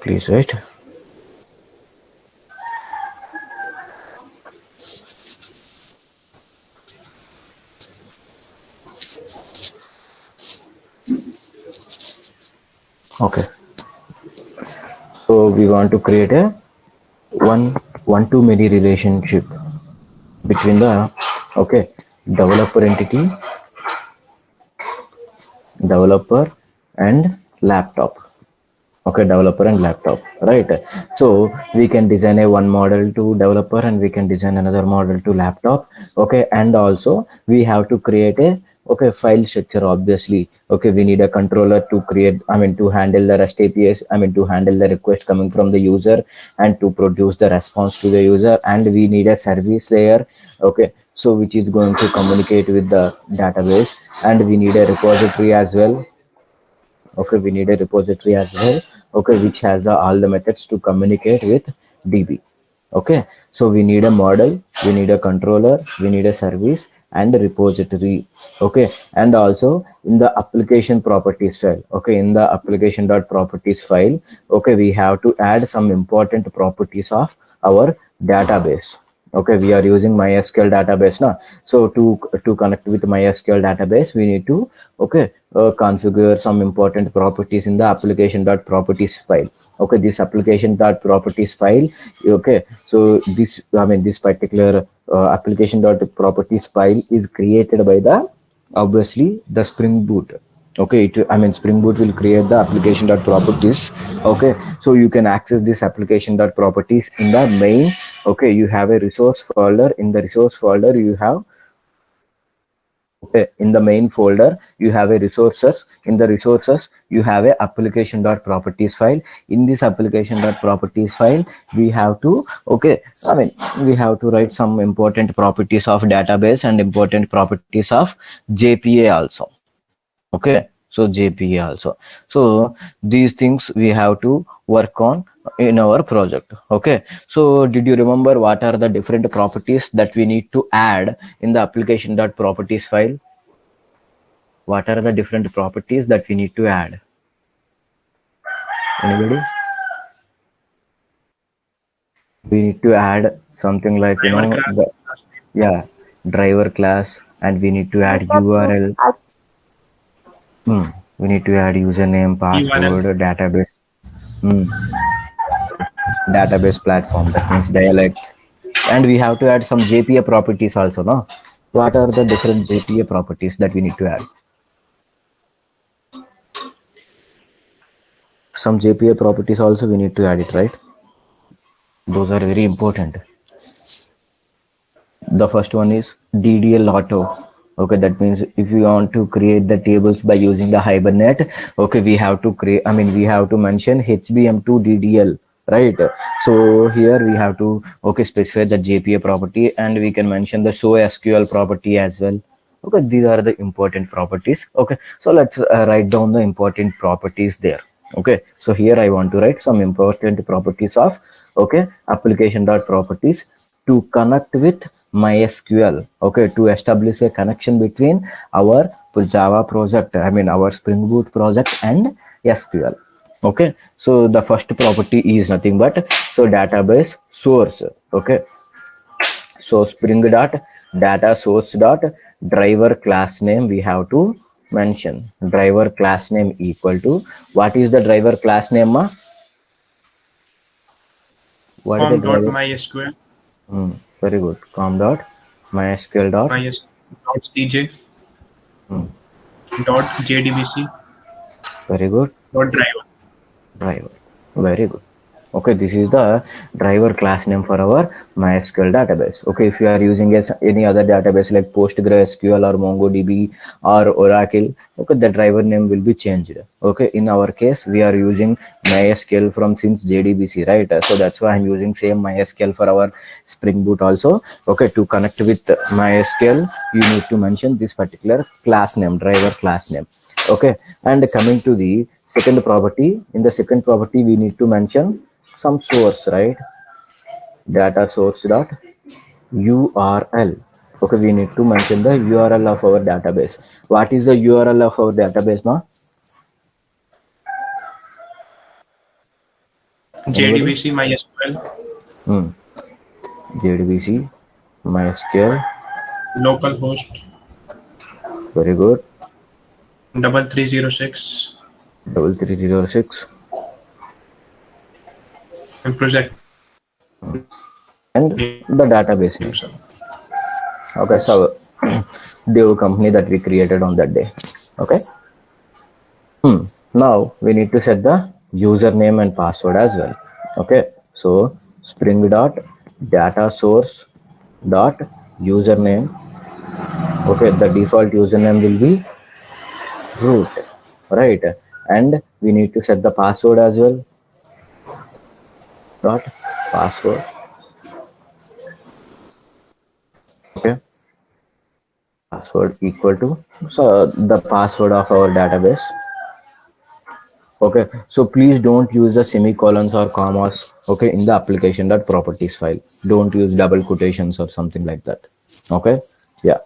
Please wait. Okay. So we want to create a one to many relationship between the okay developer entity, developer and laptop. Okay, developer and laptop, right? So we can design a one model to developer and we can design another model to laptop. Okay, and also we have to create a okay file structure. Obviously, okay, we need a controller to create, I mean, to handle the REST APIs, I mean, to handle the request coming from the user and to produce the response to the user, and we need a service layer. Okay, so which is going to communicate with the database, and we need a repository as well. Okay, we need a repository as well. Okay, which has all the methods to communicate with DB. Okay, so we need a model, we need a controller, we need a service and a repository. Okay, and also in the application properties file, okay, in the application.properties file, okay, we have to add some important properties of our database. Okay, we are using MySQL database now. So to connect with MySQL database, we need to okay configure some important properties in the application.properties file. Okay, this application.properties file. Okay, so this, I mean, this particular application.properties file is created by the obviously the Spring Boot. Okay, I mean, Spring Boot will create the application.properties. Okay, so you can access this application.properties in the main. Okay, you have a resource folder. In the resource folder you have, okay, in the main folder you have a resources. In the resources you have a application.properties file. In this application.properties file we have to okay, I mean, we have to write some important properties of database and important properties of JPA also. Okay, so JPA also. So these things we have to work on in our project. Okay, so did you remember what are the different properties that we need to add in the application.properties file? What are the different properties that we need to add? Anybody? We need to add something like, you Driver know, class. yeah, driver class, and we need to I add thought so. URL. We need to add username, URL. password, database. Hmm. Database platform, that means dialect, and we have to add some JPA properties also, no? What are the different JPA properties that we need to add? Some JPA properties also we need to add it, right? Those are very important. The first one is DDL auto. Okay, that means if you want to create the tables by using the Hibernate, okay, we have to create, I mean, we have to mention HBM2 DDL, right? So here we have to okay specify the JPA property, and we can mention the show SQL property as well. Okay, these are the important properties. Okay, so let's write down the important properties there. Okay, so here I want to write some important properties of okay application.properties to connect with MySQL. Okay, to establish a connection between our Java project, I mean our Spring Boot project and SQL. Okay, so the first property is nothing but so database source. Okay, so Spring dot data source dot driver class name we have to mention. Driver class name equal to, what is the driver class name, ma? What is the driver? Com.mysql. Very good. Com dot mysql dot Cj. Dot jdbc. very good. Dot driver. Driver. Very good. Okay, this is the driver class name for our MySQL database. Okay, if you are using any other database like PostgreSQL or MongoDB or Oracle, okay, the driver name will be changed. Okay, in our case, we are using MySQL from since JDBC, right? So that's why I'm using same MySQL for our Spring Boot also. Okay, to connect with MySQL, you need to mention this particular class name, driver class name. Okay, and coming to the second property, in the second property we need to mention some source, right? Data source dot URL. Okay, we need to mention the URL of our database. What is the URL of our database now? Anybody? JDBC, MySQL, Hmm. JDBC, MySQL, localhost, very good. 3306, 3306 and project and the database name. name, sir. Okay, so the company that we created on that day. Okay. Now we need to set the username and password as well. Okay, so spring dot data source dot username. Okay, the default username will be root, right? And we need to set the password as well. Dot password. Okay, password equal to so the password of our database. Okay, so please don't use the semicolons or commas, okay, in the application.properties file. Don't use double quotations or something like that. Okay, yeah.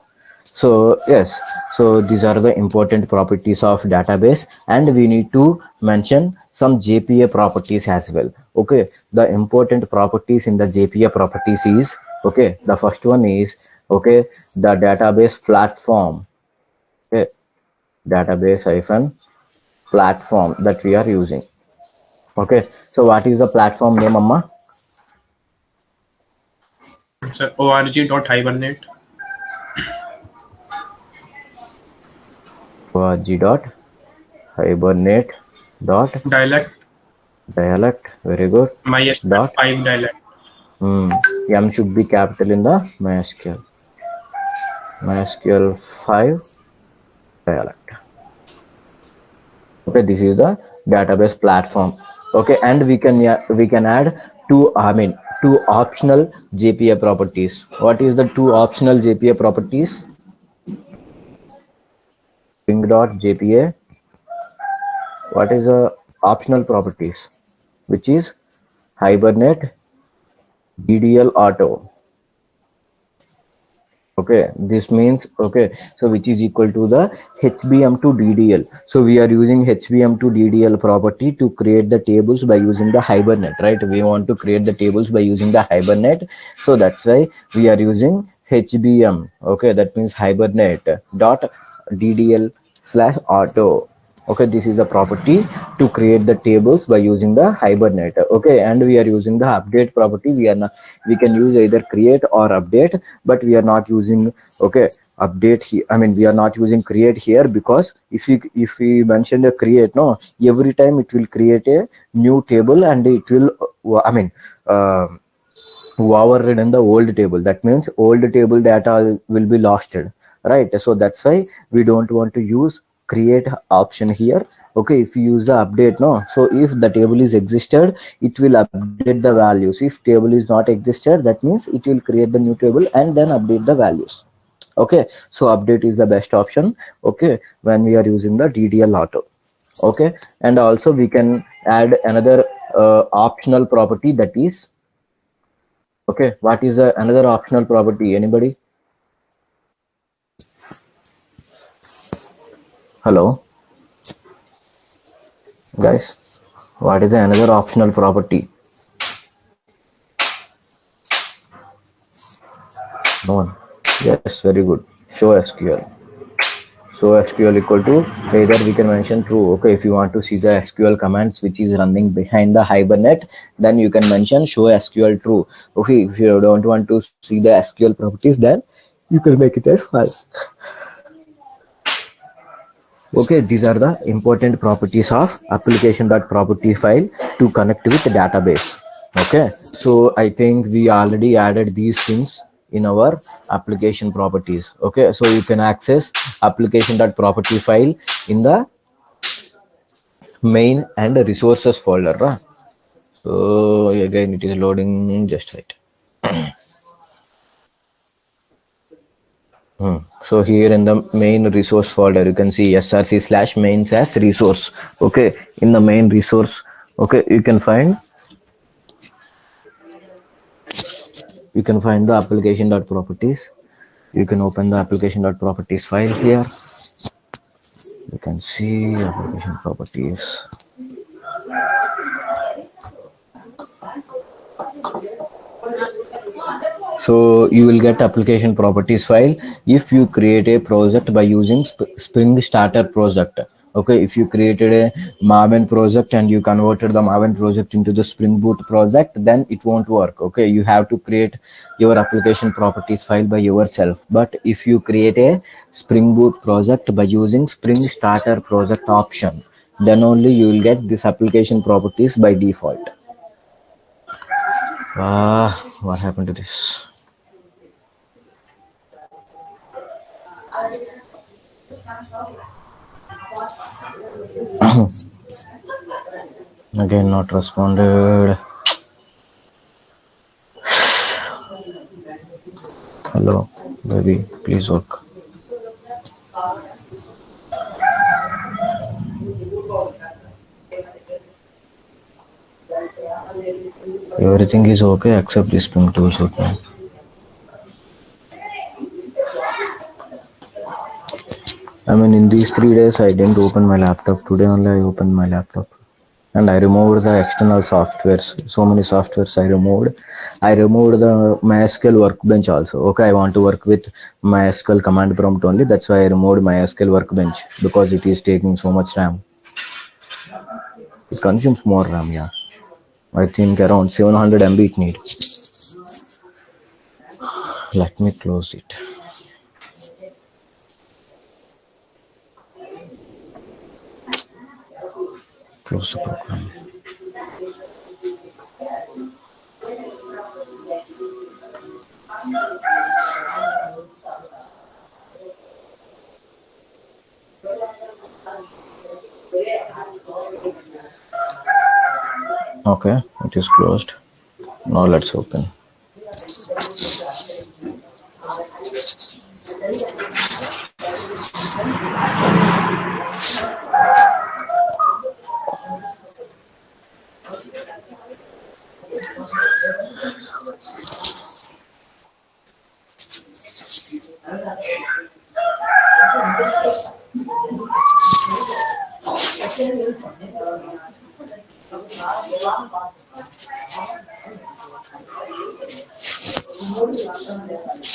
So yes, so these are the important properties of database, and we need to mention some JPA properties as well. Okay, the important properties in the JPA properties is, okay, the first one is, okay, the database platform. Okay, database hyphen platform that we are using. Okay, so what is the platform name, Amma? Sir, org.hibernate, G dot hibernate dot dialect, dialect. Very good. MySQL Dot 5 dialect. M should be capital in the MySQL. MySQL 5 dialect. Okay, this is the database platform. Okay, and we can add two optional JPA properties. What is the two optional JPA properties? String dot JPA. What is the optional properties? Which is Hibernate DDL auto. Okay, this means, okay, so which is equal to the HBM to DDL. So we are using HBM to DDL property to create the tables by using the Hibernate, right? We want to create the tables by using the Hibernate, so that's why we are using HBM. Okay, that means Hibernate dot DDL slash auto. Okay, this is a property to create the tables by using the Hibernate. Okay, and we are using the update property. We can use either create or update, but we are not using, okay, update here. I mean, we are not using create here, because if we mention a create, no, every time it will create a new table, and it will uh, overridden the old table. That means old table data will be lost, right? So that's why we don't want to use create option here. Okay, if you use the update, no, so if the table is existed, it will update the values. If table is not existed, that means it will create the new table and then update the values. Okay, so update is the best option, okay, when we are using the DDL auto. Okay, and also we can add another optional property, that is, okay, what is another optional property? Anybody? Hello, guys. What is another optional property? No one. Yes, very good. Show SQL. So SQL equal to, either we can mention true. Okay, if you want to see the SQL commands which is running behind the Hibernate, then you can mention show SQL true. Okay, if you don't want to see the SQL properties, then you can make it as false. Okay, these are the important properties of application.property file to connect with the database. Okay, so I think we already added these things in our application properties. Okay, so you can access application.property file in the main and resources folder. So again, it is loading just right. So here in the main resource folder, you can see src slash mains as resource. Okay, in the main resource, okay, you can find the application.properties. You can open the application.properties file here. You can see application properties. So you will get application properties file if you create a project by using Spring Starter project. Okay, if you created a Maven project and you converted the Maven project into the Spring Boot project, then it won't work. Okay, you have to create your application properties file by yourself. But if you create a Spring Boot project by using Spring Starter project option, then only you will get this application properties by default. What happened to this? Again, not responded. Hello, baby, please work. Everything is okay except this ping tools. Okay. I mean, in these 3 days, I didn't open my laptop. Today only I opened my laptop. And I removed the external softwares. So many softwares I removed. I removed the MySQL workbench also. Okay, I want to work with MySQL command prompt only. That's why I removed MySQL workbench because it is taking so much RAM. It consumes more RAM, yeah. I think around 700 MB it need. Let me close it. Close the program. Okay, it is closed. Now let's open.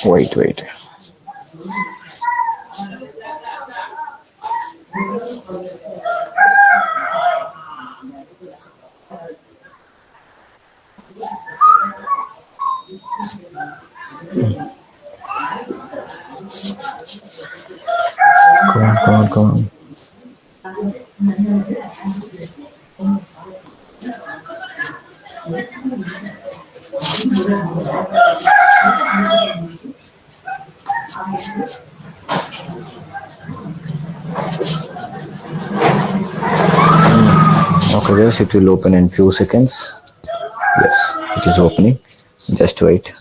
Wait. Come on. Okay, yes, it will open in few seconds. Yes, it is opening. Just wait.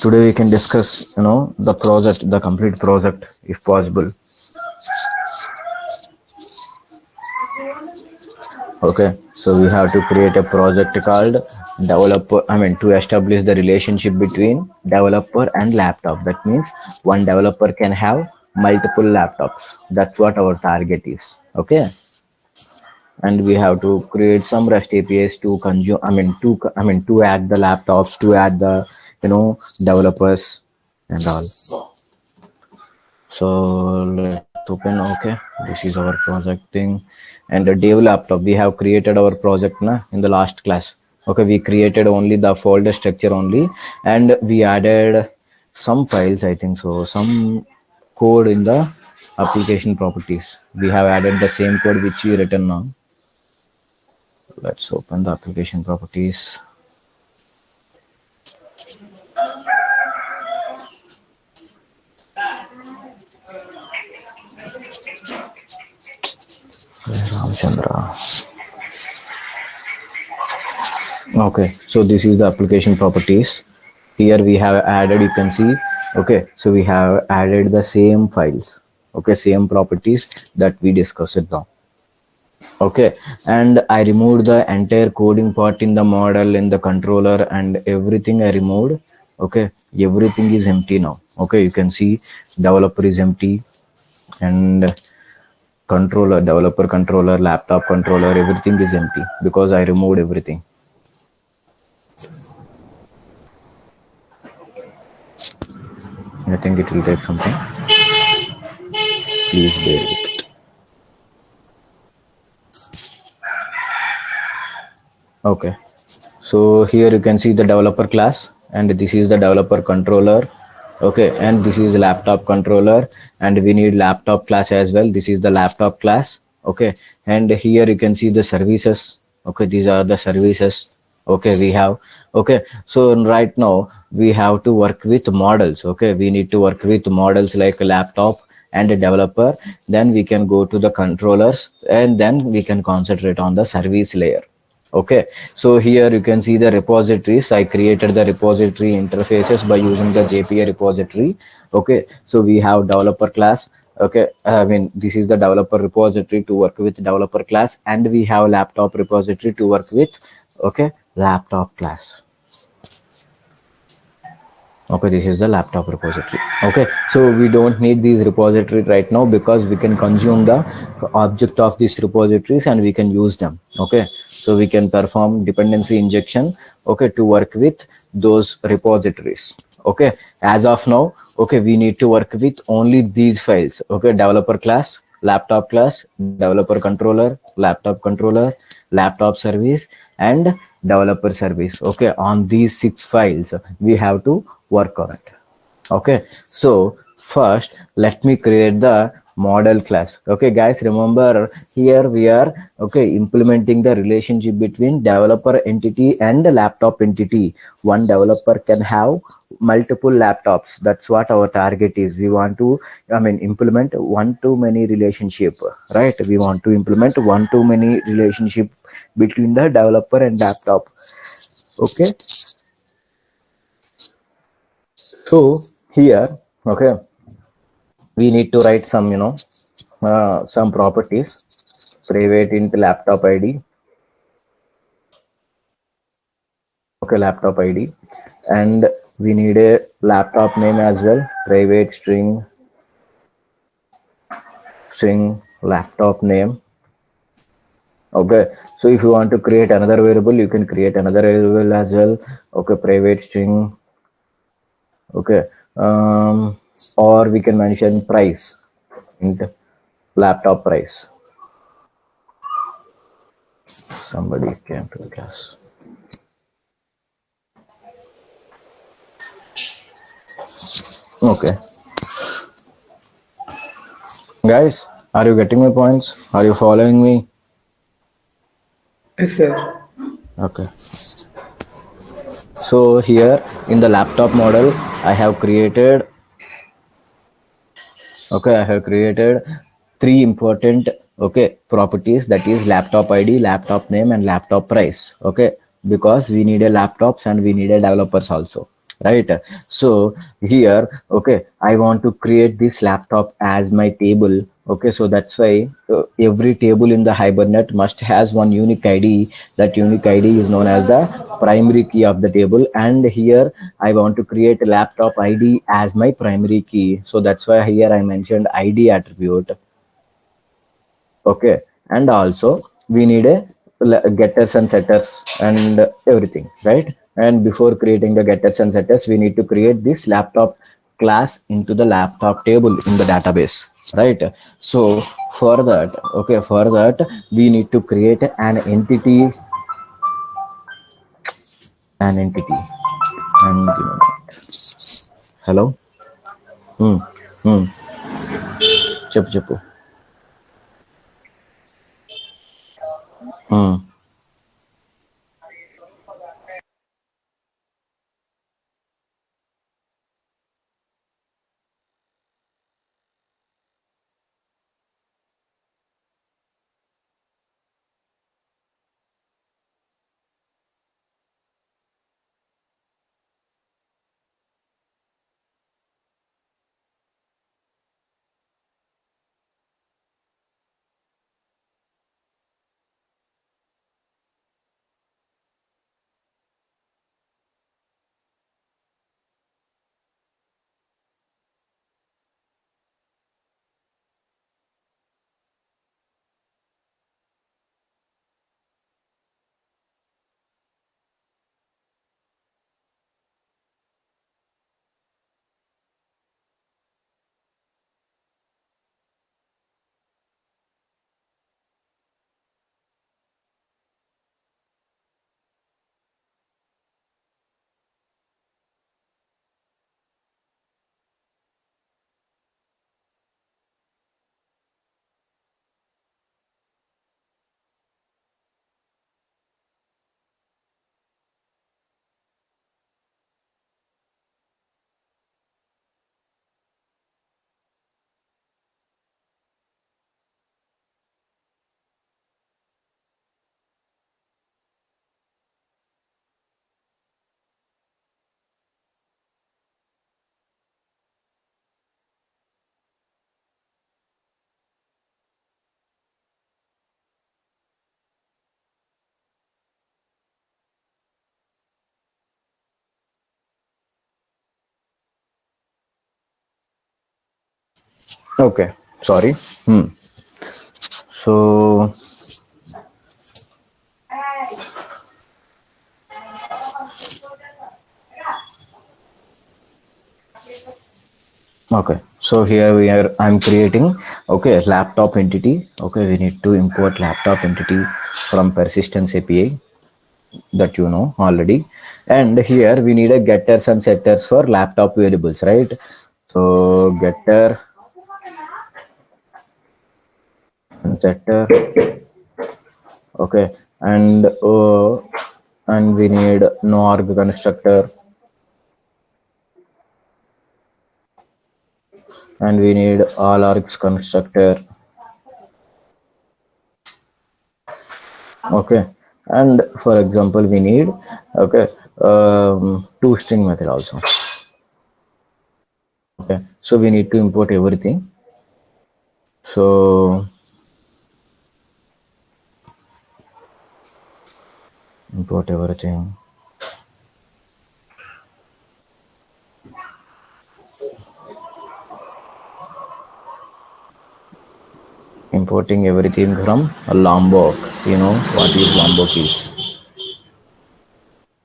Today we can discuss, the complete project if possible. Okay, so we have to create a project called developer. To establish the relationship between developer and laptop. That means one developer can have multiple laptops. That's what our target is. Okay, and we have to create some REST APIs to consume. To add the laptops, to add the developers and all. So let's open. Okay, this is our project thing, and the dev laptop. We have created our project in the last class. Okay, we created only the folder structure only, and we added some files. I think so. Some code in the application properties. We have added the same code which we written now. Let's open the application properties. Ramchandra. Okay, so this is the application properties. Here we have added, you can see. Okay, so we have added the same files. Okay, same properties that we discussed now. Okay, and I removed the entire coding part in the model, in the controller, and everything I removed. Okay, everything is empty now. Okay, you can see developer is empty, and controller, developer controller, laptop controller, everything is empty because I removed everything. I think it will take something. Please bear with it. Okay, so here you can see the developer class, and this is the developer controller. Okay, and this is laptop controller, and we need laptop class as well. This is the laptop class. Okay, and here you can see the services. Okay, these are the services. Okay, we have. Okay, so right now we have to work with models. Okay, we need to work with models like laptop and a developer. Then we can go to the controllers, and then we can concentrate on the service layer. Okay, so here you can see the repositories. I created the repository interfaces by using the JPA repository. Okay, so we have developer class. Okay, I mean, this is the developer repository to work with developer class, and we have laptop repository to work with, okay, laptop class. Okay, this is the laptop repository. Okay, so we don't need these repository right now because we can consume the object of these repositories and we can use them. Okay, so we can perform dependency injection, okay, to work with those repositories. Okay, as of now, okay, we need to work with only these files. Okay, developer class, laptop class, developer controller, laptop controller, laptop service, and developer service. Okay, on these 6 files we have to work on it. Okay, so first let me create the model class. Okay guys, remember here we are, okay, implementing the relationship between developer entity and the laptop entity. One developer can have multiple laptops. That's what our target is. We want to, I mean, implement one to many relationship, right? We want to implement one to many relationship between the developer and laptop. Okay, so here, okay, we need to write some, some properties. Private int laptop id. Okay, laptop id, and we need a laptop name as well. Private string laptop name. Okay, so if you want to create another variable, you can create another variable as well. Okay, private string. Okay, or we can mention price, int laptop price. Somebody came to the class. Okay, guys, are you getting my points? Are you following me? Yes, sir. Okay, so here in the laptop model I have created, okay, I have created 3 important, okay, properties, that is laptop id, laptop name, and laptop price. Okay, because we need a laptops and we need a developers also, right? So here, okay, I want to create this laptop as my table. Okay, so that's why every table in the Hibernate must has one unique id. That unique id is known as the primary key of the table, and here I want to create a laptop id as my primary key. So that's why here I mentioned id attribute. Okay, and also we need a getters and setters and everything, right? And before creating the getters and setters, we need to create this laptop class into the laptop table in the database, right? So for that, okay, for that we need to create an entity. And hello. Hmm. Hmm. చెప్పు చెప్పు. Hmm. Okay, sorry. So okay, so here we are, I'm creating, okay, laptop entity. Okay, we need to import laptop entity from persistence API, that you know already. And here we need a getters and setters for laptop variables, right? So getter and setter, okay, and we need no arg constructor, and we need all args constructor, okay. And for example we need, okay, to string method also. Okay, so we need to import everything. So import everything. Importing everything from Lombok. You know what is Lombok is.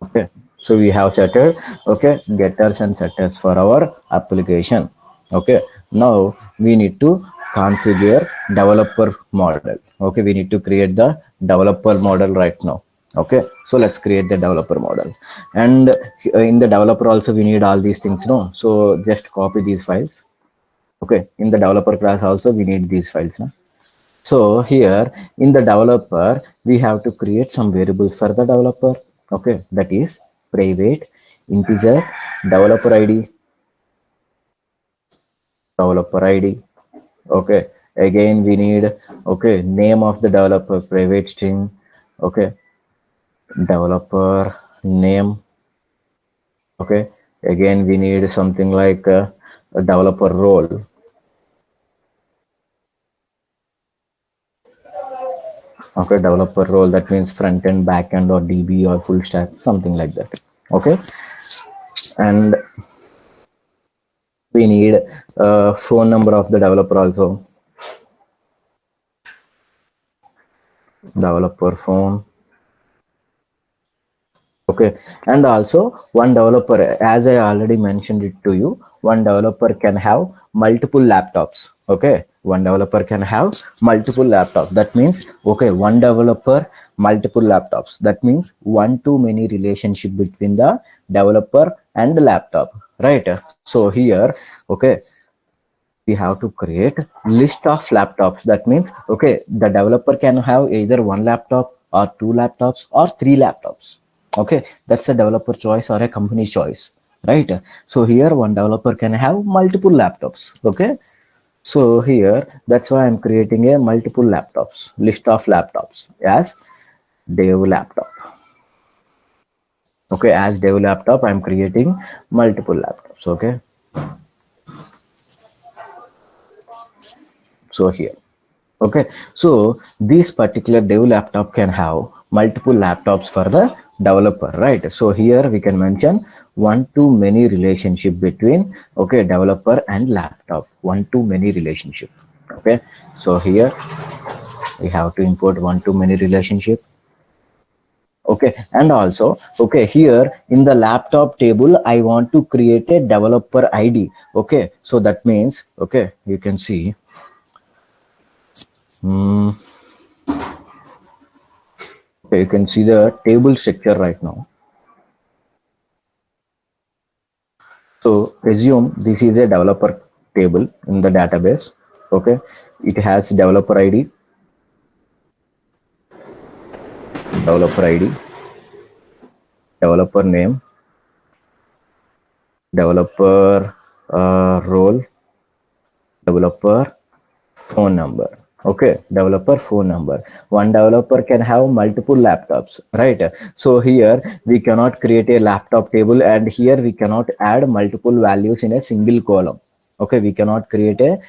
Okay, so we have setted, okay, getters and setters for our application. Okay, now we need to configure developer model. Okay, we need to create the developer model right now. Okay, so let's create the developer model. And in the developer also we need all these things, no? So just copy these files. Okay, in the developer class also we need these files, no? So here in the developer, we have to create some variables for the developer. Okay, that is private, integer, developer ID, developer ID. Okay, again we need, okay, name of the developer, private string. Okay, developer name. Okay, again we need something like a developer role. Okay, developer role, that means front end, back end, or DB, or full stack, something like that. Okay, and we need a phone number of the developer also. Developer phone. Okay, and also one developer, as I already mentioned it to you, one developer can have multiple laptops. Okay, one developer can have multiple laptops. That means, okay, one developer, multiple laptops. That means one to many relationship between the developer and the laptop, right? So here, okay, we have to create list of laptops. That means, okay, the developer can have either one laptop or two laptops or three laptops. Okay, that's a developer choice or a company choice, right? So here one developer can have multiple laptops. Okay, so here that's why I'm creating a multiple laptops, list of laptops as dev laptop. Okay, as dev laptop I'm creating multiple laptops. Okay, so here, okay, so this particular dev laptop can have multiple laptops for the developer, right? So here we can mention one to many relationship between, okay, developer and laptop, one to many relationship. Okay, so here we have to import one to many relationship. Okay, and also, okay, here in the laptop table I want to create a developer ID. Okay, so that means, okay, you can see, okay, you can see the table structure right now. So assume this is a developer table in the database. Okay, it has developer ID, developer name, developer role, developer phone number. Okay, developer phone number. One developer can have multiple laptops, right? So here we cannot create a laptop table, and here we cannot add multiple values in a single column. Okay, we cannot create a,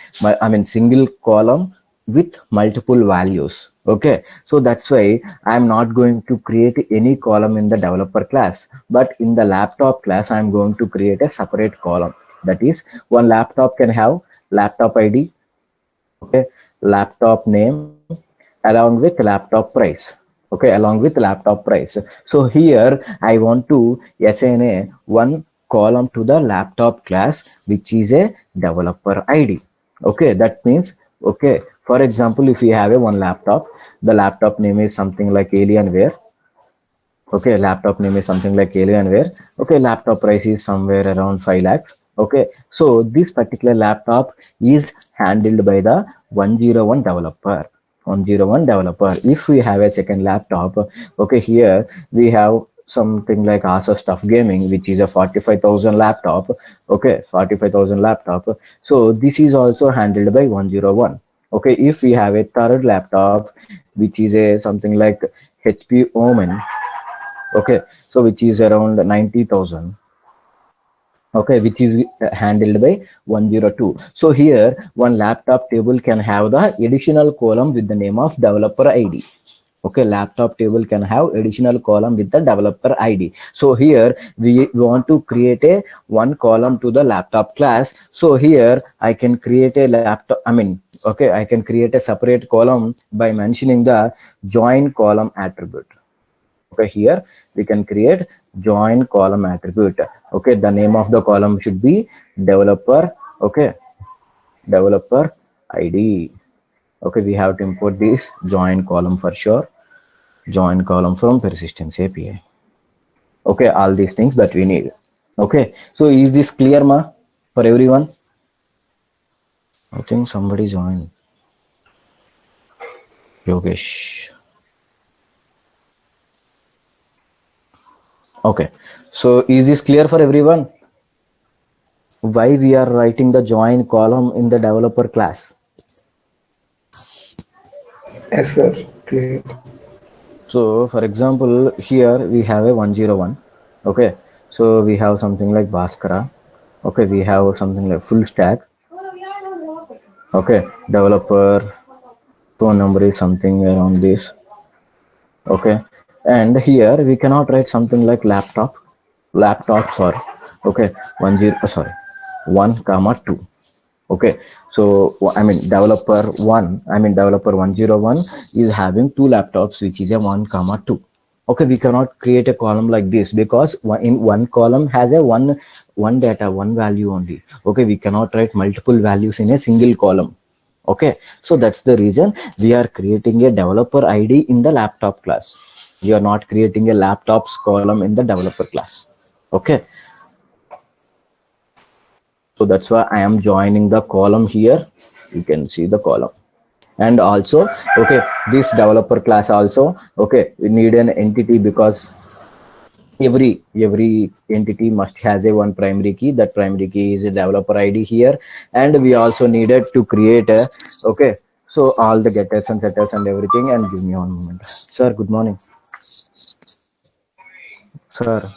I mean, single column with multiple values. Okay, so that's why I'm not going to create any column in the developer class, but in the laptop class I'm going to create a separate column. That is, one laptop can have laptop ID, Okay, laptop name along with laptop price. Okay, along with laptop price. So here I want to assign a one column to the laptop class, which is a developer ID. Okay, that means, okay, for example, if you have a one laptop, the laptop name is something like Alienware. Okay, laptop name is something like Alienware. Okay, laptop price is somewhere around 5 lakhs. Okay, so this particular laptop is handled by the 101 developer. 101 developer. If we have a second laptop, okay, here we have something like Asus Stuff Gaming, which is a 45,000 laptop. Okay, 45,000 laptop. So this is also handled by 101. Okay, if we have a third laptop, which is a something like HP Omen. Okay, so which is around 90,000. Okay, which is handled by 102. So here one laptop table can have the additional column with the name of developer ID. Okay, laptop table can have additional column with the developer ID. So here we want to create a one column to the laptop class. So here I can create a laptop, I mean, okay, I can create a separate column by mentioning the join column attribute. Okay, here we can create join column attribute. Okay, the name of the column should be developer. Okay, developer ID. Okay, we have to import this join column for sure. Join column from persistence API. Okay, all these things that we need. Okay, so is this clear, ma, for everyone? I think somebody joined. Yogesh. Okay, so is this clear for everyone? Why we are writing the join column in the developer class? Yes, sir. Clear. So for example, here we have a 101. Okay, so we have something like Bhaskara. Okay, we have something like full stack. Okay, developer phone number is something around this. Okay, and here we cannot write something like laptop, sorry. Okay, 10, sorry, 1 comma 2. Okay, so I mean developer 1, I mean developer 101 is having two laptops, which is a 1 comma 2. Okay, we cannot create a column like this because in one column has a one data, one value only. Okay, we cannot write multiple values in a single column. Okay, so that's the reason we are creating a developer ID in the laptop class. We are not creating a laptops column in the developer class. Okay, so that's why I am joining the column here. You can see the column. And also, okay, this developer class also, okay, we need an entity because every entity must has a one primary key. That primary key is a developer ID here. And we also needed to create a, okay, so all the getters and setters and everything. And give me one moment, sir. Good morning, sir.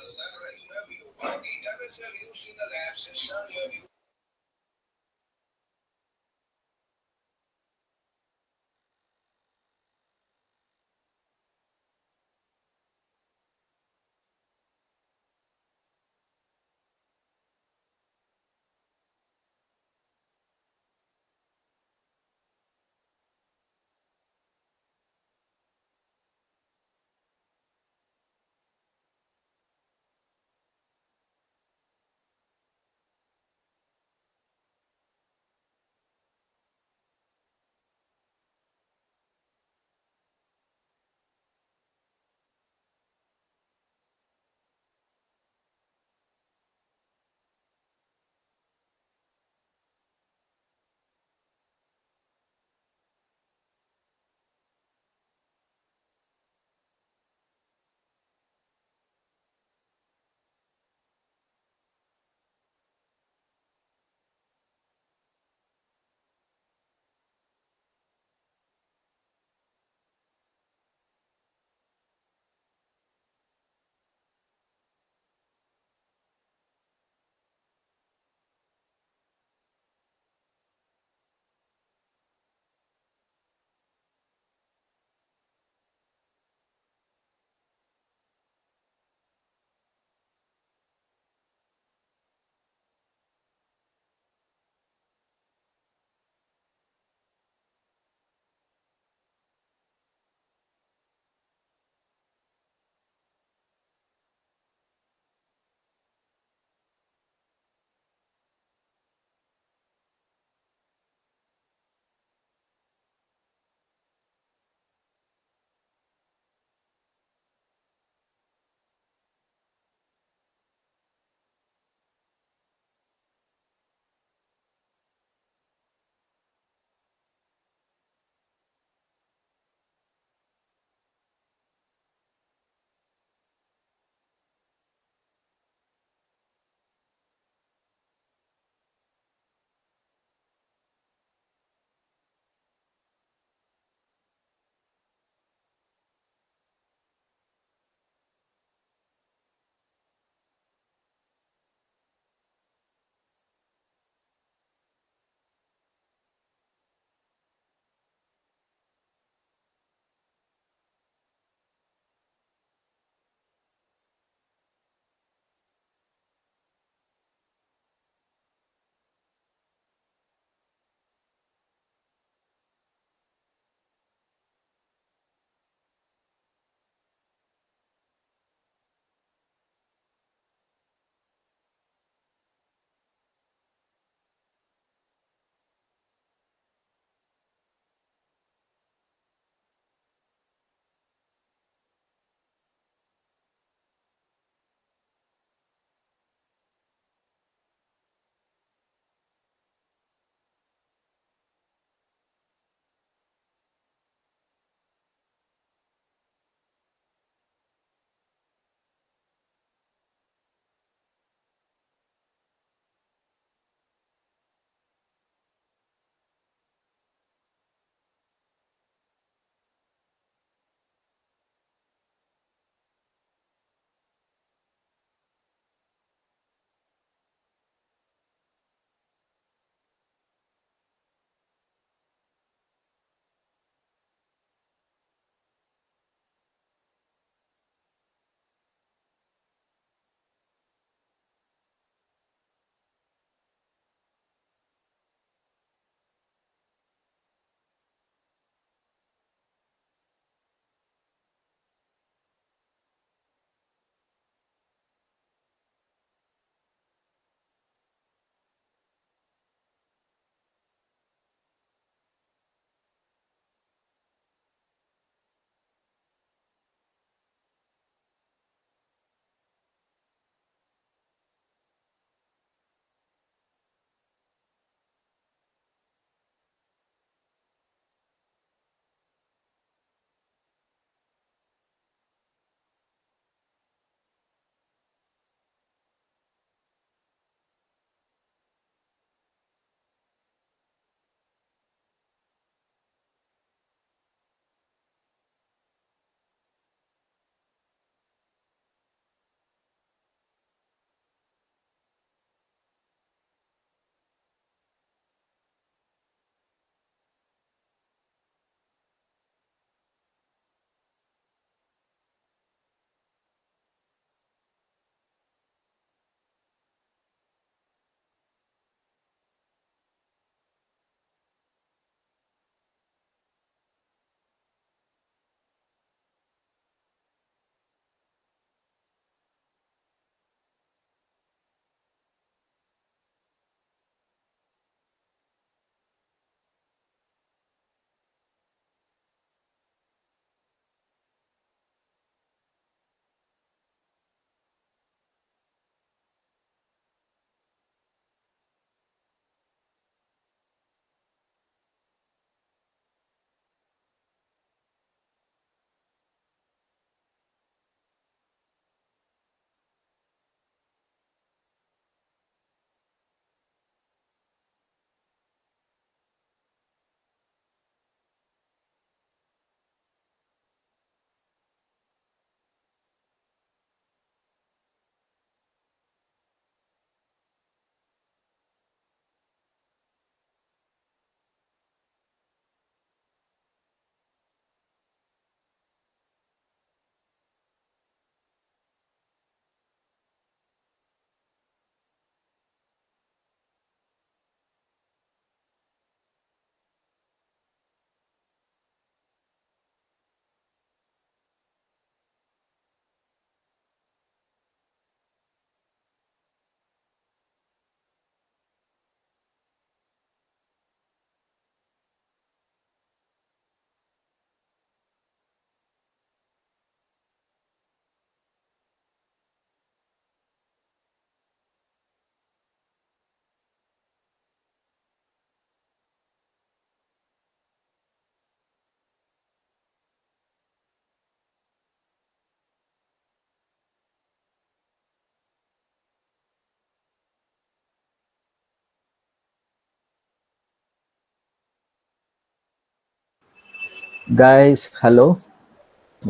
Guys, hello.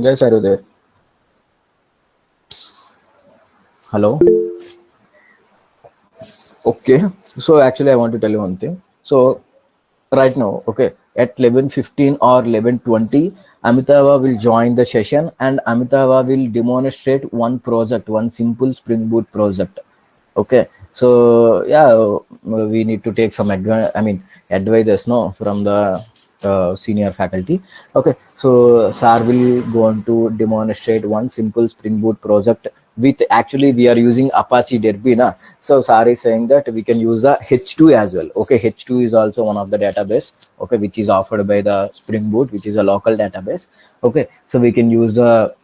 Guys, are you there? Hello. Okay. So actually, I want to tell you one thing. So right now, okay, at 11:15 or 11:20, Amitabha will join the session and Amitabha will demonstrate one project, one simple Spring Boot project. Okay, so yeah, we need to take some advices no from the senior faculty. Okay, so Sir will go on to demonstrate one simple Spring Boot project with actually we are using Apache Derby na. So Sir is saying that we can use the H2 as well. Okay, H2 is also one of the database. Okay, which is offered by the Spring Boot, which is a local database. Okay, so we can use the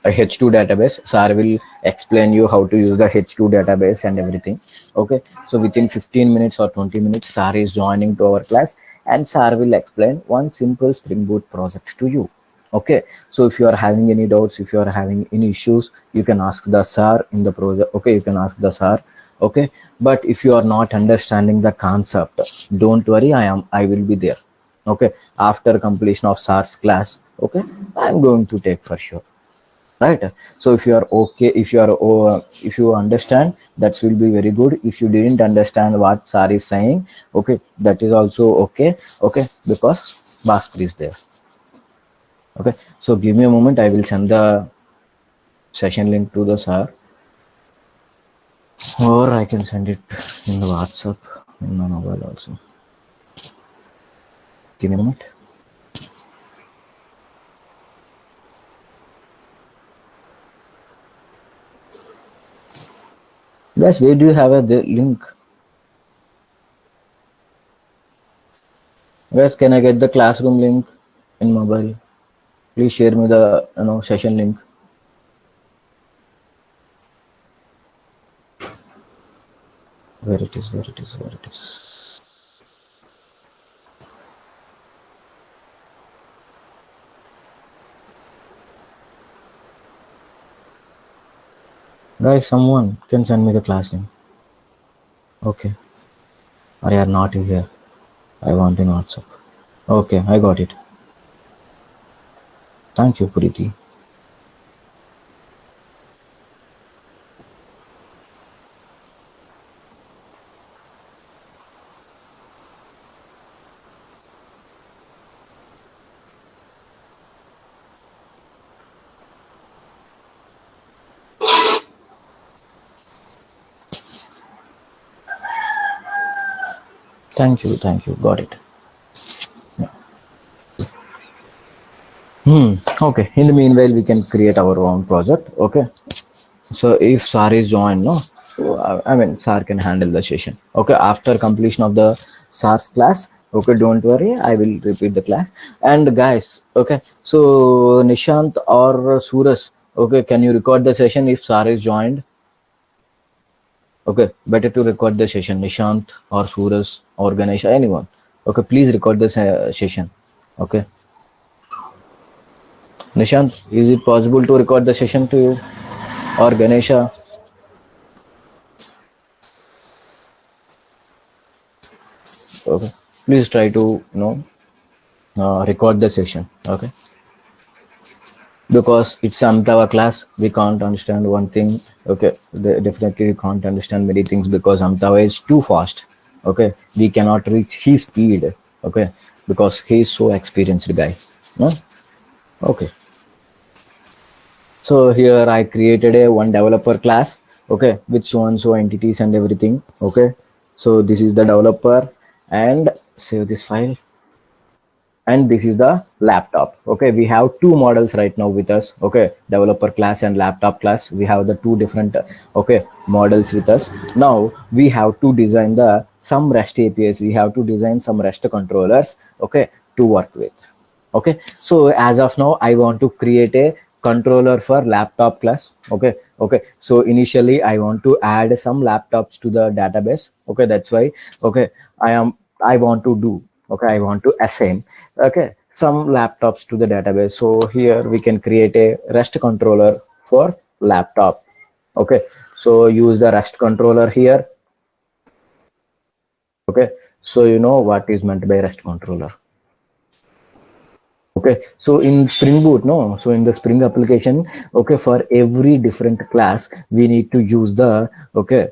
a H2 database. Sir will explain you how to use the H2 database and everything. Okay, so within 15 minutes or 20 minutes, Sir is joining to our class and Sir will explain one simple Spring Boot project to you. Okay, so if you are having any doubts, if you are having any issues, you can ask the Sir in the project. Okay, you can ask the Sir. Okay, but if you are not understanding the concept, don't worry, I will be there. Okay, after completion of Sir's class, okay, I'm going to take for sure, right? So if you are okay, if you understand, that will be very good. If you didn't understand what Sir is saying, okay, that is also okay. Okay, because Bhaskar is there. Okay, so give me a moment, I will send the session link to the Sir, or I can send it in the WhatsApp in my mobile also. Give me a moment. Guys, where do you have the link? Guys, can I get the classroom link in mobile? Please share me the session link. Where it is, where it is, where it is. Guys, someone can send me the class link. Okay. Or you are not here. I want in WhatsApp. Okay, I got it. Thank you, Puriti. Thank you. Got it. Okay. In the meanwhile, we can create our own project. Okay. So if Sar is joined, no, so I mean Sar can handle the session. Okay, after completion of the SAR's class, okay, don't worry, I will repeat the class. And guys, okay, so Nishant or Suras, okay, can you record the session if Sar is joined? Okay, better to record the session, Nishant or Suras or Ganesha, anyone. Okay, please record the session. Okay, Nishant, is it possible to record the session to you or Ganesha? Okay, please try to record the session. Okay, because it's Amtava class, we can't understand one thing. Okay, definitely we can't understand many things because Amtava is too fast. Okay, we cannot reach his speed. Okay, because he is so experienced guy. No? Okay, so here I created a one developer class. Okay, with so and so entities and everything. Okay, so this is the developer, and save this file. And this is the laptop. Okay, we have two models right now with us. Okay, developer class and laptop class, we have the two different okay models with us. Now we have to design the some REST APIs, we have to design some REST controllers, okay, to work with. Okay, so as of now I want to create a controller for laptop class. Okay, okay, so initially I want to add some laptops to the database. Okay, that's why, okay, I want to do, okay, I want to assign, okay, some laptops to the database. So here we can create a REST controller for laptop. Okay, so use the REST controller here. Okay, so you know what is meant by REST controller. Okay, so in Spring Boot, no, so in the Spring application, okay, for every different class we need to use the, okay,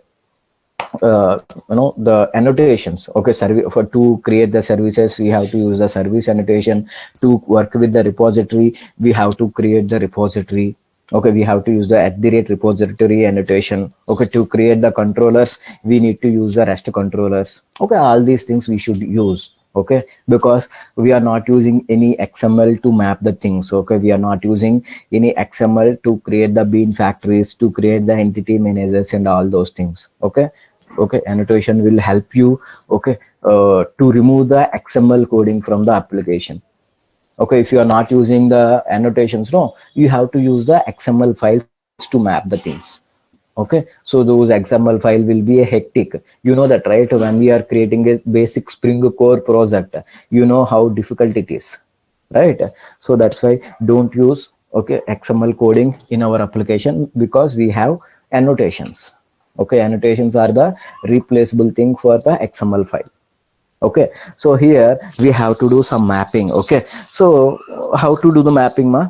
the annotations. Okay, for to create the services we have to use the service annotation. To work with the repository we have to create the repository. Okay, we have to use the @repository annotation. Okay, to create the controllers we need to use the REST controllers. Okay, all these things we should use. Okay, because we are not using any XML to map the things. Okay, we are not using any XML to create the bean factories, to create the entity managers and all those things. Okay, okay, annotation will help you, okay, to remove the XML coding from the application. Okay, if you are not using the annotations, no, you have to use the XML files to map the things. Okay, so those XML file will be a hectic, you know that, right? When we are creating a basic Spring Core project, you know how difficult it is, right? So that's why don't use, okay, XML coding in our application, because we have annotations. Okay, annotations are the replaceable thing for the XML file. Okay, so here we have to do some mapping. Okay, so how to do the mapping, ma?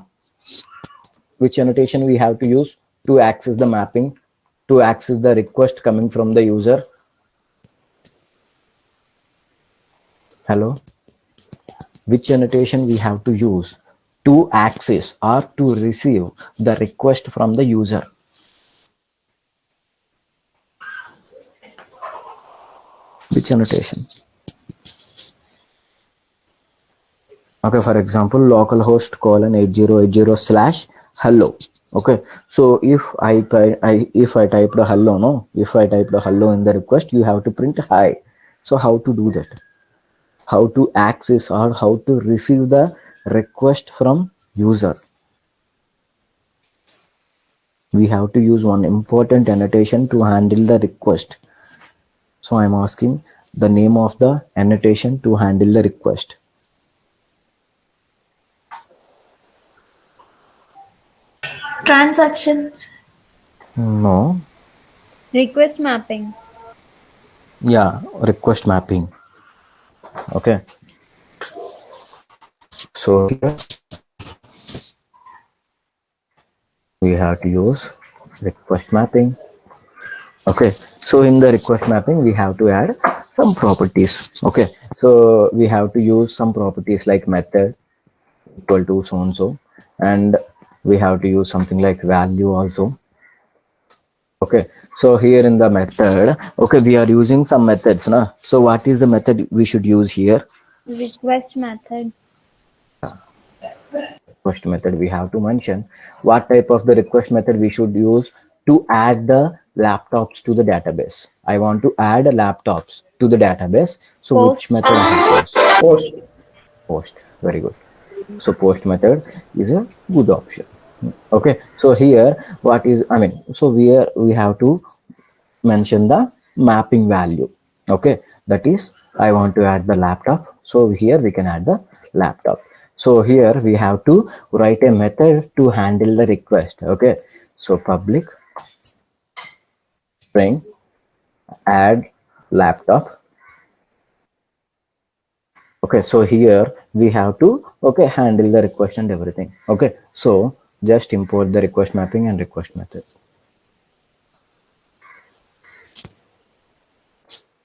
Which annotation we have to use to access the mapping, to access the request coming from the user? Hello, which annotation we have to use to access or to receive the request from the user? Which annotation? Okay, for example, localhost :8080/hello. Okay, so if I typed hello, no, if I typed hello in the request, you have to print hi. So how to do that? How to access or how to receive the request from user? We have to use one important annotation to handle the request. So I'm asking the name of the annotation to handle the request. Transactions. No. Request mapping. Yeah, request mapping. Okay. So here we have to use request mapping. Okay, so in the request mapping we have to add some properties. Okay, so we have to use some properties like method equal to so and so, and we have to use something like value also. Okay, so here in the method, okay, we are using some methods, na? So what is the method we should use here? Request method. Request method, we have to mention what type of the request method we should use to add the laptops to the database. I want to add laptops to the database. So Post. which method I have to use? Post. Post. Very good. So post method is a good option. Okay, so here what is, I mean, so we have to mention the mapping value. Okay, that is, I want to add the laptop, so here we can add the laptop. So here we have to write a method to handle the request. Okay, so public string add laptop. Okay, so here we have to, okay, handle the request and everything. Okay, so just import the request mapping and request method.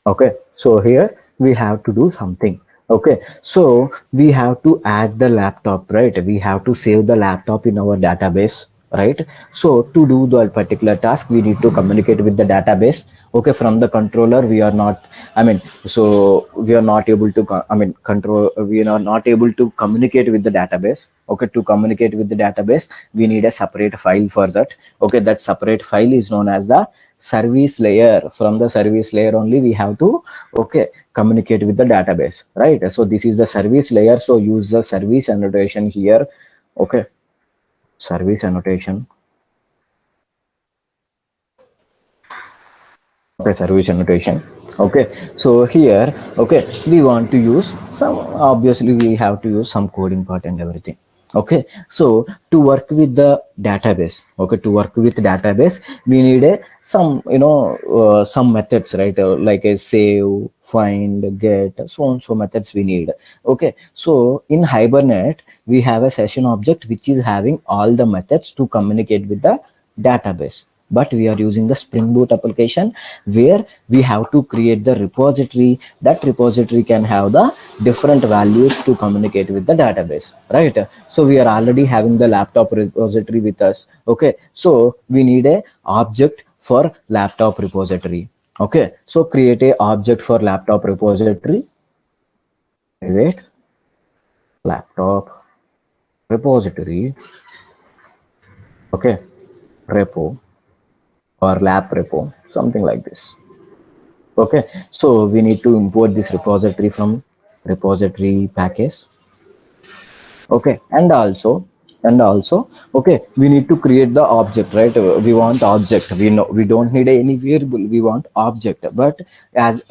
Okay, so here we have to do something. Okay, so we have to add the laptop, right? We have to save the laptop in our database, right? So to do the particular task we need to communicate with the database. Okay, from the controller we are not, I mean, so we are not able to we are not able to communicate with the database. Okay, to communicate with the database we need a separate file for that. Okay, that separate file is known as the service layer. From the service layer only we have to, okay, communicate with the database, right? So this is the service layer, so use the service annotation here. Okay, service annotation. Okay, service annotation. Okay, so here, okay, we want to use some, obviously we have to use some coding part and everything. Okay, so to work with the database, okay, to work with database, we need a some some methods, right? Like a save, find, get, so on, so methods we need. Okay, so in Hibernate we have a session object which is having all the methods to communicate with the database, but we are using the Spring Boot application where we have to create the repository. That repository can have the different values to communicate with the database, right? So we are already having the laptop repository with us. Okay, so we need a object for laptop repository. Okay, so create a object for laptop repository, private laptop repository. Okay, repo or lap repo, something like this. Okay, so we need to import this repository from repository package. Okay, and also okay, we need to create the object, right? We want object, we know we don't need any variable, we want object. But as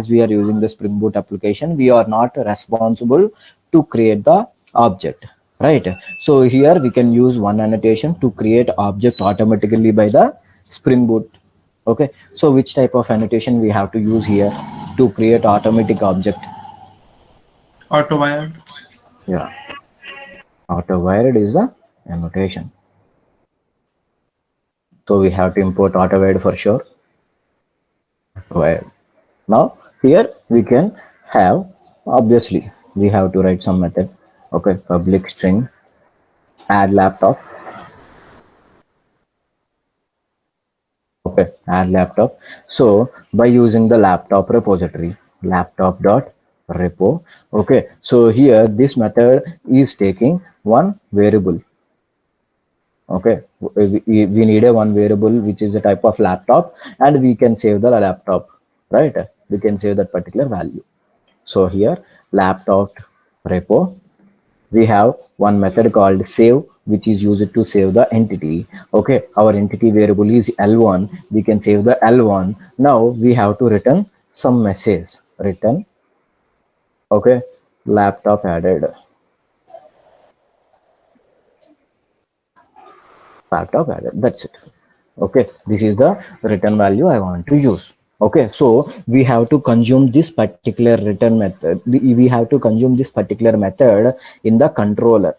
we are using the Spring Boot application, we are not responsible to create the object, right? So here we can use one annotation to create object automatically by the Spring Boot. Okay, so which type of annotation we have to use here to create automatic object? Auto wired. Yeah, auto wired is the annotation. So we have to import auto wired for sure. Wired. Now here we can have, obviously we have to write some method. Okay, public string add laptop. Okay, add laptop. So by using the laptop repository, laptop dot repo. Okay, so here this method is taking one variable. Okay, we need a one variable which is a type of laptop, and we can save the laptop, right? We can save that particular value. So here laptop repo, we have one method called save which is used to save the entity. Okay, our entity variable is L1, we can save the L1. Now we have to return some message, return, okay, laptop added, laptop added, that's it. Okay, this is the return value I want to use. Okay, so we have to consume this particular return method, we have to consume this particular method in the controller.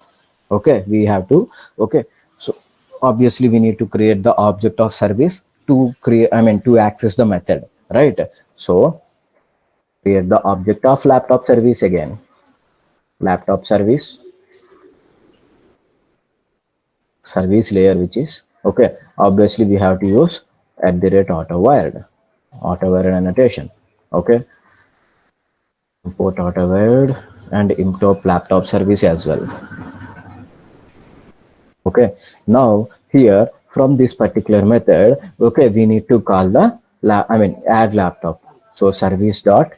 Okay, we have to, okay, so obviously we need to create the object of service to create, to access the method, right? So create the object of laptop service again, laptop service layer, which is okay, obviously we have to use auto wired annotation. Okay, import auto wired and import laptop service as well. Okay, now here from this particular method, okay, we need to call the add laptop. So service dot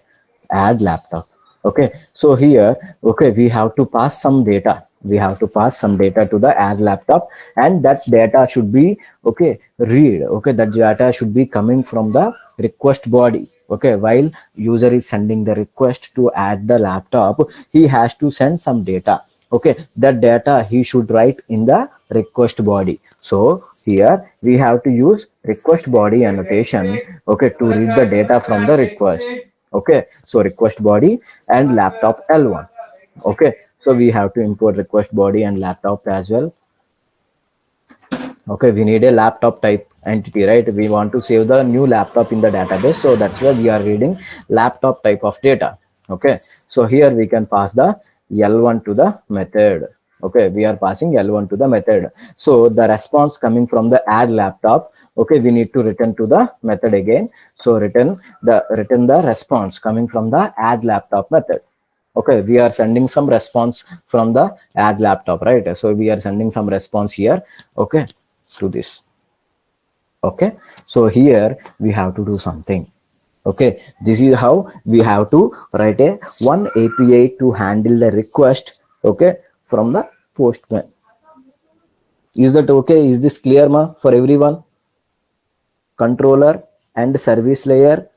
add laptop. Okay, so here, okay, we have to pass some data, to the add laptop, and that data should be, okay, read, okay, that data should be coming from the request body. Okay, while user is sending the request to add the laptop, he has to send some data. Okay, that data he should write in the request body. So here we have to use request body annotation, okay, to read the data from the request. Okay, so request body and laptop L1. Okay, so we have to import request body and laptop as well. Okay, we need a laptop type entity, right? We want to save the new laptop in the database, so that's why we are reading laptop type of data. Okay, so here we can pass the L1 to the method. Okay, we are passing L1 to the method. So the response coming from the add laptop, okay, we need to return to the method again. So return the response coming from the add laptop method. Okay, we are sending some response from the add laptop, right? So we are sending some response here, okay, to this. Okay, so here we have to do something. Okay, this is how we have to write a one API to handle the request, okay, from the Postman. Is that okay? Is this clear, ma, for everyone? Controller and service layer,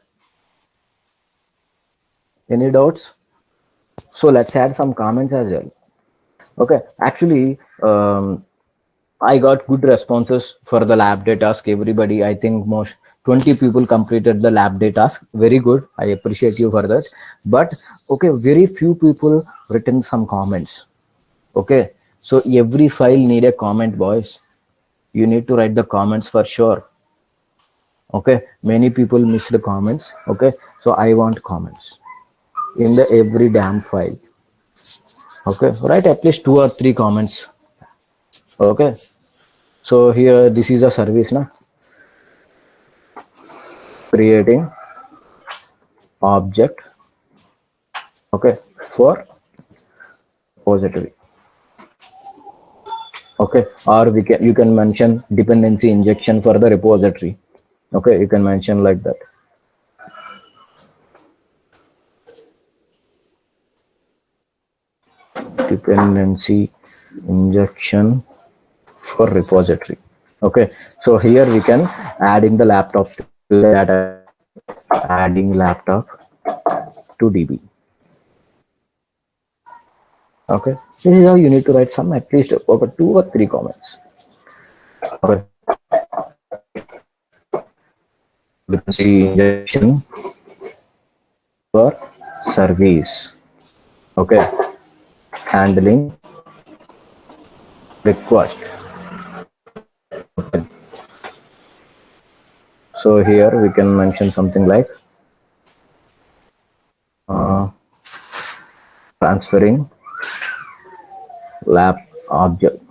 any doubts? So let's add some comments as well. Okay, actually, I got good responses for the lab day task. Everybody, I think most 20 people completed the lab day task. Very good. I appreciate you for that. But okay, very few people written some comments. Okay, so every file need a comment, boys. You need to write the comments for sure. Okay, many people miss the comments. Okay, so I want comments in the every damn file. Okay, write at least 2 or 3 comments. Okay, so here this is a service now, creating object, okay, for repository. Okay, or we can, you can mention dependency injection for the repository. Okay, you can mention like that. Dependency injection for repository. Okay, so here we can adding the laptops to the data, adding laptop to DB. Okay, this is how you need to write some at least over 2 or 3 comments. Okay, dependency injection for service. Okay, handling request. Okay. So here we can mention something like transferring lab object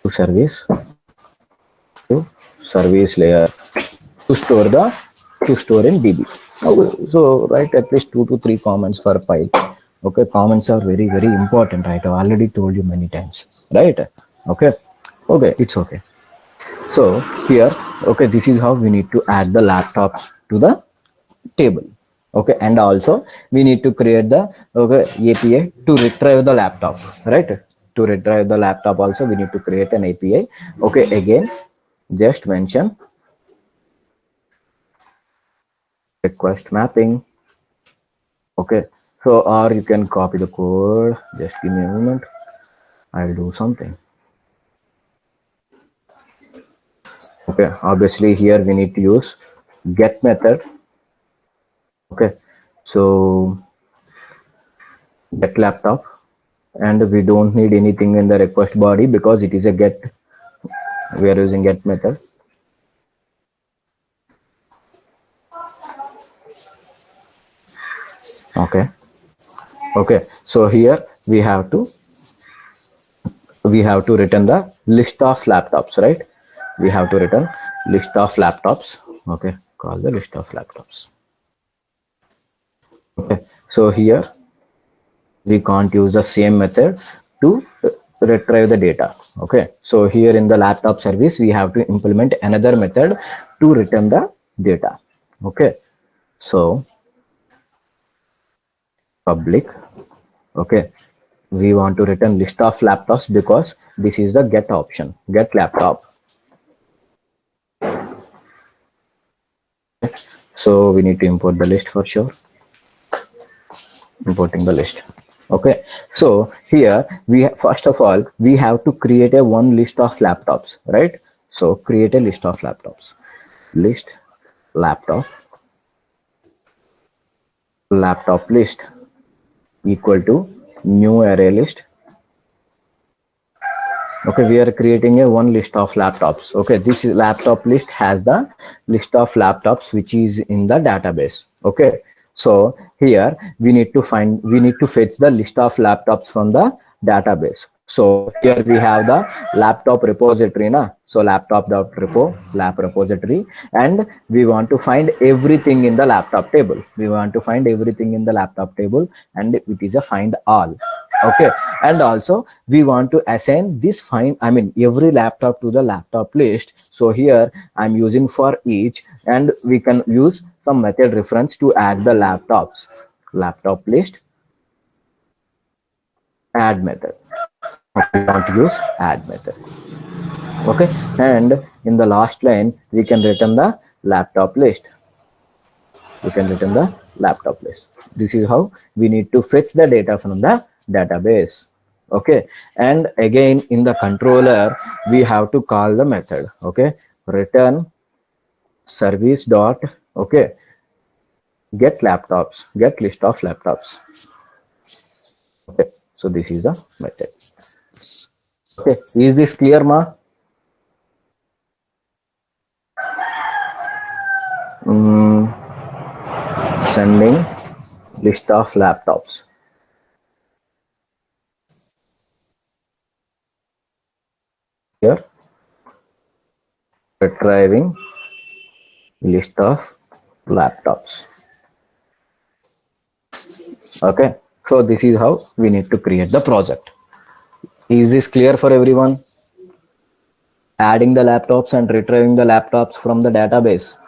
to service layer to store in DB. Okay, so write at least 2 to 3 comments per file. Okay, comments are very very important, right? I already told you many times, right? Okay, okay, it's okay. So here, okay, this is how we need to add the laptops to the table. Okay, and also we need to create the API to retrieve the laptop, right? To retrieve the laptop also we need to create an API. Okay, again, just mention request mapping. Okay, so or you can copy the code. Just give me a moment. I'll do something. Okay, obviously here we need to use get method. Okay, so get laptop, and we don't need anything in the request body because it is a get. We are using get method. Okay, okay, so here we have to return the list of laptops, right? We have to return list of laptops. Okay, call the list of laptops. Okay, so here we can't use the same method to retrieve the data. Okay, so here in the laptop service we have to implement another method to return the data. Okay, so public, okay, we want to return list of laptops because this is the get option, get laptop. So we need to import the list for sure. Importing the list. Okay, so here we first of all we have to create a one list of laptops, right? So create a list of laptops, list laptop list equal to new array list. Okay, we are creating a one list of laptops. Okay, this laptop list has the list of laptops which is in the database. Okay, so here we need to fetch the list of laptops from the database. So here we have the laptop repository na. So laptop.repo lap repository, and we want to find everything in the laptop table. We want to find everything in the laptop table, and it is a find all. Okay, and also we want to assign this every laptop to the laptop list. So here I'm using for each, and we can use some method reference to add the laptops. Laptop list add method. Okay, we want to use add method. Okay, and in the last line we can return the laptop list. You can return the laptop list. This is how we need to fetch the data from the database. Okay, and again in the controller we have to call the method. Okay, return service dot, okay, get laptops, get list of laptops. Okay, so this is the method. Okay, is this clear, ma? Mm, sending list of laptops. Here, retrieving list of laptops. Okay, so this is how we need to create the project. Is this clear for everyone? Adding the laptops and retrieving the laptops from the database.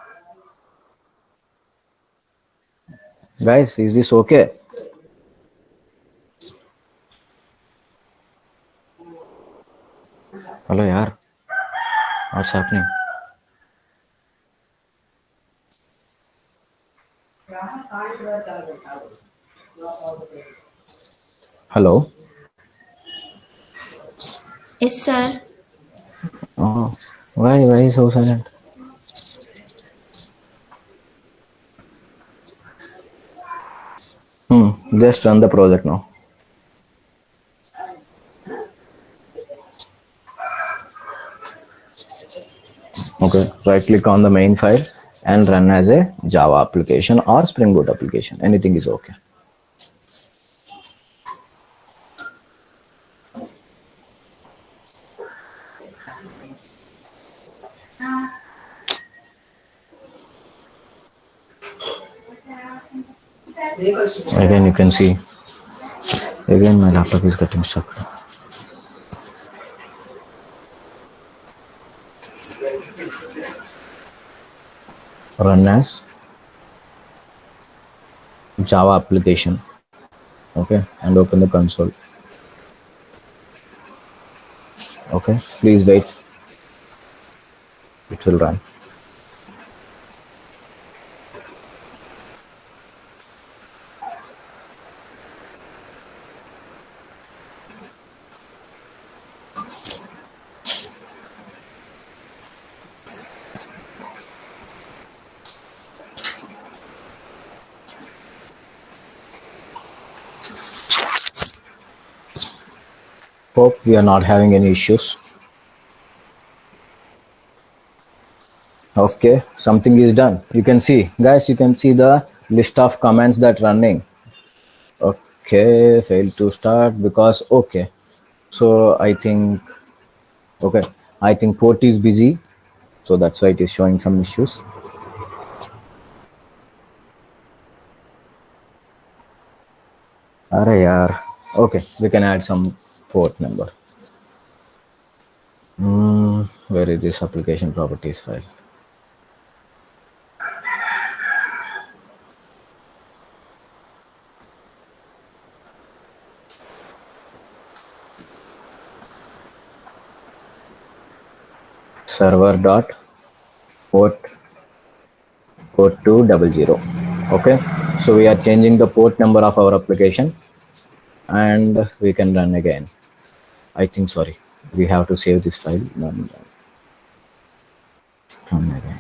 Guys, is this okay? Hello, yaar. What's happening? Hello. Yes, sir. Oh, why so silent? Just run the project now. Okay, right click on the main file and run as a Java application or Spring Boot application. Anything is okay. Again, you can see, again, my laptop is getting stuck. Run as Java application. Okay, and open the console. Okay, please wait. It will run. Hope we are not having any issues. Okay, something is done. You can see, guys, you can see the list of commands that running. Okay, failed to start because, okay. So I think, okay, I think port is busy. So that's why it is showing some issues. Arey yaar. Okay, we can add some port number. Where is this application properties file? Server dot port 200. Okay, so we are changing the port number of our application and we can run again. I think, sorry, we have to save this file. Run again.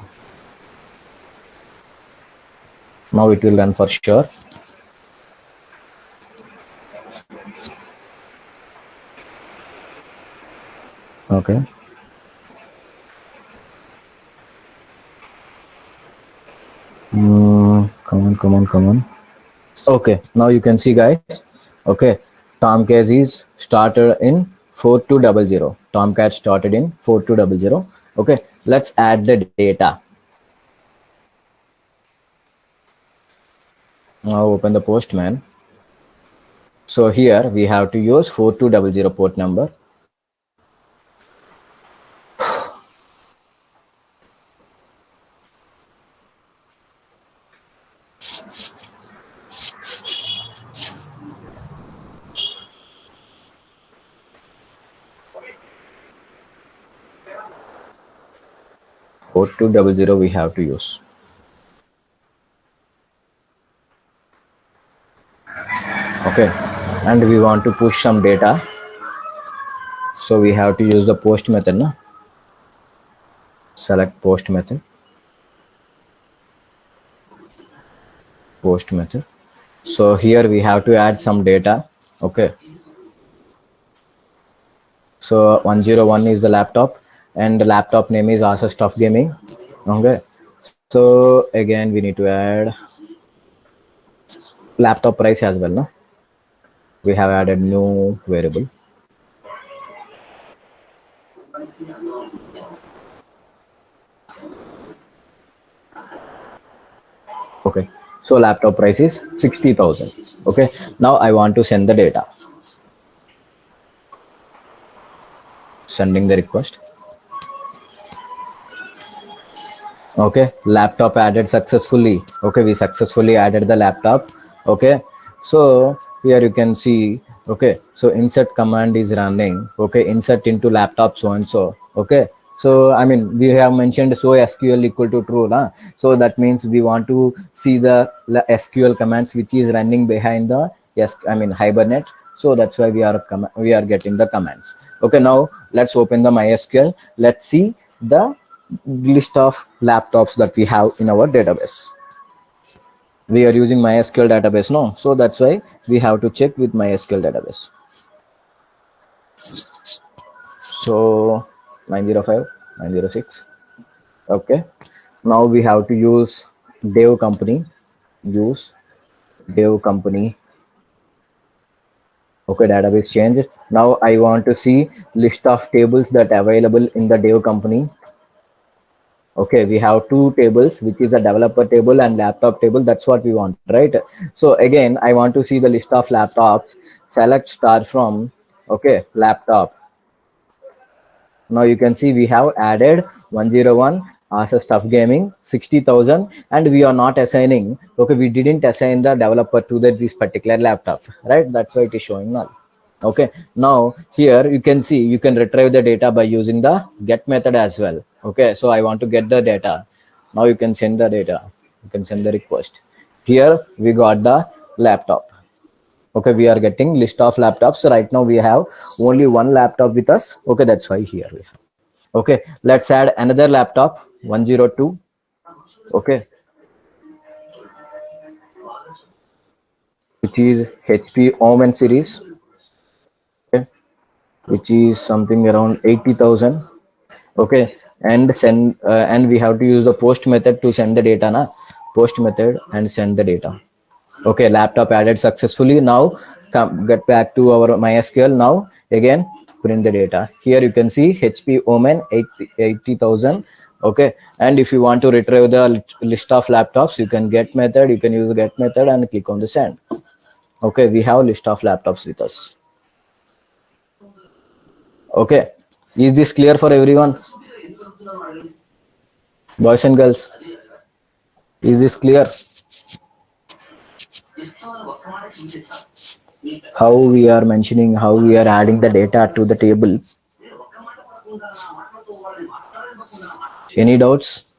Now it will run for sure. Okay. Come on. Okay, now you can see, guys. Okay, Tomcat is started in 4200. Tomcat started in 4200. Okay, let's add the data. Now open the Postman. So here we have to use 4200 port number. Port 200 we have to use. Okay, and we want to push some data, so we have to use the post method. No? Select post method. Post method. So here we have to add some data. Okay. So 101 is the laptop, and the laptop name is Asus Stuff Gaming. Okay. So again we need to add laptop price as well. No, we have added new variable. Okay. So laptop price is 60,000. Okay. Now I want to send the data. Sending the request. Okay, laptop added successfully. Okay, we successfully added the laptop. Okay, so here you can see. Okay, so insert command is running. Okay, insert into laptop so and so. Okay, so I mean we have mentioned so SQL equal to true, nah? So that means we want to see the SQL commands which is running behind the Hibernate. So that's why we are getting the commands. Okay, now let's open the MySQL. Let's see the list of laptops that we have in our database. We are using MySQL database, no? So that's why we have to check with MySQL database. So 905, 906. Okay. Now we have to use Dev company. Use Dev company. Okay, database change. Now I want to see list of tables that are available in the Dev company. Okay, we have two tables, which is a developer table and laptop table. That's what we want, right? So again, I want to see the list of laptops. Select star from, okay, laptop. Now you can see we have added 101 Asus Stuff Gaming 60,000, and we are not assigning. Okay, we didn't assign the developer to this particular laptop, right? That's why it is showing null. Okay, now here you can see you can retrieve the data by using the get method as well. Okay, so I want to get the data. Now you can send the data. You can send the request. Here we got the laptop. Okay, we are getting list of laptops. So right now we have only one laptop with us. Okay, that's why here we have. Okay, let's add another laptop 102. Okay, which is HP Omen series. Okay, which is something around 80,000. Okay, and send and we have to use the post method to send the data. Na? Post method and send the data. Okay, laptop added successfully. Now come get back to our MySQL. Now again print the data. Here you can see HP Omen 80,000. Okay, and if you want to retrieve the list of laptops, you can get method. You can use the get method and click on the send. Okay, we have list of laptops with us. Okay, is this clear for everyone? Boys and girls, is this clear? How we are mentioning, how we are adding the data to the table. Any doubts?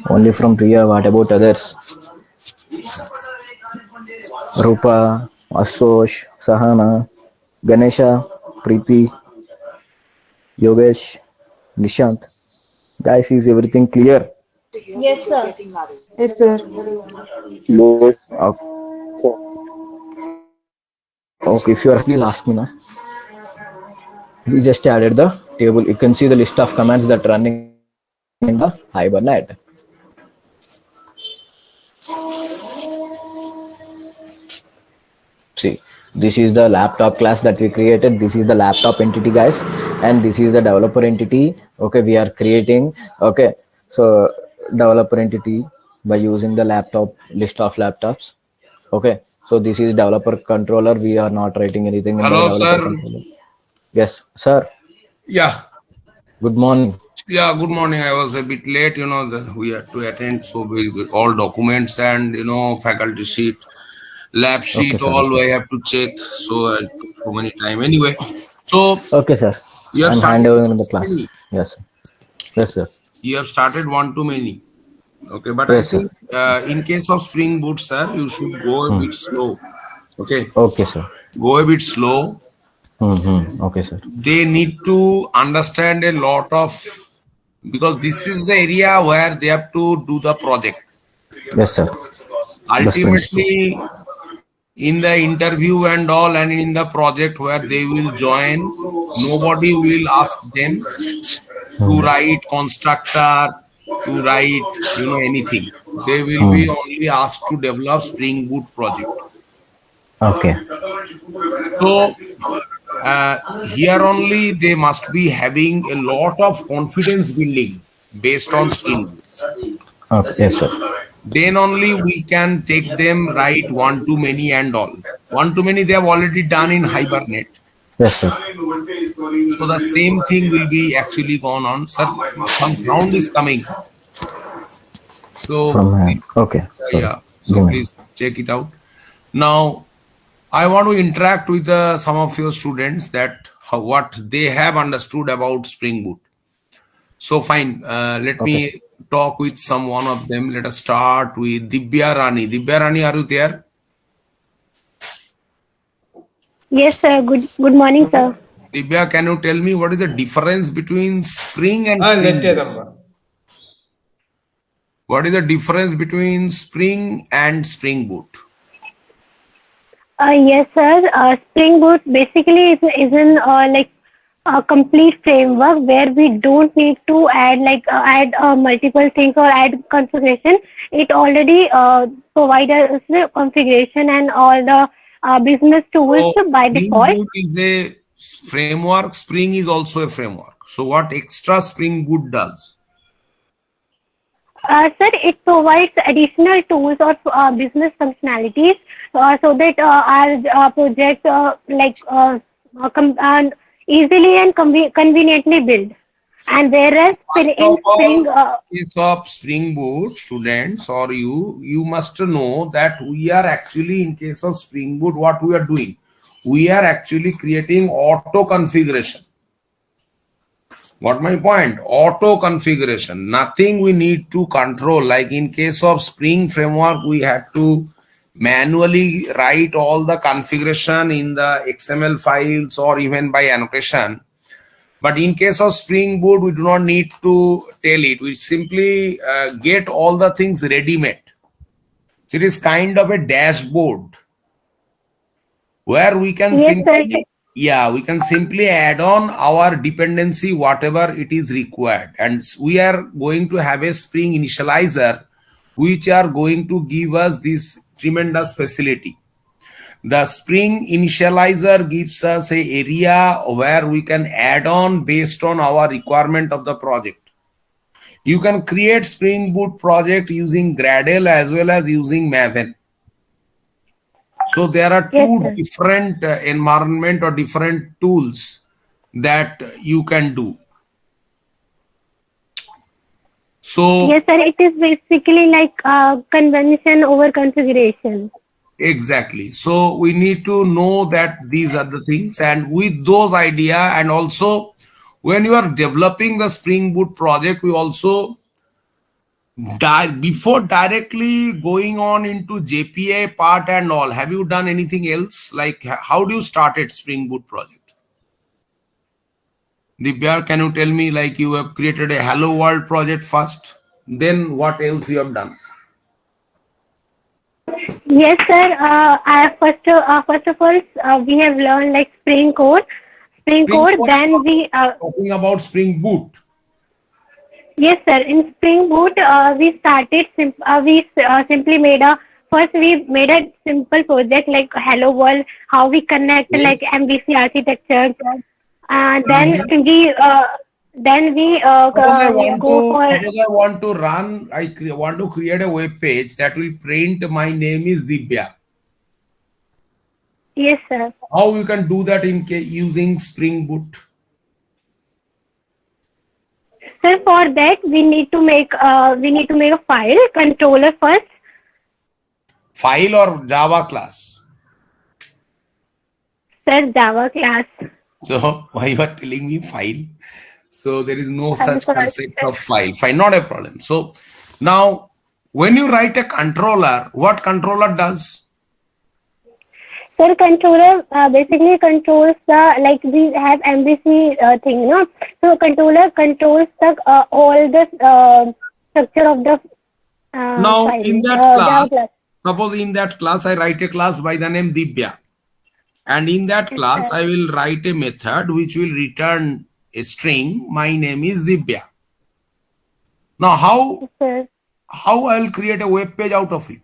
Only from Priya. What about others? Rupa, Asosh, Sahana, Ganesha, Preeti, Yogesh, Nishant. Guys, is everything clear? Yes, sir. Yes, sir. Yes. Okay, if you are, please ask me now. We just added the table. You can see the list of commands that are running in the Hibernate. See, this is the laptop class that we created. This is the laptop entity, guys, and this is the developer entity. Okay, we are creating. Okay, so developer entity by using the laptop list of laptops. Okay, so this is developer controller. We are not writing anything in the Hello, developer sir. controller. Yes, sir. Yeah, Good morning. yeah. Good morning. I was a bit late. We had to attend, so we all documents and faculty sheet, lab Okay, sheet, sir. all Okay, I sir. have to check. So I took so many time. Anyway, so Okay, sir. you have I'm started handing over one the too many. class. Yes, sir. Yes, sir. You have started one too many. Okay, but Yes, I sir. think in case of Spring Boot, sir, you should go a bit slow. Okay, Okay, sir. go a bit slow. Okay, sir. They need to understand a lot of, because this is the area where they have to do the project. Yes, sir. The Spring Boot. Ultimately, in the interview and all, and in the project where they will join, nobody will ask them to write constructor, to write, anything. They will be only asked to develop Spring Boot project. Okay. So here only they must be having a lot of confidence building based on Spring Boot. Okay. Yes, sir. Then only we can take them right one to many and all. One to many they have already done in Hibernate. Yes, sir. So the same thing will be actually gone on. Sir, some sound is coming. So From hand. Okay. Sorry. yeah, so Give me. please check it out. Now I want to interact with some of your students that what they have understood about Spring Boot. So fine, let me talk with some one of them. Let us start with Dibya Rani. Dibya Rani, are you there? Yes, sir. Good morning, sir. Dibya, can you tell me what is the difference between Spring and Spring Boot? What is the difference between Spring and Spring Boot? Yes, sir. Spring Boot basically is in like a complete framework where we don't need to add multiple things or add configuration. It already provides us the configuration and all the business tools So by Spring default. Boot is a framework. Spring is also a framework. So what extra Spring Boot does? Sir, it provides additional tools or business functionalities so that our project and easily and conveniently build. And whereas First in of Spring, all, in case of Spring Boot students or you must know that we are actually, in case of Spring Boot, what we are doing, we are actually creating auto configuration. What my point? Auto configuration. Nothing we need to control. Like in case of Spring framework, we had to manually write all the configuration in the XML files or even by annotation. But in case of Spring Boot, we do not need to tell it. We simply get all the things ready-made. So it is kind of a dashboard where we can yes, sir. we can simply add on our dependency, whatever it is required. And we are going to have a Spring initializer, which are going to give us this tremendous facility. The Spring initializer gives us an area where we can add on based on our requirement of the project. You can create Spring Boot project using Gradle as well as using Maven. So there are two different environment or different tools that you can do. So Yes, sir. It is basically like convention over configuration. exactly. So we need to know that these are the things, and with those idea, and also when you are developing the Spring Boot project, we also before directly going on into JPA part and all, have you done anything else? Like how do you started Spring Boot project? Dibya, can you tell me, like you have created a Hello World project first, then what else you have done? Yes, sir. First of all, we have learned like Spring Code. Spring Code. Then we Talking about Spring Boot. yes, sir. In Spring Boot, we started. Simply made a we made a simple project like Hello World. How we connect like MVC architecture. Then we go for. Suppose I want to run. Want to create a web page that will print my name is Dibya. Yes, sir. How you can do that using Spring Boot? Sir, for that we need to make a file controller first. File or Java class? Sir, Java class. So why you are telling me file? So there is no I'm such sorry, concept sir. of file. Fine, not a problem. So now When you write a controller, what controller does? Sir, controller basically controls the, like we have MVC thing, you know. So controller controls the all the structure of the Now, file, in that Java class. suppose in that class, I write a class by the name Divya. And in that Yes, class, sir. I will write a method which will return a string. My name is Divya. Now, Yes, sir. how I will create a web page out of it?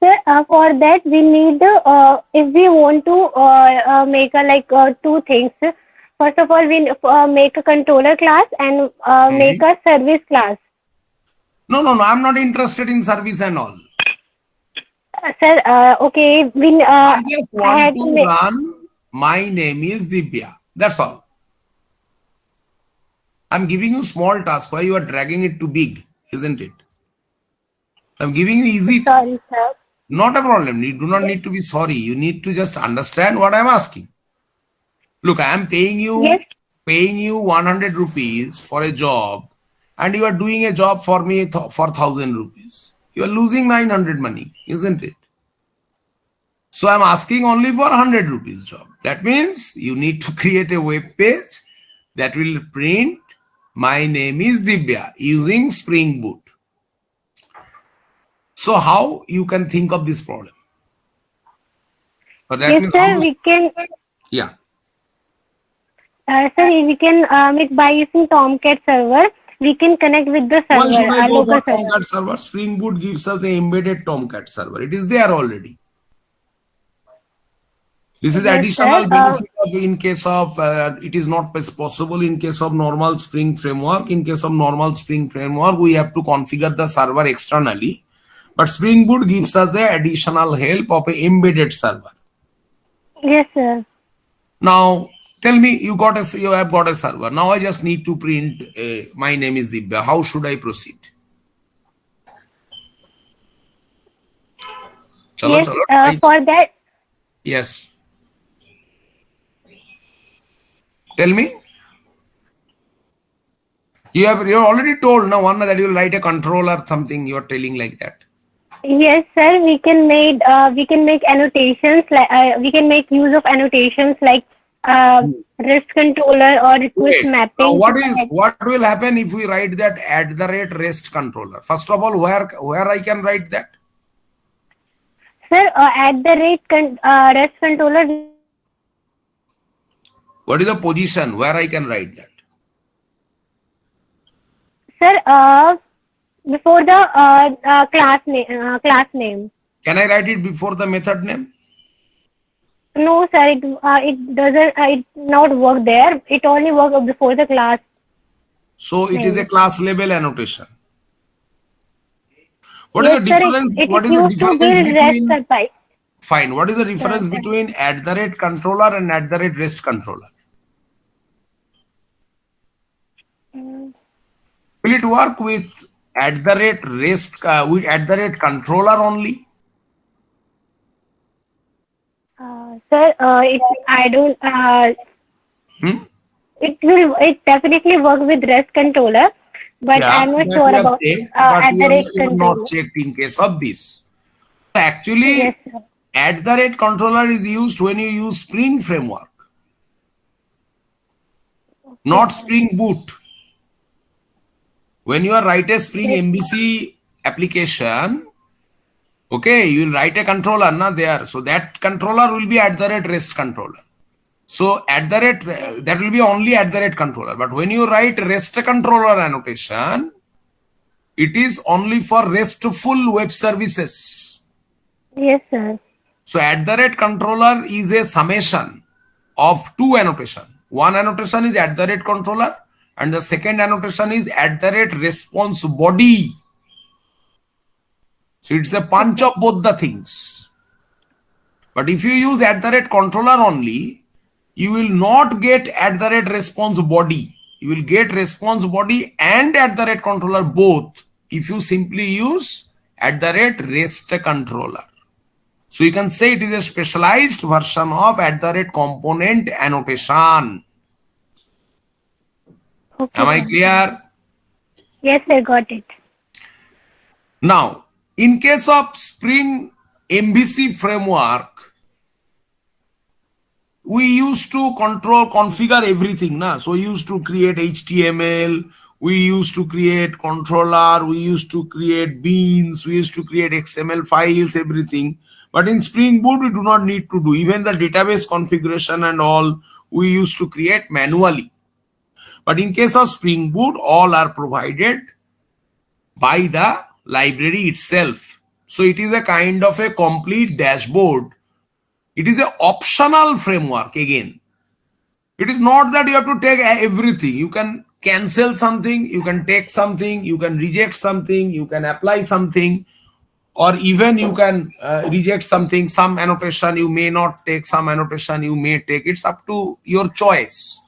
Sir, for that we need, if we want to make a two things. First of all, we make a controller class and make a service class. No, I'm not interested in service and all. Sir, okay, we I just I want had to to make. run. My name is Divya. That's all. I'm giving you small task. Why you are dragging it too big, isn't it? I'm giving you easy task. Sorry, sir. Not a problem. You do not need to be sorry. You need to just understand what I'm asking. Look, I am paying you Yes. 100 rupees for a job, and you are doing a job for me for 1,000 rupees. You are losing 900 money, isn't it? So I'm asking only for 100 rupees job. That means you need to create a web page that will print my name is Divya using Spring Boot. So how you can think of this problem? So that Yes, means sir. how- We can. yeah. Sir, we can make by using Tomcat server. We can connect with the Why server, should I our go local for server. Tomcat server? Spring Boot gives us the embedded Tomcat server. It is there already. This is Yes, additional sir. benefit of in case of it is not possible in case of normal Spring framework. In case of normal Spring framework, we have to configure the server externally. But Spring Boot gives us the additional help of an embedded server. Yes, sir. Now, tell me, you have got a server. Now I just need to print my name is Divya. How should I proceed? Chalo, Yes, chalo. for that, Yes. Tell me. You're already told now one that you will write a controller something. You are telling like that. yes, sir. We can make annotations, like we can make use of annotations like REST controller or request Wait. Now mapping. what will happen if we write that @REST controller? First of all, where I can write that? Sir, at the rate REST controller. What is the position where I can write that? Sir, before the class name. Can I write it before the method name? No, sir. It doesn't. It not work there. It only work before the class. So it is a class level annotation. What Yes, is the sir. difference? It What is is the used to difference build between? REST pipe. Fine. What is the difference Sir. between @controller and @REST controller? Will it work with @REST with @controller only? Sir, I don't. It definitely work with REST controller, but I'm not that sure we have about checked, at but the you rate have controller. not checked in case of this. Actually, Yes, sir. @controller is used when you use Spring framework, not Spring Boot. When you are write a Spring MVC application, okay, you will write a controller there. So that controller will be @REST controller. So that will be only @controller. But when you write REST controller annotation, it is only for RESTful web services. Yes, sir. So @controller is a summation of two annotation. One annotation is @controller, and the second annotation is @response body. So it's a punch of both the things. But if you use @controller only, you will not get @response body. You will get response body and @controller both if you simply use @REST controller. So you can say it is a specialized version of @component annotation. Okay. Am I sir. clear? Yes, sir, got it. Now, in case of Spring MVC framework, we used to configure everything. So we used to create HTML, we used to create controller, we used to create beans, we used to create XML files, everything. But in Spring Boot, we do not need to do. Even the database configuration and all, we used to create manually. But in case of Spring Boot, all are provided by the library itself. So it is a kind of a complete dashboard. It is an optional framework again. It is not that you have to take everything. You can cancel something, you can take something, you can reject something, you can apply something, or even you can reject something. Some annotation you may not take, some annotation you may take. It's up to your choice.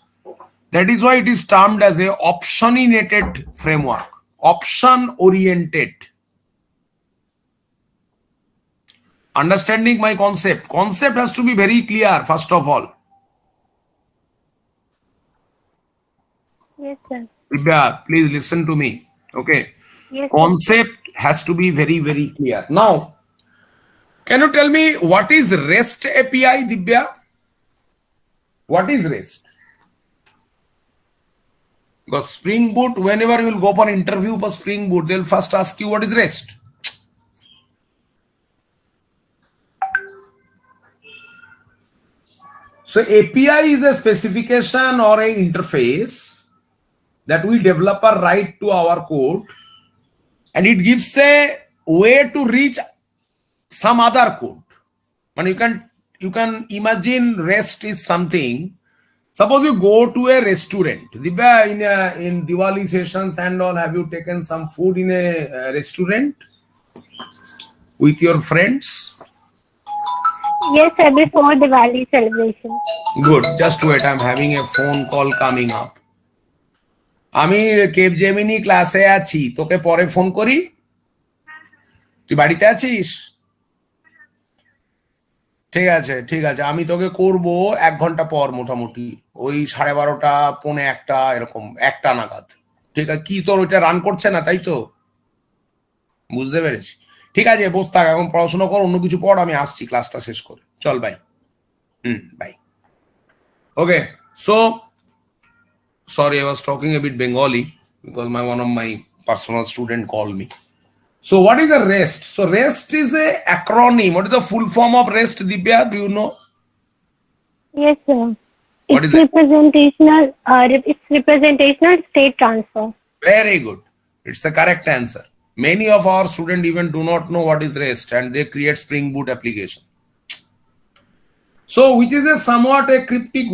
That is why it is termed as a opinionated framework, option oriented. Understanding my concept. Concept has to be very clear, first of all. Yes, sir. Divya, please listen to me. Okay. Yes, sir. Concept has to be very, very clear. Now, can you tell me what is REST API, Divya? What is REST? Because Spring Boot, whenever you will go for an interview for Spring Boot, they'll first ask you what is REST. So API is a specification or an interface that we developer write to our code, and it gives a way to reach some other code. And you can imagine REST is something. Suppose you go to a restaurant. In Diwali sessions and all, have you taken some food in a restaurant with your friends? Yes, sir, before Diwali celebration. Good. Just wait. I'm having a phone call coming up. আমি Capgemini ক্লাসে আছি, তোকে পরে phone করি। তুই বাড়িতে আছিস? ঠিক আছে, ঠিক আছে, আমি তোকে করব 1 ঘন্টা পর, মোটামুটি ওই 12:30 পৌনে 1টা এরকম 1টা নাগাদ। ঠিক আছে, কি তোর ওইটা রান করছে না, তাই তো? বুঝতে পেরেছি। ঠিক আছে, বস থাক, এখন পড়াশোনা কর, অন্য কিছু পড়, আমি আসছি ক্লাসটা শেষ করে। চল bye. Bye. Okay, so sorry, I was talking a bit Bengali because one of my personal student called me. So what is a REST? So REST is a acronym. What is the full form of REST, Divya? Do you know? Yes, sir. What It's is it? It's representational state transfer. Very good. It's the correct answer. Many of our students even do not know what is REST, and they create Spring Boot application. So, which is a somewhat a cryptic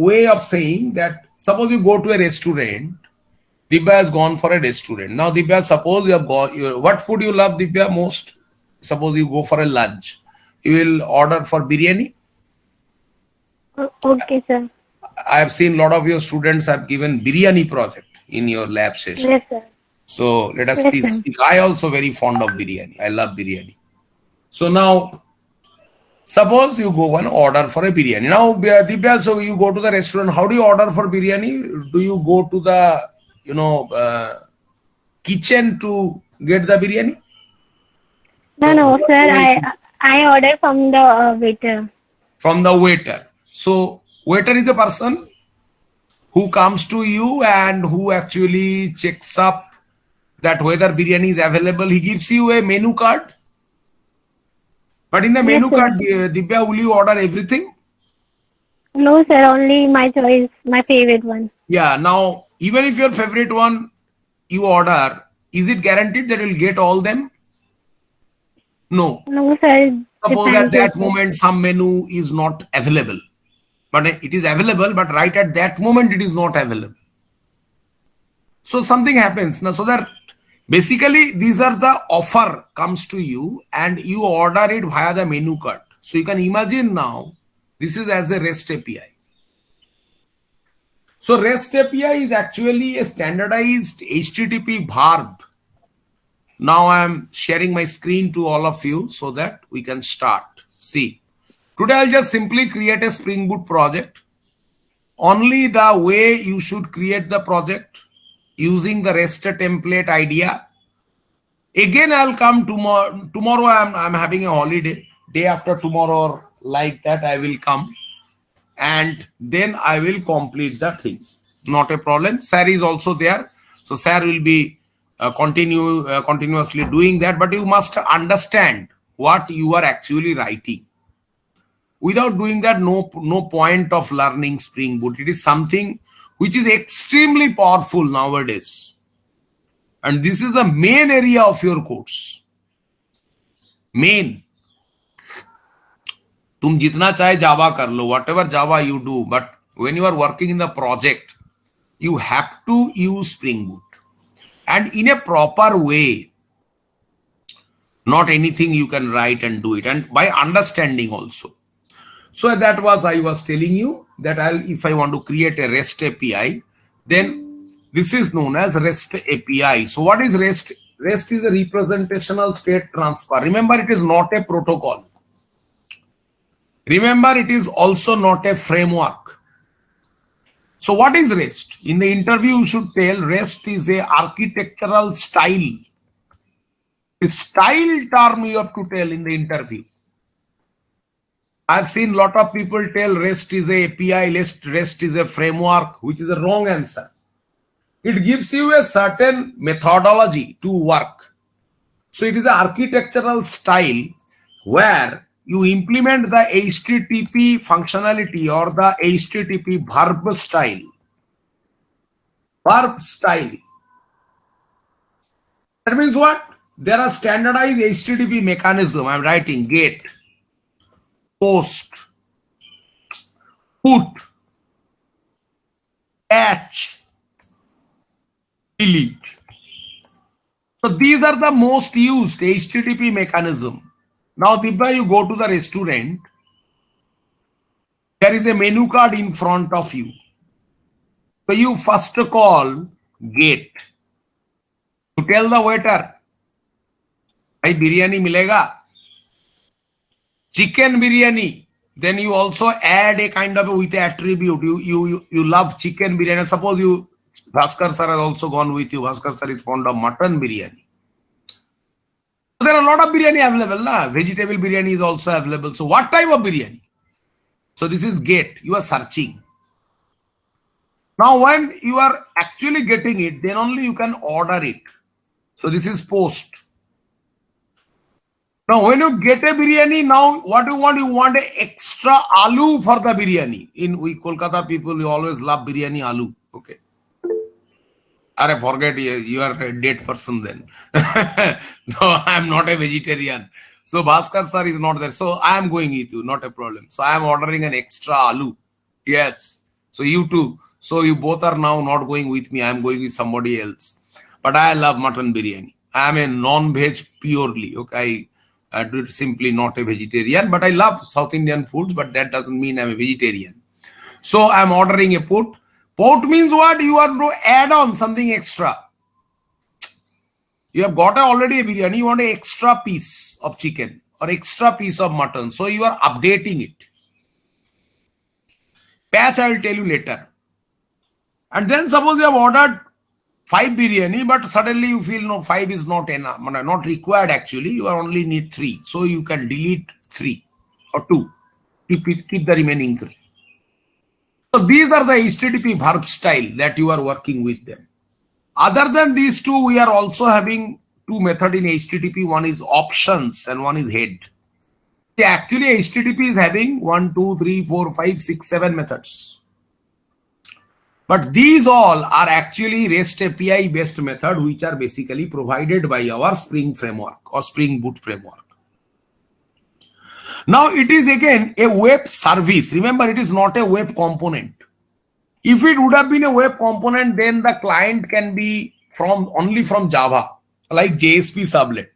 way of saying that suppose you go to a restaurant, Divya has gone for a restaurant. Now, Divya, suppose you have gone, what food you love, Divya, most? Suppose you go for a lunch. You will order for biryani. Okay, sir. I have seen a lot of your students have given biryani project in your lab session. Yes, sir. So, let us Yes, please sir. speak. I also very fond of biryani. I love biryani. So, now, suppose you go and order for a biryani. Now, Divya, so you go to the restaurant. How do you order for biryani? Do you go to the, kitchen to get the biryani? No, sir. I order from the waiter. From the waiter. So, waiter is a person who comes to you and who actually checks up that whether biryani is available. He gives you a menu card. But in the menu Yes, sir. card, Divya, will you order everything? No, sir. Only my choice, my favorite one. Yeah. Now, even if your favorite one you order, is it guaranteed that you'll get all them? No. No, sir. Suppose at Depends, that sir. moment some menu is not available. But it is available, but right at that moment it is not available. So something happens. Now, so that basically these are the offer comes to you and you order it via the menu card. So you can imagine now this is as a REST API. So REST API is actually a standardized HTTP verb. Now I am sharing my screen to all of you so that we can start. See, today I'll just simply create a Spring Boot project. Only the way you should create the project using the REST template idea. Again, I'll come tomorrow. Tomorrow I'm having a holiday. Day after tomorrow, or like that, I will come, and then I will complete the thing. Not a problem. Sir is also there, so Sir will be continuously doing that. But you must understand what you are actually writing. Without doing that, no point of learning Spring Boot. It is something which is extremely powerful nowadays. And this is the main area of your course. Main. तुम जितना चाहे जावा कर लो, whatever Java you do, but when you are working in the project, you have to use Spring Boot. And in a proper way. Not anything you can write and do it. And by understanding also. So that was, I was telling you that if I want to create a REST API, then this is known as REST API. So what is REST? REST is a representational state transfer. Remember, it is not a protocol. Remember, it is also not a framework. So what is REST? In the interview, you should tell REST is a architectural style. The style term you have to tell in the interview. I've seen a lot of people tell REST is a API, REST is a framework, which is a wrong answer. It gives you a certain methodology to work. So it is an architectural style where you implement the HTTP functionality or the HTTP verb style. Verb style. That means what? There are standardized HTTP mechanism. I'm writing GET, POST, PUT, PATCH, delete. So these are the most used HTTP mechanism. Now, Dibba, you go to the restaurant. There is a menu card in front of you. So you first call GET. You tell the waiter, "Bhai, biryani milega." Chicken biryani. Then you also add a kind of with attribute. You love chicken biryani. Suppose Bhaskar sir has also gone with you. Bhaskar sir is fond of mutton biryani. There are a lot of biryani available. Vegetable biryani is also available. So what type of biryani? So this is GET. You are searching. Now when you are actually getting it, then only you can order it. So this is POST. Now when you get a biryani, now what you want? You want an extra aloo for the biryani. We Kolkata people, we always love biryani aloo. Okay. I forget, you are a dead person then. So I am not a vegetarian. So Bhaskar sir is not there. So I am going with you, not a problem. So I am ordering an extra aloo. Yes. So you too. So you both are now not going with me. I am going with somebody else. But I love mutton biryani. I am a non-veg purely. Okay. I do simply not a vegetarian. But I love South Indian foods. But that doesn't mean I am a vegetarian. So I am ordering a PUT. POT means what? You are going to add on something extra. You have got already a biryani, you want an extra piece of chicken or extra piece of mutton. So you are updating it. Patch I will tell you later. And then suppose you have ordered 5 biryani, but suddenly you feel no, 5 is not enough, not required actually. You only need 3. So you can delete 3 or 2. Keep the remaining 3. So these are the HTTP verb style that you are working with them. Other than these two, we are also having 2 methods in HTTP. One is options and one is head. Actually, HTTP is having 1, 2, 3, 4, 5, 6, 7 methods. But these all are actually REST API based method, which are basically provided by our Spring framework or Spring Boot framework. Now it is again a web service. Remember, it is not a web component. If it would have been a web component, then the client can be only from Java, like JSP Servlet.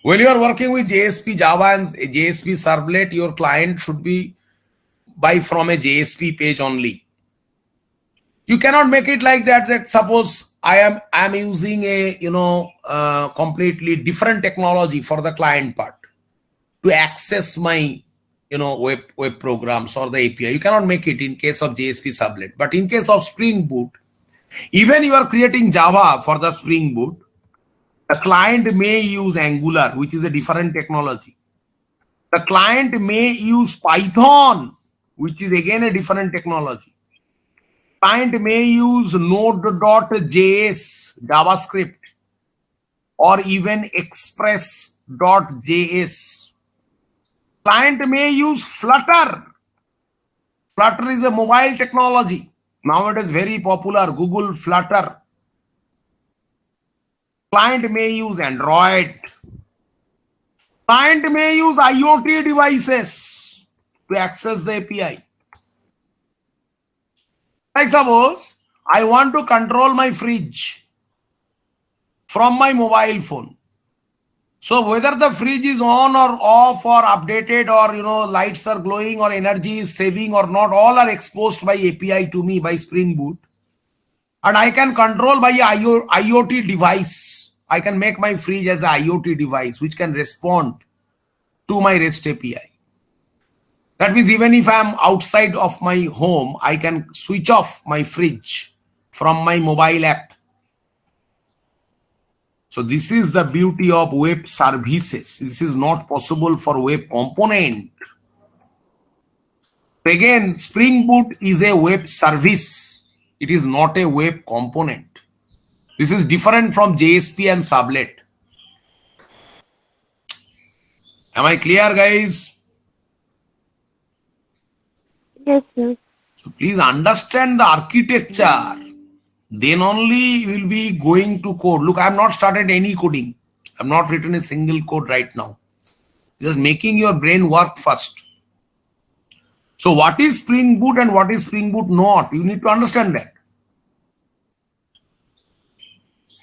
When you are working with JSP Java and JSP Servlet, your client should be from a JSP page only. You cannot make it like that. That suppose I am using a completely different technology for the client part to access my web programs or the API. You cannot make it in case of JSP Servlet. But in case of Spring Boot, Even you are creating Java for the Spring Boot, the client may use Angular, which is a different technology. The client may use Python, which is again a different technology. Client may use Node.js, JavaScript, or even Express.js. Client may use Flutter. Flutter is a mobile technology. Now it is very popular, Google Flutter. Client may use Android. Client may use IoT devices to access the API. Like suppose I want to control my fridge from my mobile phone. So whether the fridge is on or off or updated or lights are glowing or energy is saving or not, all are exposed by API to me by Spring Boot. And I can control by a IoT device. I can make my fridge as an IoT device which can respond to my REST API. That means even if I am outside of my home, I can switch off my fridge from my mobile app. So this is the beauty of web services. This is not possible for web component. Again, Spring Boot is a web service. It is not a web component. This is different from JSP and Sublet. Am I clear, guys? Yes, sir. So please understand the architecture. Then only will be going to code. Look, I have not started any coding. I have not written a single code right now. Just making your brain work first. So what is Spring Boot and what is Spring Boot not? You need to understand that.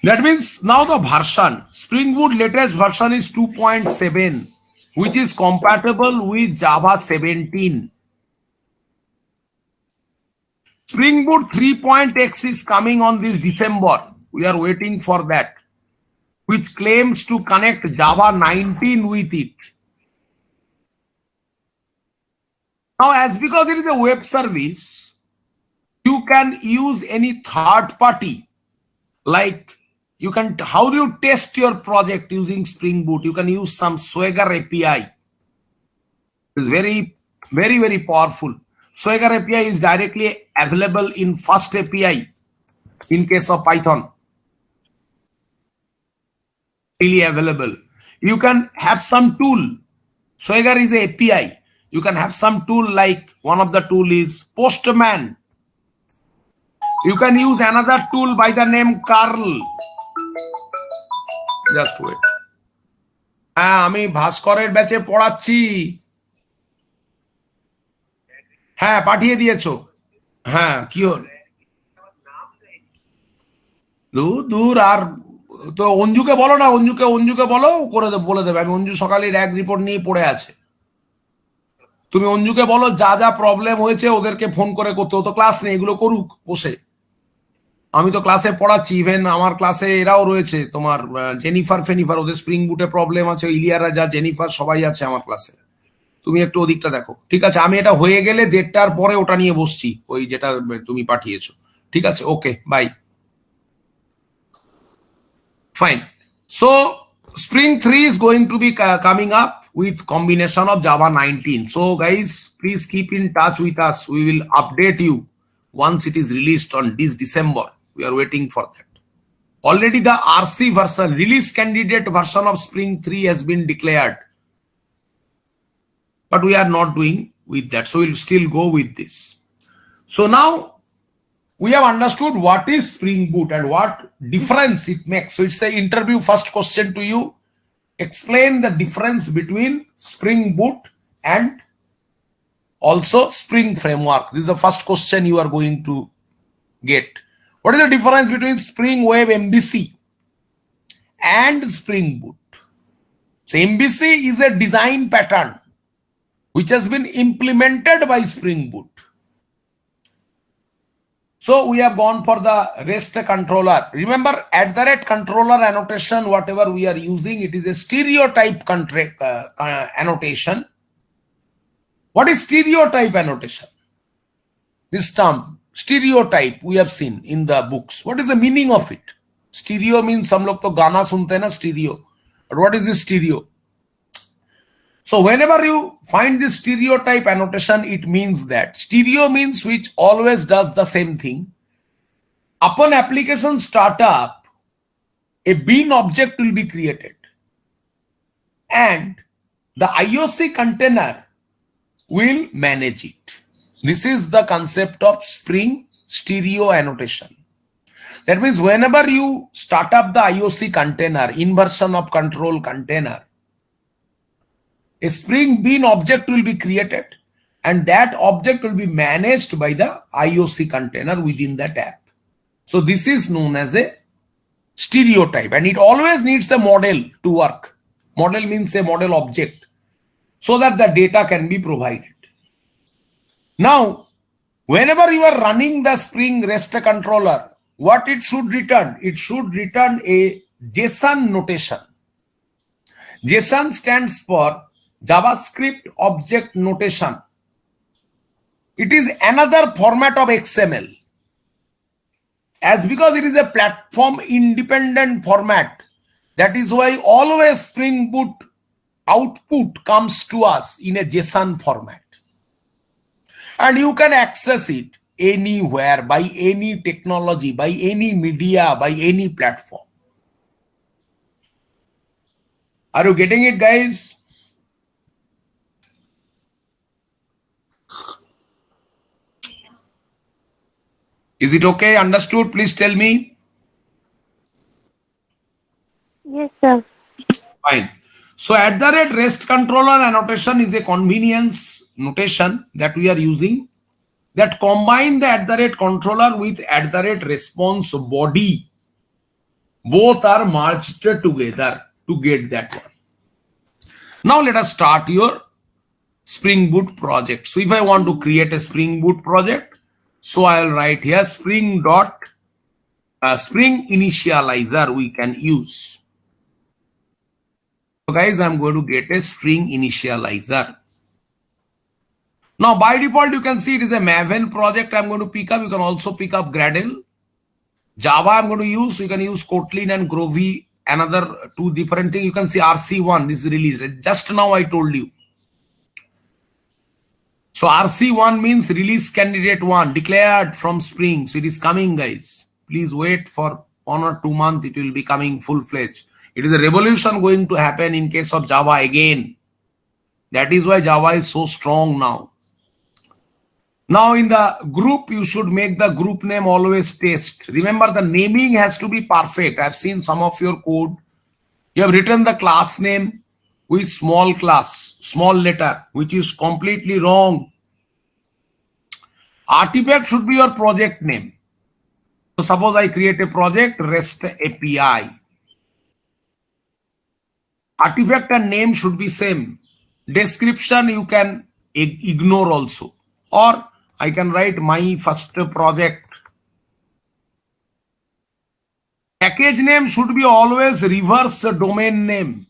That means now the version. Spring Boot latest version is 2.7, which is compatible with Java 17. Spring Boot 3.x is coming on this December. We are waiting for that, which claims to connect Java 19 with it. Now, as because it is a web service, you can use any third party. Like how do you test your project using Spring Boot? You can use some Swagger API. It's very, very, very powerful. Swagger API is directly available in Fast API in case of Python. Really available. You can have some tool. Swagger is an API. You can have some tool like one of the tool is Postman. You can use another tool by the name Curl. Just wait. আমি ভাস্করের ব্যাচে পড়াচ্ছি। হ্যাঁ পাঠিয়ে দিয়েছো। হ্যাঁ কি হল দূর আর তো অঞ্জুকে বলো না, অঞ্জুকে বলো করে বলে দেবে। আমি অঞ্জু সকালে র্যাগ রিপোর্ট নিয়ে পড়ে আছে। তুমি অঞ্জুকে বলো যা যা প্রবলেম হয়েছে ওদেরকে ফোন করে করতে, ও তো ক্লাস নেই, এগুলো করুক বসে। আমি তো ক্লাসে পড়াচ্ছি, ইভেন আমার ক্লাসে এরাও রয়েছে, তোমার জেনিফার ওদের স্প্রিং বুটে প্রবলেম আছে, ইলিয়ারা যা জেনিফার সবাই আছে আমার ক্লাসে। তুমি একটু ওদিকটা দেখো, ঠিক আছে? আমি এটা হয়ে গেলে 1:30টার পরে ওটা নিয়ে বসছি, ওই যেটা তুমি পাঠিয়েছো। ঠিক আছে, ওকে, by. Fine. So Spring 3 is going to be coming up with combination of Java 19. So guys, please keep in touch with us. We will update you once it is released on this December. We are waiting for that. Already the RC version, release candidate version of Spring 3 has been declared. But we are not doing with that. So we'll still go with this. So now we have understood what is Spring Boot and what difference it makes. So it's an interview first question to you. Explain the difference between Spring Boot and also Spring Framework. This is the first question you are going to get. What is the difference between Spring Web MVC and Spring Boot? So MVC is a design pattern which has been implemented by Spring Boot. So we have gone for the REST controller. Remember, @controller annotation, whatever we are using, it is a stereotype annotation. What is stereotype annotation? This term, stereotype we have seen in the books. What is the meaning of it? Stereo means some log to gana sunte na stereo. But what is this stereo? So whenever you find this stereotype annotation, it means that stereo means which always does the same thing. Upon application startup, a bean object will be created. And the IOC container will manage it. This is the concept of Spring stereo annotation. That means whenever you start up the IOC container, inversion of control container, a Spring Bean object will be created and that object will be managed by the IOC container within that app. So this is known as a stereotype, and it always needs a model to work. Model means a model object, so that the data can be provided. Now, whenever you are running the Spring REST controller, what it should return? It should return a JSON notation. JSON stands for JavaScript Object Notation. It is another format of XML. As because it is a platform independent format, that is why always Spring Boot output comes to us in a JSON format. And you can access it anywhere, by any technology, by any media, by any platform. Are you getting it, guys? Is it okay? Understood? Please tell me. Yes, sir. Fine. So at the rate REST controller annotation is a convenience notation that we are using that combine the at the rate controller with at the rate response body. Both are merged together to get that one. Now let us start your Spring Boot project. So if I want to create a Spring Boot project, so I'll write here Spring initializer we can use. So guys, I'm going to get a Spring initializer. Now by default, you can see it is a Maven project I'm going to pick up. You can also pick up Gradle. Java I'm going to use. So you can use Kotlin and Groovy, another two different things. You can see RC1, this is released. Just now I told you. So RC1 means release candidate 1 declared from Spring. So it is coming, guys. Please wait for 1 or 2 months. It will be coming full-fledged. It is a revolution going to happen in case of Java again. That is why Java is so strong now. Now in the group, you should make the group name always test. Remember, the naming has to be perfect. I've seen some of your code. You have written the class name with small class, small letter, which is completely wrong. Artifact should be your project name. So suppose I create a project REST API. Artifact and name should be same. Description you can ignore also. Or I can write my first project. Package name should be always reverse domain name.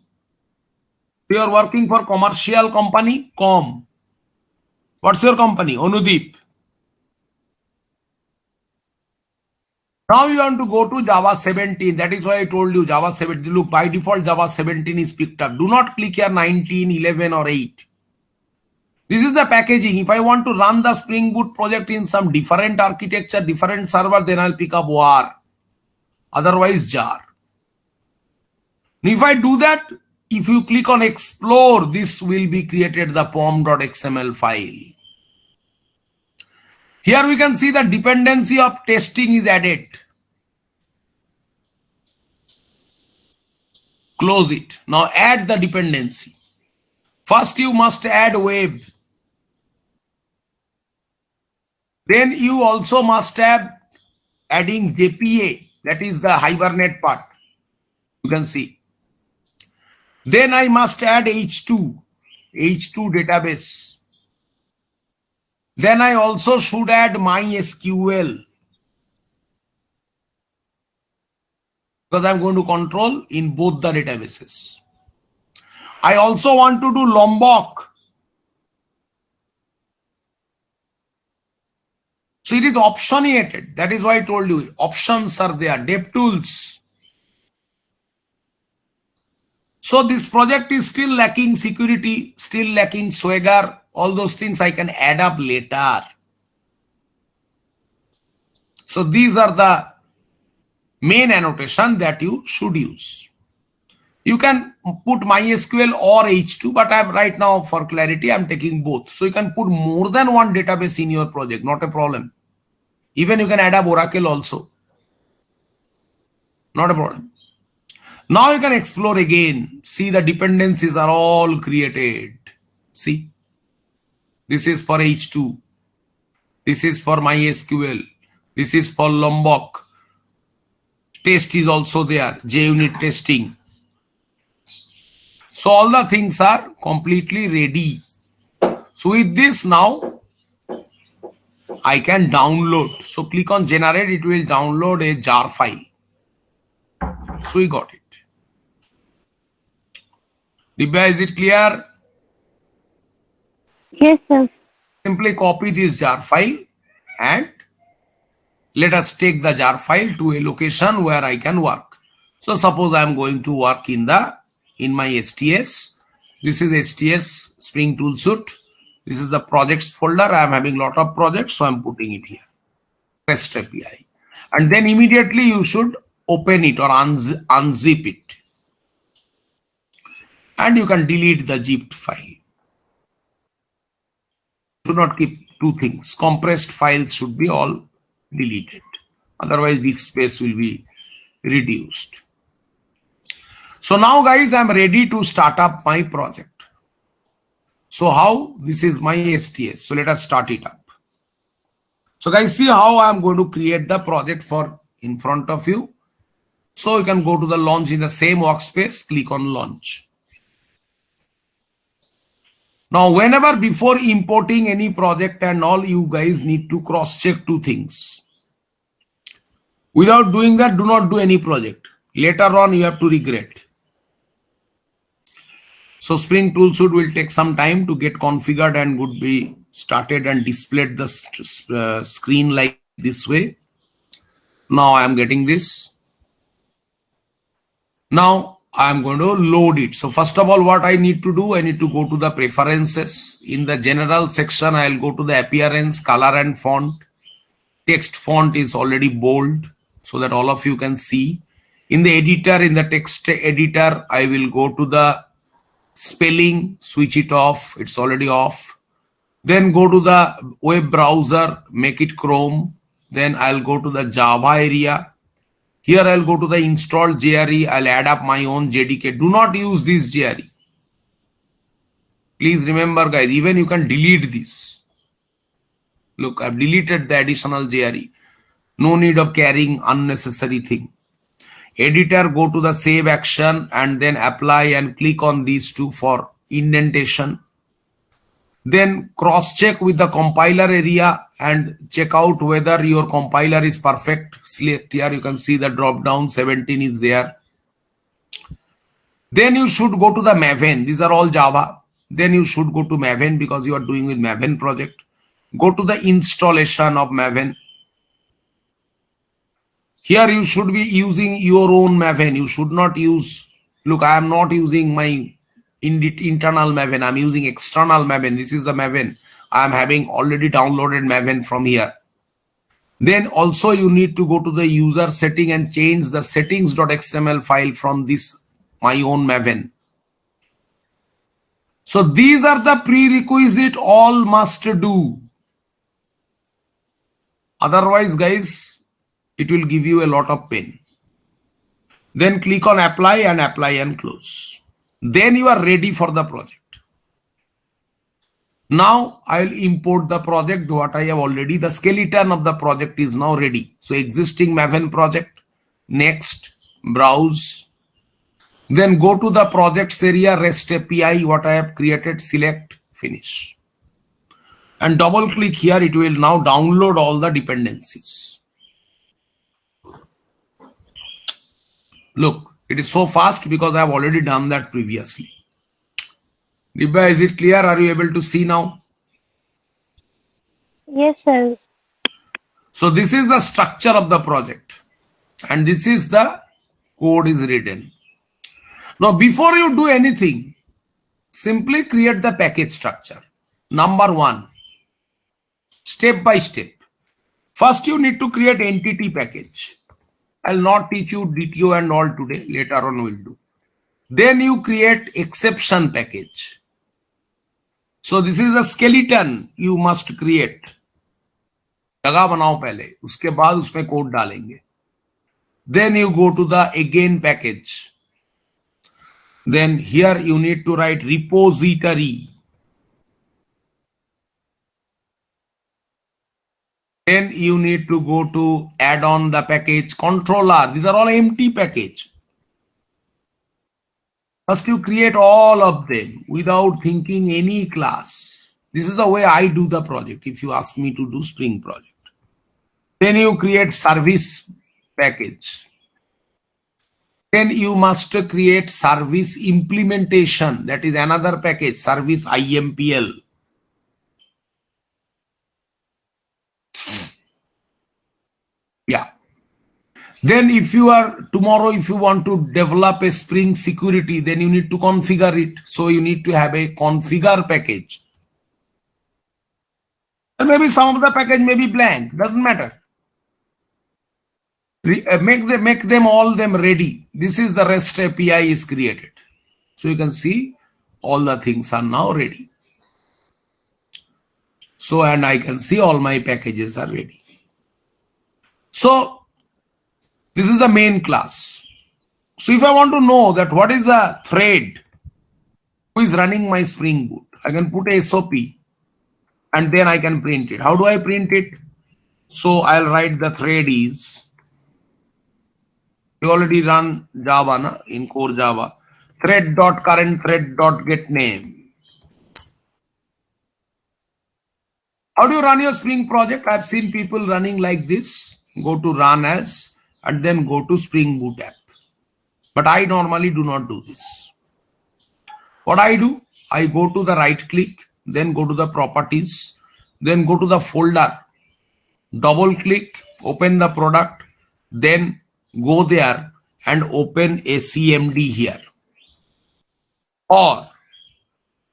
You are working for commercial company, com. What's your company? Anudeep. Now you want to go to Java 17. That is why I told you Java 17. Look, by default Java 17 is picked up. Do not click here 19, 11 or 8. This is the packaging. If I want to run the Spring Boot project in some different architecture, different server, then I'll pick up war. Otherwise jar. If I do that, if you click on explore, this will be created the pom.xml file. Here we can see the dependency of testing is added. Close it. Now add the dependency. First you must add web. Then you also must have adding JPA. That is the Hibernate part. You can see. Then I must add H2 database. Then I also should add MySQL. Because I'm going to control in both the databases. I also want to do Lombok. So it is optionated. That is why I told you options are there, DevTools. So this project is still lacking security, still lacking Swagger. All those things I can add up later. So these are the main annotation that you should use. You can put MySQL or H2, but I'm right now for clarity, I'm taking both. So you can put more than one database in your project, not a problem. Even you can add up Oracle also. Not a problem. Now you can explore again. See, the dependencies are all created. See, this is for H2. This is for MySQL. This is for Lombok. Test is also there. JUnit testing. So all the things are completely ready. So with this now, I can download. So click on generate. It will download a jar file. So we got it. Dibya, is it clear? Yes, sir. Simply copy this jar file and let us take the jar file to a location where I can work. So suppose I am going to work in my STS. This is STS Spring Tool Suite. This is the projects folder. I am having lot of projects, so I am putting it here. REST API. And then immediately you should open it or unzip it. And you can delete the zipped file. Do not keep two things. Compressed files should be all deleted. Otherwise, disk space will be reduced. So now, guys, I'm ready to start up my project. So how? This is my STS. So let us start it up. So guys, see how I'm going to create the project for in front of you. So you can go to the launch in the same workspace, click on launch. Now, whenever before importing any project and all, you guys need to cross-check two things. Without doing that, do not do any project. Later on, you have to regret. So Spring Tool Suite will take some time to get configured and would be started and displayed the screen like this way. Now I am getting this. Now I am going to load it. So first of all, what I need to do, I need to go to the preferences. In the general section, I'll go to the appearance, color and font. Text font is already bold so that all of you can see. In the editor, in the text editor, I will go to the spelling, switch it off. It's already off. Then go to the web browser, make it Chrome. Then I'll go to the Java area. Here I'll go to the installed JRE. I'll add up my own JDK. Do not use this JRE. Please remember, guys, even you can delete this. Look, I've deleted the additional JRE. No need of carrying unnecessary thing. Editor, go to the save action and then apply and click on these two for indentation. Then cross-check with the compiler area and check out whether your compiler is perfect. Select here, you can see the drop down 17 is there. Then you should go to the Maven. These are all Java. Then you should go to Maven because you are doing with Maven project. Go to the installation of Maven. Here you should be using your own Maven. You should not use, look, I am not using my internal Maven. I'm using external Maven. This is the Maven. I am having already downloaded Maven from here. Then also you need to go to the user setting and change the settings.xml file from this my own Maven. So these are the prerequisite all must do. Otherwise, guys, it will give you a lot of pain. Then click on apply and close. Then you are ready for the project. Now I'll import the project, what I have already, the skeleton of the project is now ready. So existing Maven project, next, browse. Then go to the projects area, REST API, what I have created, select, finish. And double click here, it will now download all the dependencies. Look, it is so fast because I have already done that previously. Dibya, is it clear? Are you able to see now? Yes, sir. So this is the structure of the project, and this is the code is written. Now, before you do anything, simply create the package structure. Number one, step by step. First, you need to create entity package. I'll not teach you DTO and all today. Later on, we'll do. Then you create exception package. So this is a skeleton you must create. जगह बनाओ पहले, उसके बाद उसमें code डालेंगे. Then you go to the again package. Then here you need to write repository. Then you need to go to add on the package controller. These are all empty package. First you create all of them without thinking any class. This is the way I do the project if you ask me to do Spring project. Then you create service package. Then you must create service implementation. That is another package, service IMPL. Yeah. Then if you are tomorrow, if you want to develop a Spring security, then you need to configure it. So you need to have a configure package. And maybe some of the package may be blank, doesn't matter. Make them all them ready. This is the REST API is created. So you can see all the things are now ready. So, and I can see all my packages are ready. So this is the main class. So if I want to know that what is the thread who is running my Spring Boot, I can put a SOP and then I can print it. How do I print it? So I'll write the thread is, we already run Java in core Java, thread.current thread.getName. How do you run your Spring project? I've seen people running like this. Go to run as and then go to Spring Boot app. But I normally do not do this. What I do, I go to the right click, then go to the properties, then go to the folder, double click, open the product, then go there and open a CMD here. Or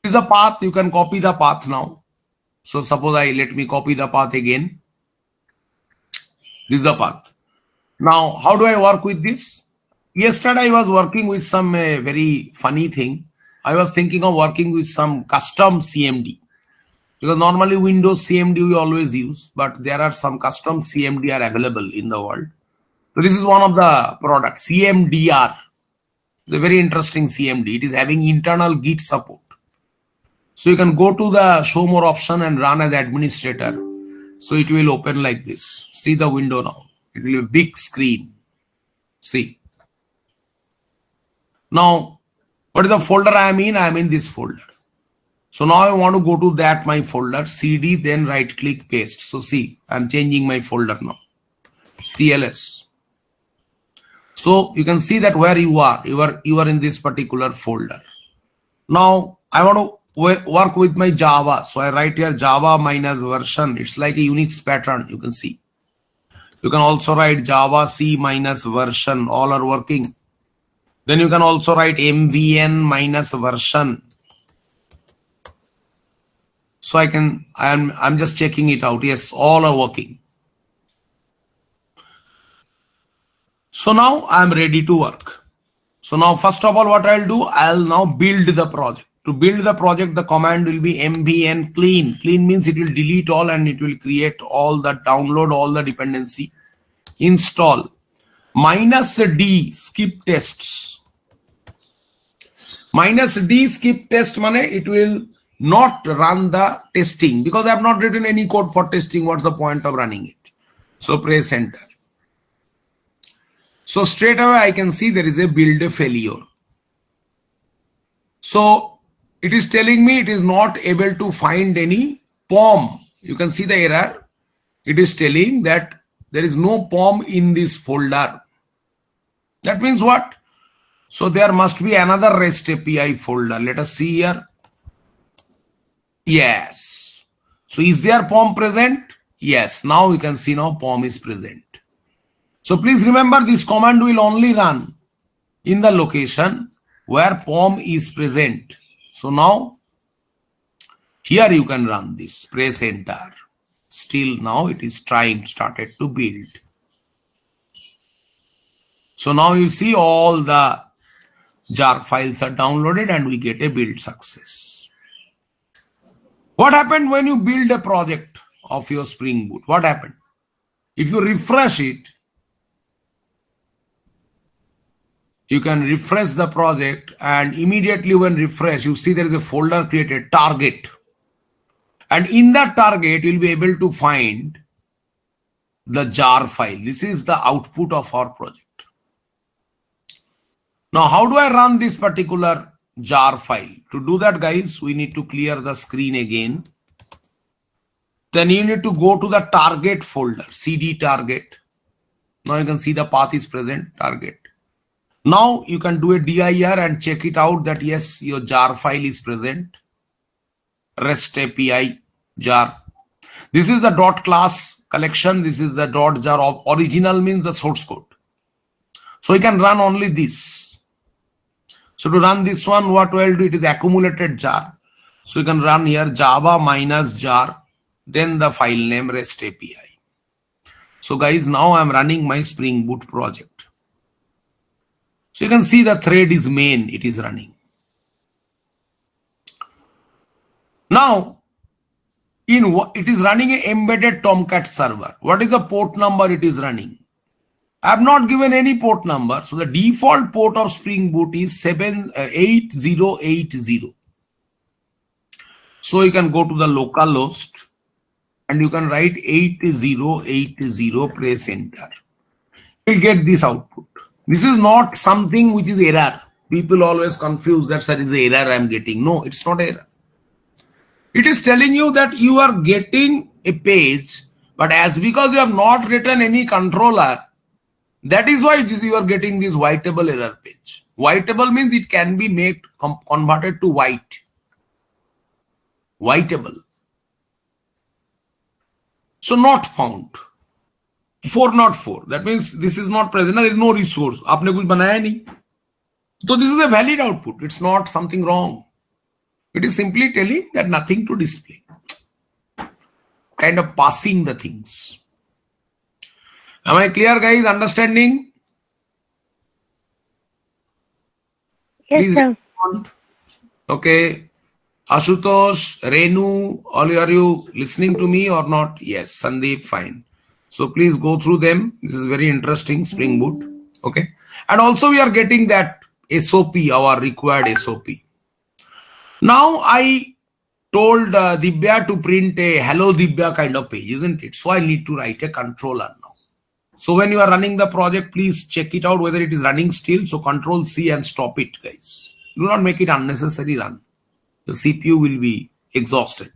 this is a path, you can copy the path now. So suppose let me copy the path again. This is the path. Now, how do I work with this? Yesterday I was working with some very funny thing. I was thinking of working with some custom CMD. Because normally Windows CMD we always use, but there are some custom CMD are available in the world. So this is one of the products, CMDR. It's a very interesting CMD. It is having internal Git support. So you can go to the show more option and run as administrator. So it will open like this. See the window now. It will be a big screen. See. Now, what is the folder I am in? I am in this folder. So now I want to go to that my folder, CD, then right click paste. So see, I am changing my folder now. CLS. So you can see that where you are in this particular folder. Now I want to work with my Java. So I write here Java minus version. It's like a Unix pattern. You can see. You can also write Java C minus version. All are working. Then you can also write MVN minus version. So I'm just checking it out. Yes, all are working. So now I'm ready to work. So now first of all, what I'll do, I'll now build the project. To build the project, the command will be mvn clean. Clean means it will delete all and it will create all the download, all the dependency, install. -d skip tests. -d skip test means it will not run the testing because I have not written any code for testing. What's the point of running it? So press enter. So straight away I can see there is a build failure. So it is telling me it is not able to find any POM. You can see the error. It is telling that there is no POM in this folder. That means what? So there must be another REST API folder. Let us see here. Yes. So is there POM present? Yes, now you can see now POM is present. So please remember this command will only run in the location where POM is present. So now here you can run this, press enter. Still now it is started to build. So now you see all the jar files are downloaded and we get a build success. What happened when you build a project of your Spring Boot? What happened? If you refresh it, you can refresh the project, and immediately when refresh, you see there is a folder created, target. And in that target, you'll be able to find the jar file. This is the output of our project. Now, how do I run this particular jar file? To do that, guys, we need to clear the screen again. Then you need to go to the target folder, CD target. Now you can see the path is present, target. Now you can do a dir and check it out that yes, your jar file is present. REST API jar. This is the dot class collection. This is the dot jar of original means the source code. So you can run only this. So to run this one, what we'll do, it is accumulated jar. So you can run here java minus jar, then the file name REST API. So guys, now I'm running my Spring Boot project. So you can see the thread is main, it is running. Now, it is running an embedded Tomcat server. What is the port number it is running? I have not given any port number. So the default port of Spring Boot is 8080. So you can go to the localhost and you can write 8080, press enter. You'll get this output. This is not something which is error. People always confuse that there is an error I am getting. No, it's not error. It is telling you that you are getting a page, but because you have not written any controller, that is why you are getting this whiteable error page. Whiteable means it can be made converted to white. Whiteable. So not found. 404. That means this is not present. There is no resource. Aapne kuch banaya nahi. So this is a valid output. It's not something wrong. It is simply telling that nothing to display. Kind of passing the things. Am I clear, guys? Understanding? Yes, Please sir. respond. Okay. Ashutosh, Renu, all are you listening to me or not? Yes. Sandeep, fine. So please go through them. This is very interesting, Spring Boot. Okay. And also we are getting that SOP, our required SOP. Now I told Dibya to print a hello Dibya kind of page, isn't it? So I need to write a controller now. So when you are running the project, please check it out whether it is running still. So Control C and stop it, guys. Do not make it unnecessary run. The CPU will be exhausted.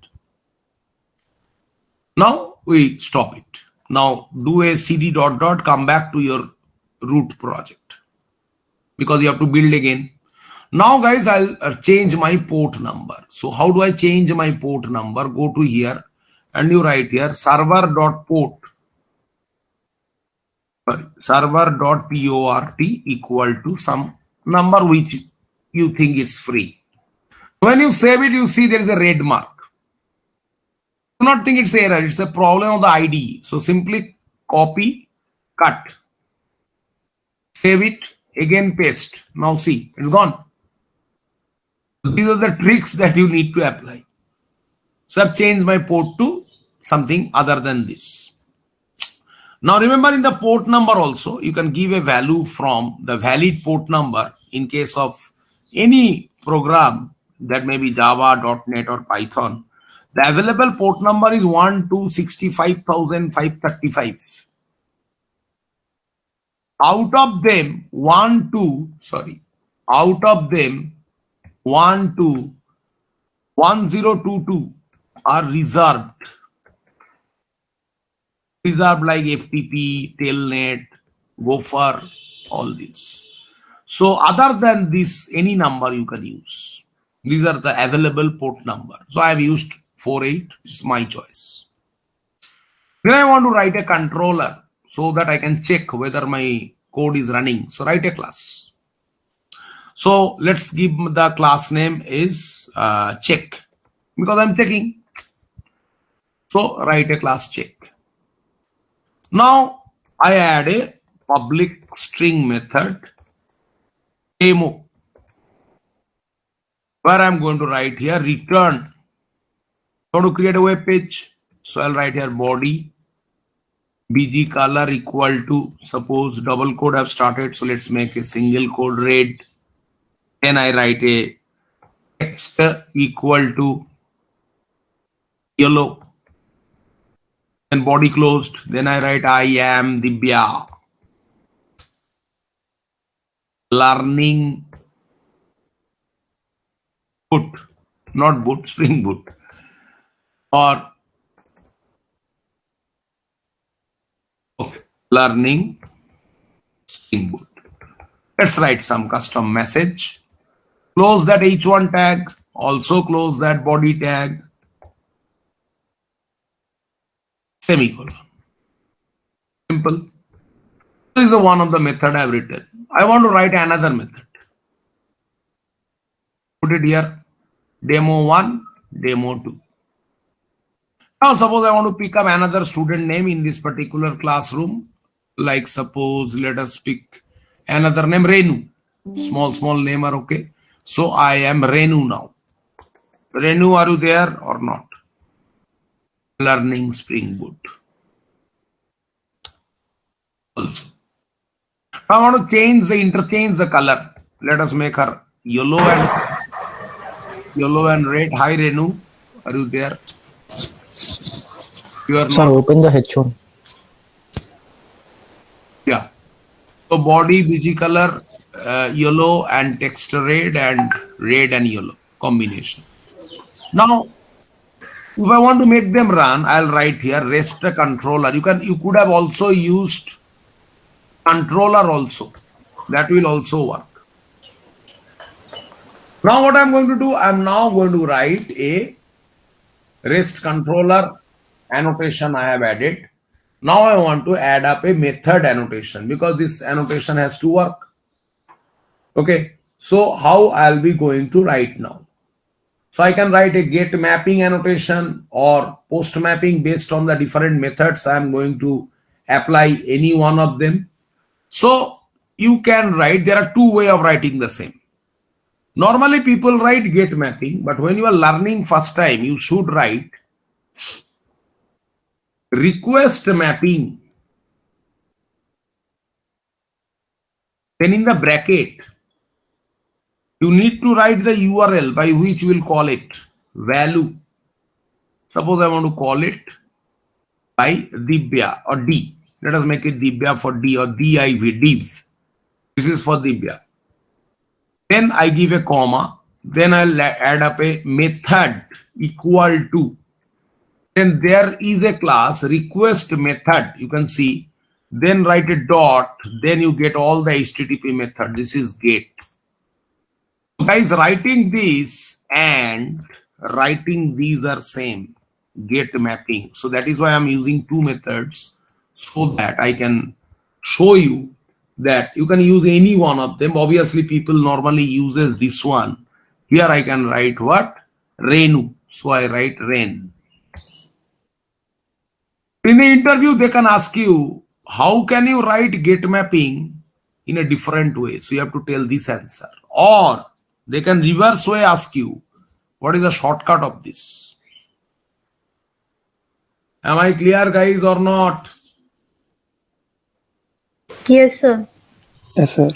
Now we stop it. Now do a cd ... come back to your root project because you have to build again. Now guys, I'll change my port number. So how do I change my port number? Go to here and you write here server.port. Server.port equal to some number which you think it's free. When you save it, you see there is a red mark. Do not think it's error. It's a problem of the IDE. So simply copy, cut, save it, again paste. Now see, it's gone. These are the tricks that you need to apply. So I've changed my port to something other than this. Now remember, in the port number also, you can give a value from the valid port number in case of any program that may be Java, .NET or Python. The available port number is 1,265,535. Out of them, 1022 are reserved. Reserved like FTP, Telnet, Gopher, all these. So other than this, any number you can use. These are the available port number. So I have used 48, it's my choice. Then I want to write a controller so that I can check whether my code is running. So write a class. So let's give the class name is check because I'm checking. So write a class check. Now I add a public string method demo where I'm going to write here return. I want to create a web page. So I'll write here body bg color equal to, suppose double quote I've started. So let's make a single quote red. Then I write a text equal to yellow. And body closed. Then I write I am Dibya. Learning boot, not boot, Spring Boot. Or okay, learning Spring Boot. Let's write some custom message. Close that h1 tag. Also close that body tag. Semicolon. Simple. This is the one of the method I've written. I want to write another method. Put it here. Demo 1, demo 2. Now suppose I want to pick up another student name in this particular classroom. Like suppose let us pick another name Renu. Small name are okay. So I am Renu now. Renu, are you there or not? Learning Spring Boot. Also. I want to interchange the color. Let us make her yellow and red. Hi Renu, are you there? You are Sir, not. open the H1. Yeah. So body BG color yellow and text red and yellow combination. Now, if I want to make them run, I'll write here REST controller. You could have also used controller also. That will also work. Now what I'm going to do, I'm now going to write a REST controller annotation I have added. Now I want to add up a method annotation because this annotation has to work. Okay, so how I'll be going to write now? So I can write a get mapping annotation or post mapping based on the different methods I'm going to apply any one of them. So you can write, there are two ways of writing the same. Normally people write get mapping, but when you are learning first time, you should write request mapping. Then in the bracket, you need to write the URL by which you will call it value. Suppose I want to call it by Dibya or D. Let us make it Dibya for D or div. This is for Dibya. Then I give a comma. Then I'll add up a method equal to. Then there is a class request method. You can see. Then write a dot. Then you get all the HTTP method. This is get. Guys, writing this and writing these are same. Get mapping. So that is why I'm using two methods so that I can show you that you can use any one of them. Obviously, people normally uses this one. Here I can write what? Renu. So I write Ren. In the interview, they can ask you, how can you write get mapping in a different way? So you have to tell this answer. Or they can reverse way ask you, what is the shortcut of this? Am I clear, guys, or not? Yes, sir. Yes, sir.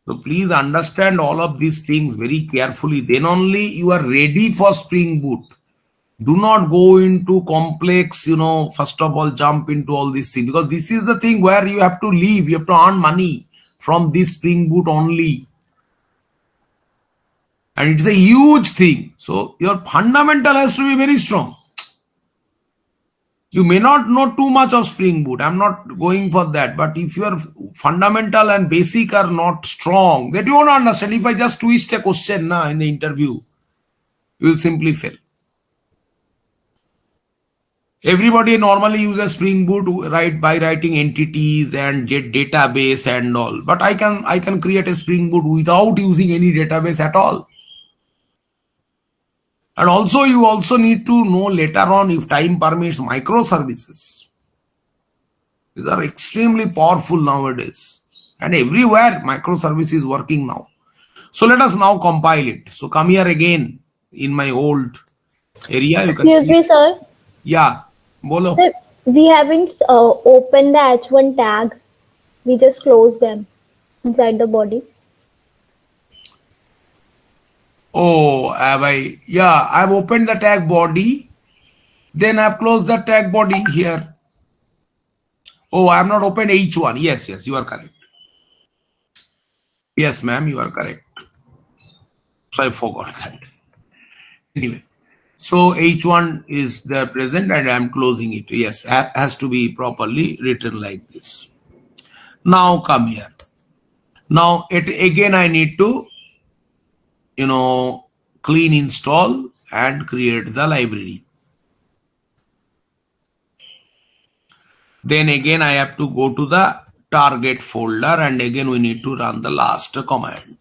So please understand all of these things very carefully. Then only you are ready for Spring Boot. Do not go into complex, first of all, jump into all these things. Because this is the thing where you have to live. You have to earn money from this Spring Boot only. And it's a huge thing. So your fundamental has to be very strong. You may not know too much of Spring Boot. I'm not going for that. But if your fundamental and basic are not strong, that you won't understand. If I just twist a question in the interview, you will simply fail. Everybody normally uses Spring Boot by writing entities and get database and all. But I can create a Spring Boot without using any database at all. And also you also need to know later on, if time permits, microservices. These are extremely powerful nowadays. And everywhere microservice is working now. So let us now compile it. So come here again in my old area. Excuse me, sir. Yeah. Bolo. Sir, we haven't opened the H1 tag. We just closed them inside the body. Oh, have I? Yeah, I've opened the tag body. Then I've closed the tag body here. Oh, I have not opened H1. Yes, you are correct. Yes, ma'am, you are correct. So I forgot that. Anyway, so H1 is there present and I'm closing it. Yes, has to be properly written like this. Now come here. Now again I need to, clean install and create the library. Then again I have to go to the target folder and again we need to run the last command.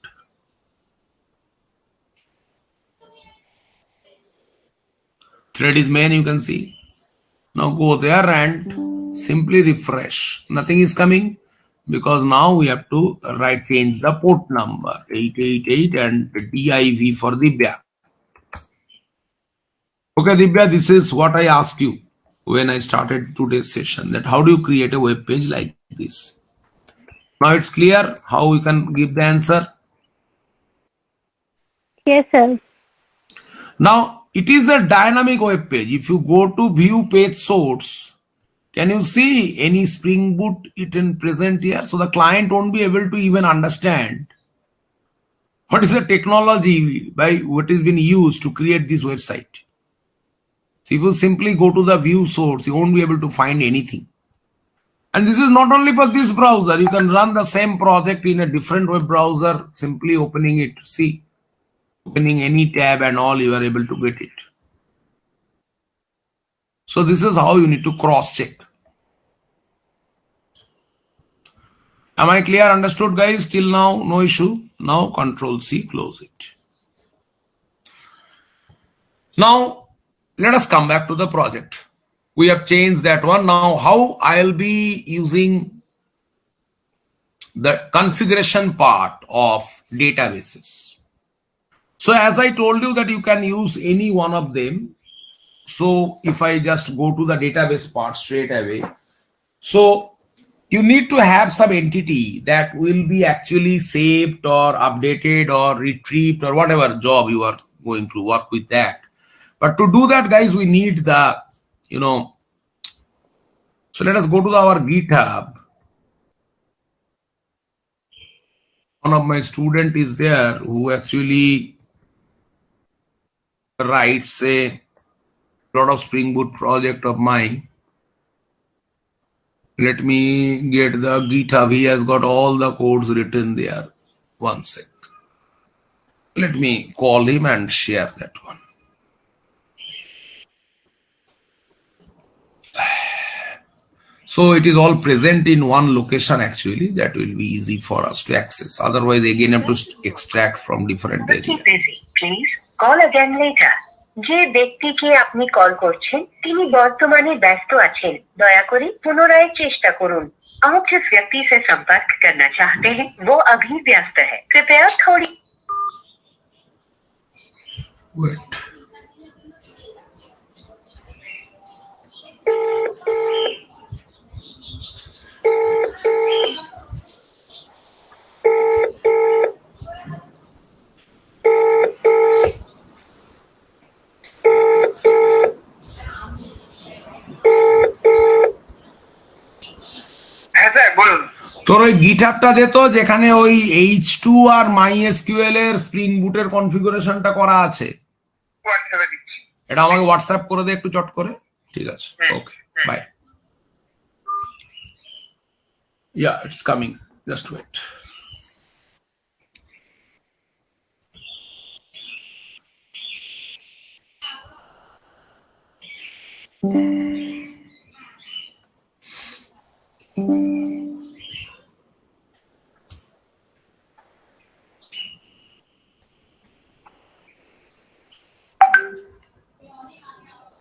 Thread is main, you can see. Now go there and simply refresh. Nothing is coming because now we have to change the port number 888 and div for Divya. Okay, Divya, this is what I asked you when I started today's session, that how do you create a web page like this? Now it's clear how we can give the answer. Yes, sir. Now it is a dynamic web page. If you go to view page source, can you see any Spring Boot it present here? So the client won't be able to even understand what is the technology by what has been used to create this website. So if you simply go to the view source, you won't be able to find anything. And this is not only for this browser. You can run the same project in a different web browser, simply opening it. See, opening any tab and all, you are able to get it. So this is how you need to cross-check. Am I clear? Understood, guys? Till now, no issue. Now, Control-C, close it. Now, let us come back to the project. We have changed that one. Now, how I'll be using the configuration part of databases. So as I told you that you can use any one of them. So if I just go to the database part straight away. So you need to have some entity that will be actually saved or updated or retrieved or whatever job you are going to work with that. But to do that, guys, we need the, so let us go to our GitHub. One of my student is there who actually writes a lot of Spring Boot project of mine. Let me get the GitHub. He has got all the codes written there. One sec. Let me call him and share that one. So it is all present in one location actually. That will be easy for us to access. Otherwise, again, I have to extract from different areas. Busy. Please call again later. যে ব্যক্তিকে আপনি call করছেন তিনি বর্তমানে ব্যস্ত আছেন দয়া করে পুনরায় চেষ্টা করুন आप जिस व्यक्ति से संपर्क करना चाहते हैं वो अभी व्यस्त है कृपया थोड़ी Wait. তোর ওই গিটহাবটা দে তো যেখানে ওই H2 আর MySQL এর স্প্রিং বুটের কনফিগারেশনটা করা আছে এটা আমাকে হোয়াটসঅ্যাপ করে দে একটু চট করে ঠিক আছে okay bye Yeah, it's coming. Just wait.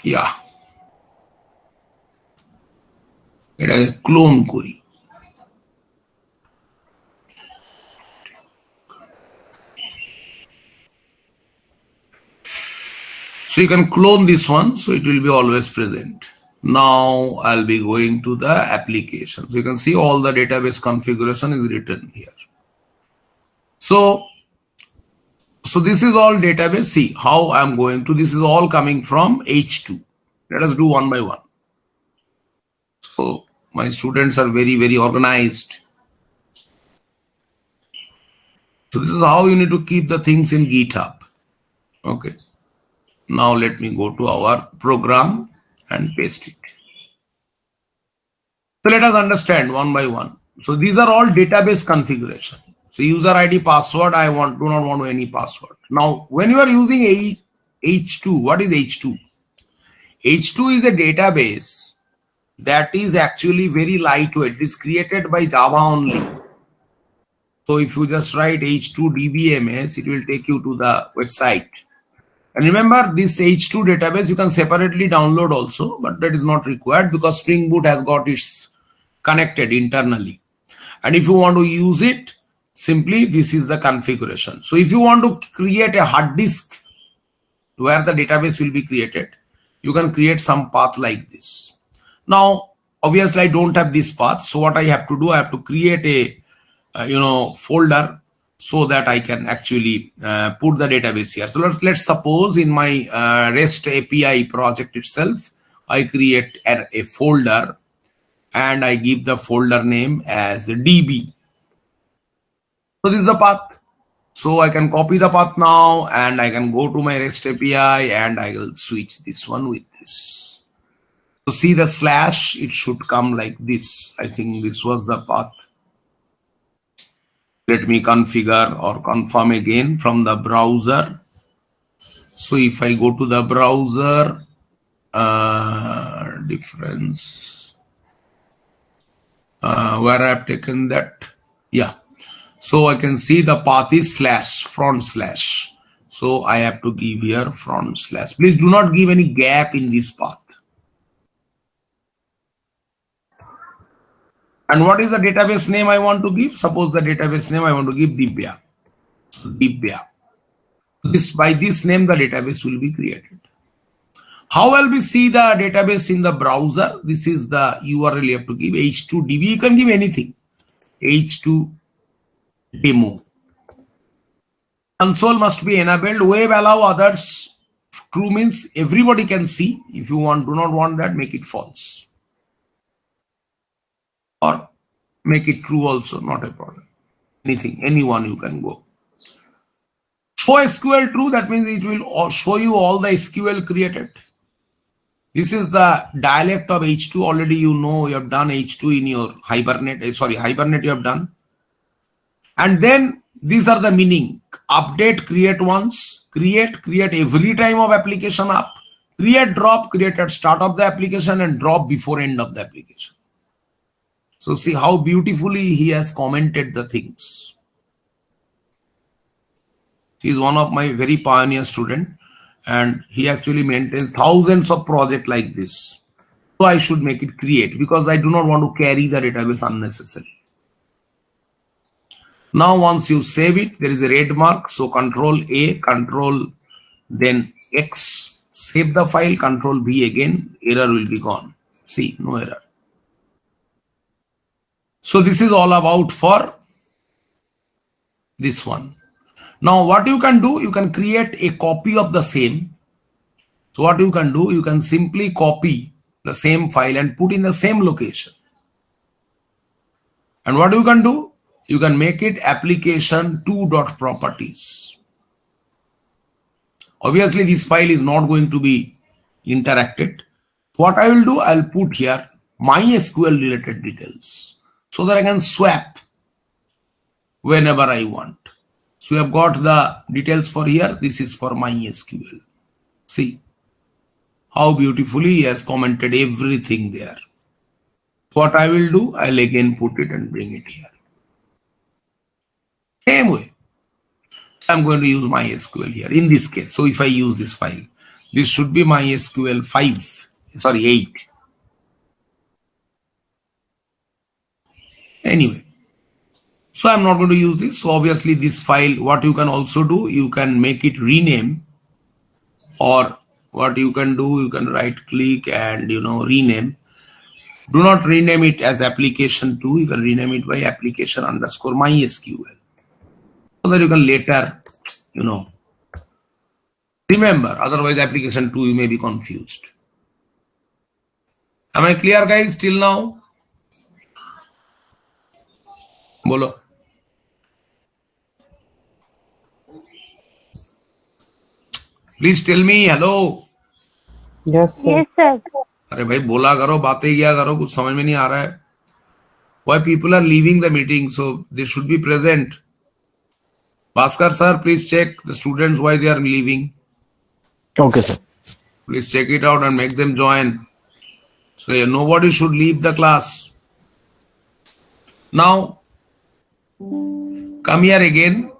Yeah, এটাকে ক্লোন করি। So you can clone this one, so it will be always present. Now I'll be going to the application. So you can see all the database configuration is written here. So this is all database. See how I'm going to, this is all coming from H2. Let us do one by one. So my students are very, very organized. So this is how you need to keep the things in GitHub. Okay. Now let me go to our program and paste it. So let us understand one by one. So these are all database configuration. So user ID, password, do not want any password. Now when you are using H2, what is H2? H2 is a database that is actually very lightweight. It is created by Java only. So if you just write H2 DBMS, it will take you to the website. And remember, this H2 database you can separately download also, but that is not required because Spring Boot has got its connected internally. And if you want to use it, simply this is the configuration. So if you want to create a hard disk where the database will be created, you can create some path like this. Now, obviously I don't have this path. So what I have to do, I have to create a folder so that I can actually put the database here. So let's suppose in my REST API project itself, I create a folder and I give the folder name as DB. So this is the path. So I can copy the path now and I can go to my REST API and I will switch this one with this. So see the slash, it should come like this. I think this was the path. Let me configure or confirm again from the browser. So if I go to the browser, difference, where I have taken that, yeah. So I can see the path is front slash. So I have to give here front slash. Please do not give any gap in this path. And what is the database name I want to give? Suppose the database name I want to give Dibya. So Dibya. By this name, the database will be created. How will we see the database in the browser? This is the URL you have to give, H2DB. You can give anything. H2 demo. Console must be enabled. Web allow others. True means everybody can see. If you do not want that, make it false. Or make it true also, not a problem. Anything, anyone you can go. Show SQL true, that means it will show you all the SQL created. This is the dialect of H2. Already you know you have done H2 in your Hibernate. Hibernate you have done. And then these are the meaning. Update, create once. Create every time of application up. Create, drop, create at start of the application and drop before end of the application. So see how beautifully he has commented the things. He is one of my very pioneer students and he actually maintains thousands of projects like this. So I should make it create because I do not want to carry the database unnecessarily. Now once you save it, there is a red mark. So Control A, Control then X, save the file, Control V again, error will be gone. See, no error. So this is all about for this one. Now what you can do, you can create a copy of the same. So what you can do, you can simply copy the same file and put in the same location. And what you can do, you can make it application2.properties. Obviously this file is not going to be interacted. What I will do, I'll put here MySQL related details, so that I can swap whenever I want. So we have got the details for here. This is for MySQL. See how beautifully he has commented everything there. What I will do, I'll again put it and bring it here. Same way. I'm going to use MySQL here in this case. So if I use this file, this should be MySQL 8. Anyway, so I'm not going to use this. So obviously this file, what you can also do, you can make it rename, or what you can do, you can right click and rename. Do not rename it as application 2. You can rename it by application underscore MySQL. So that you can later, remember. Otherwise, application 2, you may be confused. Am I clear, guys, till now? Bolo. Please tell me hello. Yes, sir. Yes, sir. अरे भाई बोला करो, बातें किया करो, कुछ समझ में नहीं आ रहा है. Why people are leaving the meeting? So they should be present. Bhaskar sir, please check the students why they are leaving. Okay, sir. Please check it out and make them join. So nobody should leave the class. Now, come here again.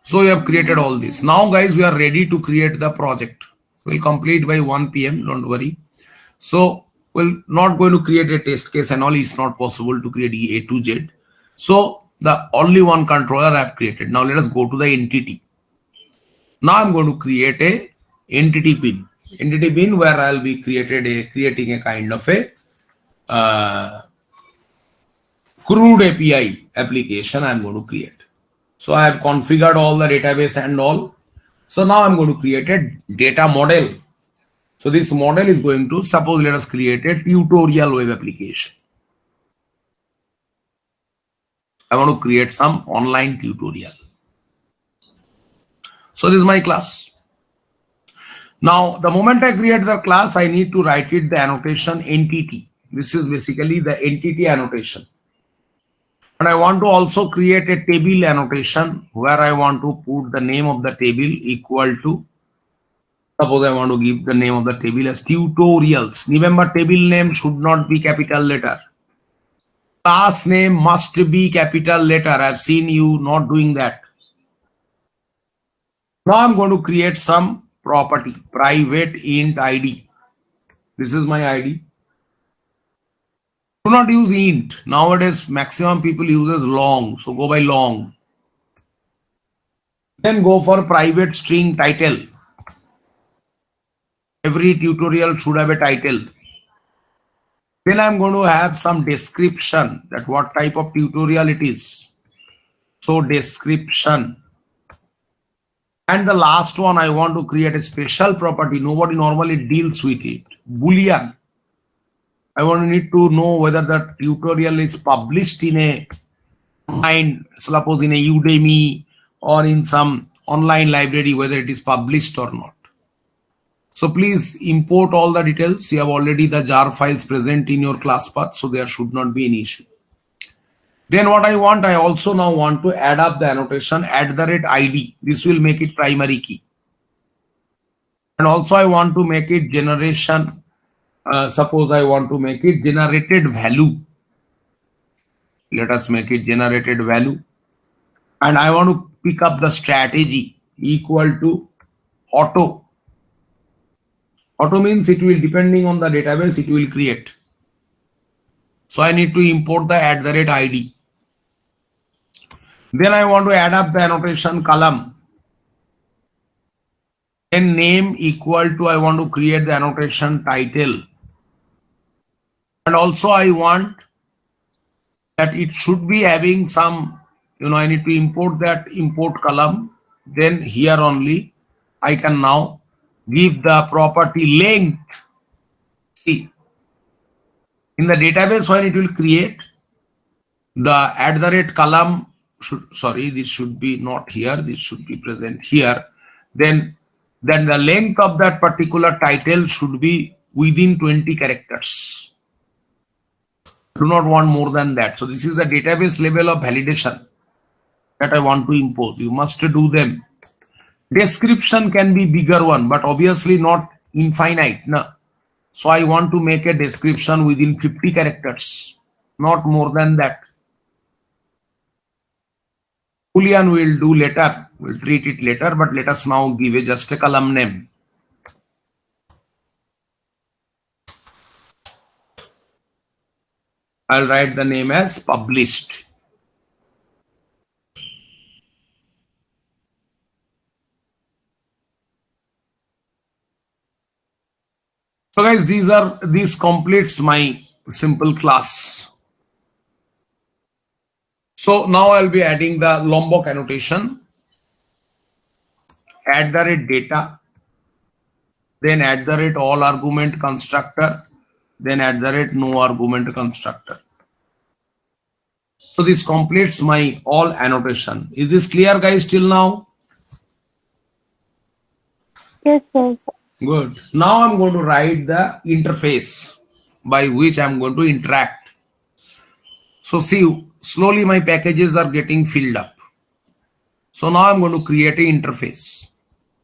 So we have created all this. Now guys, we are ready to create the project. We'll complete by 1 p.m. Don't worry. So we're not going to create a test case and all. It's not possible to create A to Z. So the only one controller I've created. Now let us go to the entity. Now I'm going to create a entity pin. Entity pin where I'll be creating a kind of a crude API application I'm going to create. So I have configured all the database and all. So now I'm going to create a data model. So this model is going to, suppose let us create a tutorial web application. I want to create some online tutorial. So this is my class. Now, the moment I create the class, I need to write it the annotation entity. This is basically the entity annotation. And I want to also create a table annotation where I want to put the name of the table equal to, suppose I want to give the name of the table as tutorials. Remember, table name should not be capital letter. Class name must be capital letter. I've seen you not doing that. Now I'm going to create some property, private int ID. This is my ID. Do not use int. Nowadays, maximum people uses long. So go by long. Then go for private string title. Every tutorial should have a title. Then I'm going to have some description that what type of tutorial it is. So description. And the last one, I want to create a special property. Nobody normally deals with it. Boolean. I want to need to know whether the tutorial is published in a online, suppose in a Udemy or in some online library, whether it is published or not. So please import all the details. You have already the jar files present in your class path, so there should not be any issue. Then what I want, I also now want to add up the annotation @ID. This will make it primary key. And also I want to make it generation. Suppose I want to make it generated value. Let us make it generated value. And I want to pick up the strategy equal to auto. Auto means it will, depending on the database, it will create. So I need to import the @ID. Then I want to add up the annotation column. Then name equal to, I want to create the annotation title. And also I want that it should be having some, I need to import that import column. Then here only I can now give the property length. See, in the database when it will create the column this should be not here, this should be present here. Then the length of that particular title should be within 20 characters. Do not want more than that. So this is the database level of validation that I want to impose. You must do them. Description can be bigger one, but obviously not infinite. No. So I want to make a description within 50 characters. not more than that. Boolean we'll do later, we'll treat it later, but let us now give just a column name. I'll write the name as published. So guys, this completes my simple class. So now I'll be adding the Lombok annotation, @data, then @all argument constructor, then @no argument constructor. So this completes my all annotation. Is this clear, guys, till now? Yes, sir. Good. Now I'm going to write the interface by which I'm going to interact. So see, slowly my packages are getting filled up. So now I'm going to create an interface.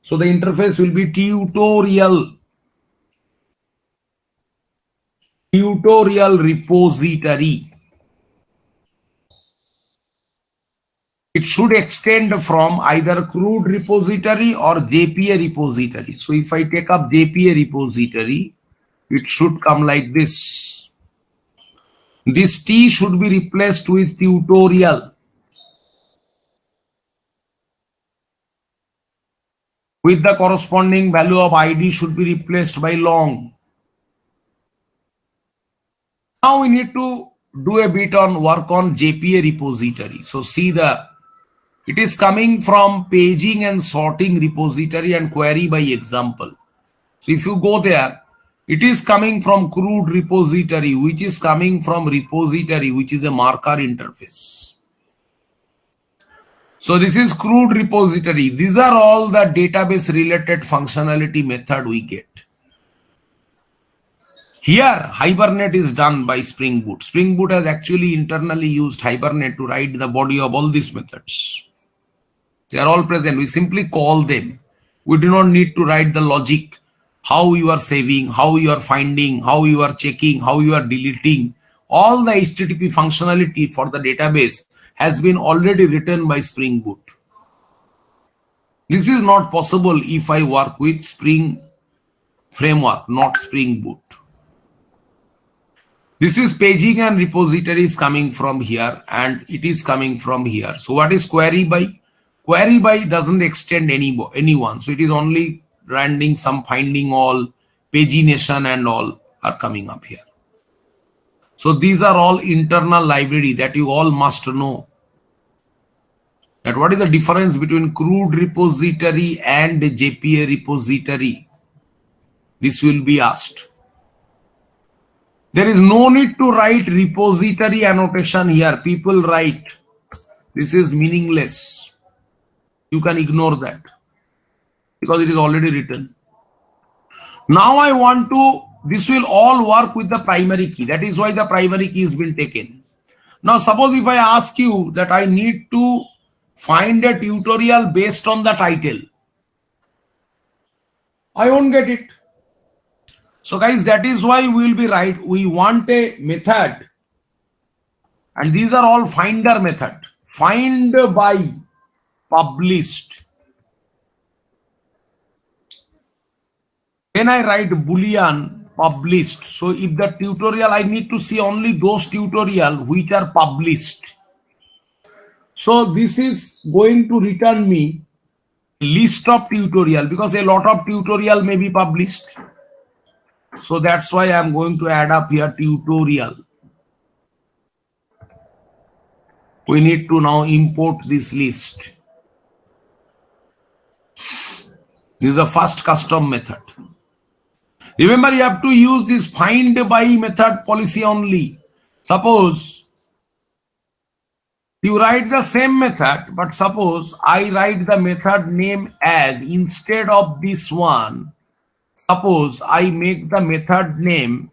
So the interface will be tutorial repository. It should extend from either CRUD repository or JPA repository. So if I take up JPA repository, it should come like this. This T should be replaced with tutorial. With the corresponding value of ID should be replaced by long. Now we need to do a bit on work on JPA repository. So see it is coming from paging and sorting repository and query by example. So if you go there, it is coming from CRUD repository, which is coming from repository, which is a marker interface. So this is CRUD repository. These are all the database related functionality method we get. Here, Hibernate is done by Spring Boot. Spring Boot has actually internally used Hibernate to write the body of all these methods. They are all present. We simply call them. We do not need to write the logic, how you are saving, how you are finding, how you are checking, how you are deleting. All the HTTP functionality for the database has been already written by Spring Boot. This is not possible if I work with Spring Framework, not Spring Boot. This is paging and repositories coming from here, and it is coming from here. So what is query by? Query by doesn't extend anyone. So it is only rendering some finding all, pagination and all are coming up here. So these are all internal library that you all must know. That what is the difference between CRUD repository and JPA repository? This will be asked. There is no need to write repository annotation here. People write. This is meaningless. You can ignore that because it is already written. Now I want to, this will all work with the primary key. That is why the primary key has been taken. Now suppose if I ask you that I need to find a tutorial based on the title, I won't get it. So guys, that is why we will be right. We want a method, and these are all finder method. Find by published. Then I write Boolean published. So if the tutorial, I need to see only those tutorials which are published. So this is going to return me a list of tutorial because a lot of tutorial may be published. So that's why I'm going to add up here tutorial. We need to now import this list. This is the first custom method. Remember, you have to use this find by method policy only. Suppose you write the same method, but suppose I write the method name as, instead of this one, suppose I make the method name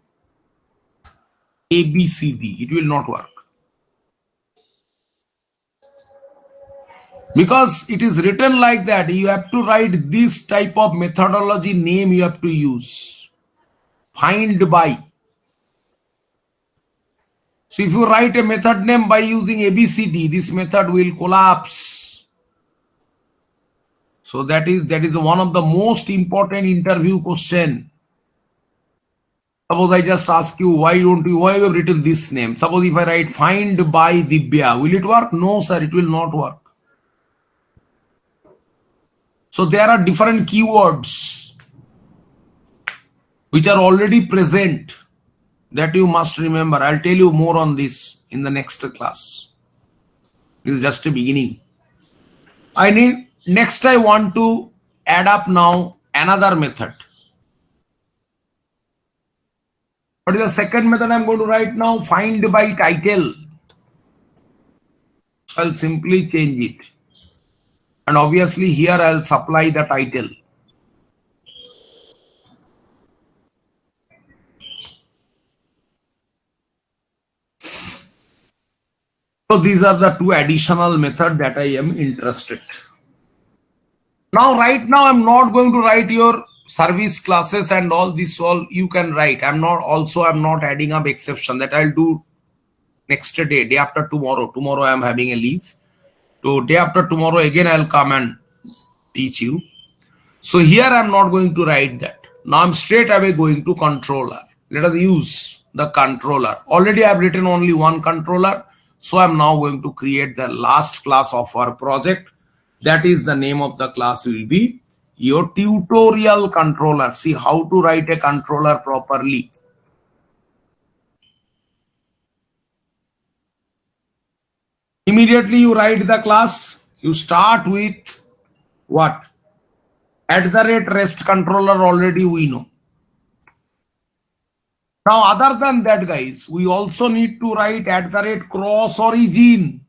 ABCD. It will not work. Because it is written like that, you have to write this type of methodology name you have to use. Find by. So if you write a method name by using ABCD, this method will collapse. So that is one of the most important interview question. Suppose I just ask you, why you have written this name? Suppose if I write find by Divya, will it work? No, sir, it will not work. So there are different keywords which are already present that you must remember. I'll tell you more on this in the next class. This is just a beginning. Next I want to add up now another method. What is the second method I'm going to write now? Find by title. I'll simply change it. And obviously here I'll supply the title. So these are the two additional methods that I am interested. Now, right now, I'm not going to write your service classes and all this. All you can write. I'm not adding up exception. That I'll do next day after tomorrow. Tomorrow I'm having a leave. So day after tomorrow again I'll come and teach you. So here I'm not going to write that. Now I'm straight away going to controller. Let us use the controller. Already I've written only one controller. So I'm now going to create the last class of our project. That is the name of the class will be your tutorial controller. See how to write a controller properly. Immediately you write the class. You start with what? @REST controller already we know. Now other than that, guys, we also need to write @cross origin,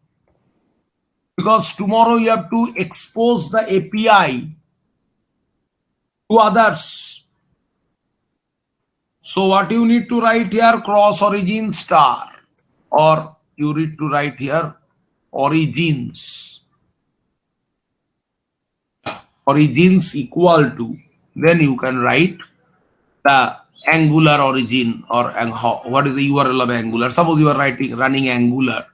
because tomorrow you have to expose the API to others. So what you need to write here? Cross origin star, or you need to write here origins. Origins equal to, then you can write the Angular origin, or what is the URL of Angular. Suppose you are running Angular,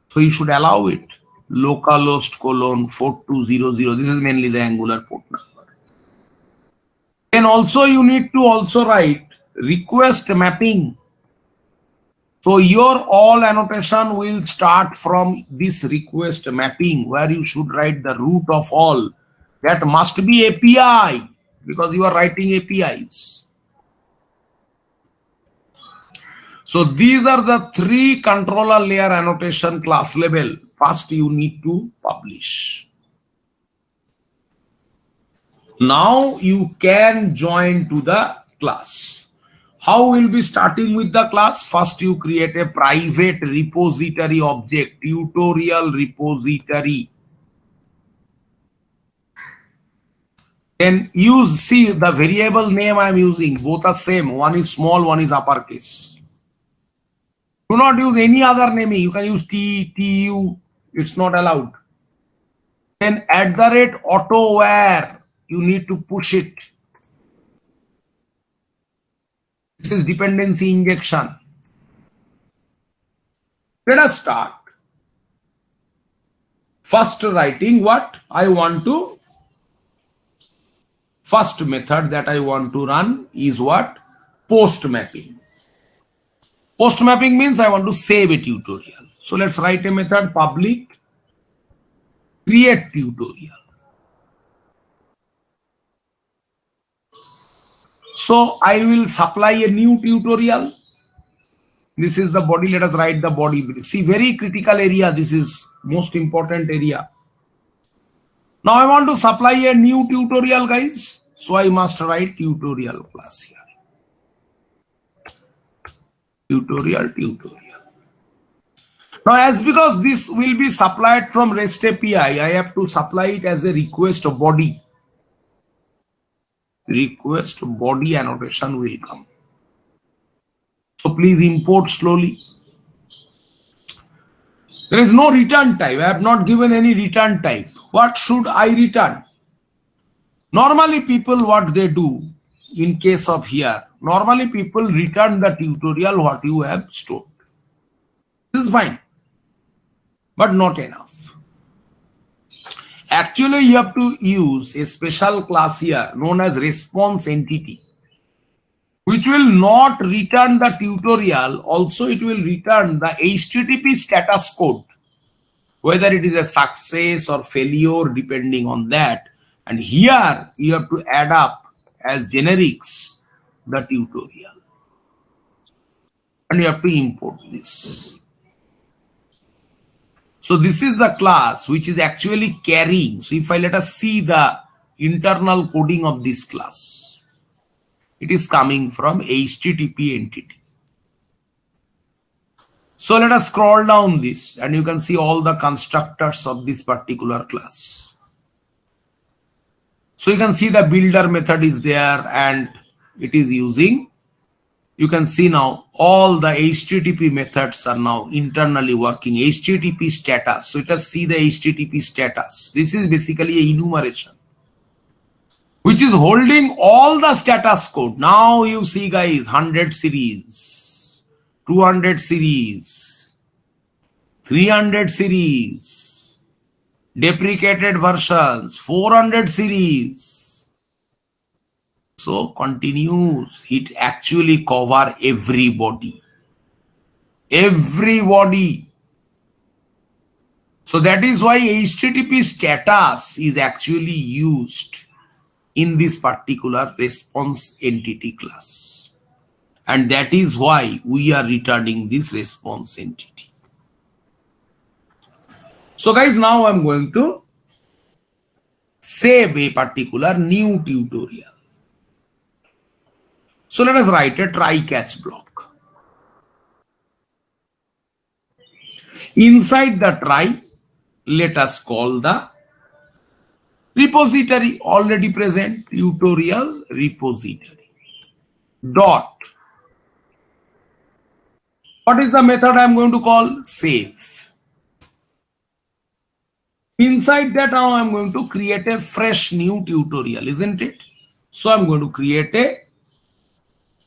so you should allow it localhost : 4200. This is mainly the Angular port number. Then also you need to also write request mapping. So your all annotation will start from this request mapping, where you should write the root of all. That must be API, because you are writing APIs. So these are the three controller layer annotation class level. First you need to publish. Now you can join to the class. How will be starting with the class? First you create a private repository object, tutorial repository. Then see the variable name I am using, both are same. One is small, one is uppercase. Do not use any other naming. You can use TU. It's not allowed. Then @AutoWhere. You need to push it. This is dependency injection. Let us start. First writing what I want to. First method that I want to run is what? Post mapping. Post mapping means I want to save a tutorial. So let's write a method public create tutorial. So I will supply a new tutorial. This is the body. Let us write the body. See, very critical area. This is most important area. Now I want to supply a new tutorial, guys. So I must write tutorial class here. Tutorial. Now because this will be supplied from REST API, I have to supply it as a request body. Request body annotation will come. So please import slowly. There is no return type. I have not given any return type. What should I return? Normally people, what they do in case of here, normally people return the tutorial what you have stored. This is fine, but not enough. Actually, you have to use a special class here known as response entity, which will not return the tutorial. Also, it will return the HTTP status code, whether it is a success or failure, depending on that. And here you have to add up as generics the tutorial. And you have to import this. So this is the class which is actually carrying. So if I let us see the internal coding of this class, it is coming from HTTP entity. So let us scroll down this and you can see all the constructors of this particular class. So you can see the builder method is there and it is using. You can see now all the HTTP methods are now internally working. HTTP status. So let us see the HTTP status. This is basically a enumeration, which is holding all the status code. Now you see, guys, 100 series, 200 series, 300 series, deprecated versions, 400 series. So continues. It actually cover everybody. Everybody. So that is why HTTP status is actually used in this particular response entity class. And that is why we are returning this response entity. So guys, now I'm going to save a particular new tutorial. So let us write a try catch block. Inside the try, let us call the repository already present, tutorial repository. Dot. What is the method I am going to call? Save. Inside that now I am going to create a fresh new tutorial, isn't it? So I am going to create a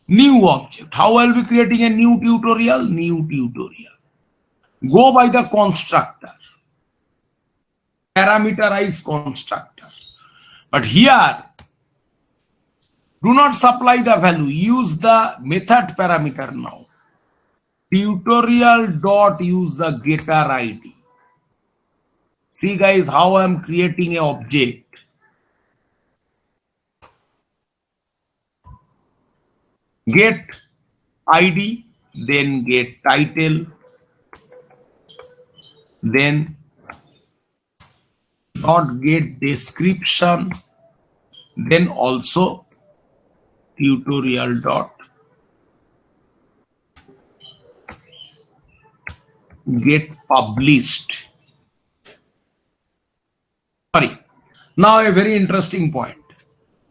new object. How I will be creating a new tutorial? New tutorial. Go by the constructor. Parameterize constructor. But here, do not supply the value. Use the method parameter now. Tutorial dot use the getter ID. See guys how I am creating an object. Get ID, then get title, then dot get description, then also tutorial dot get published. Sorry. Now a very interesting point.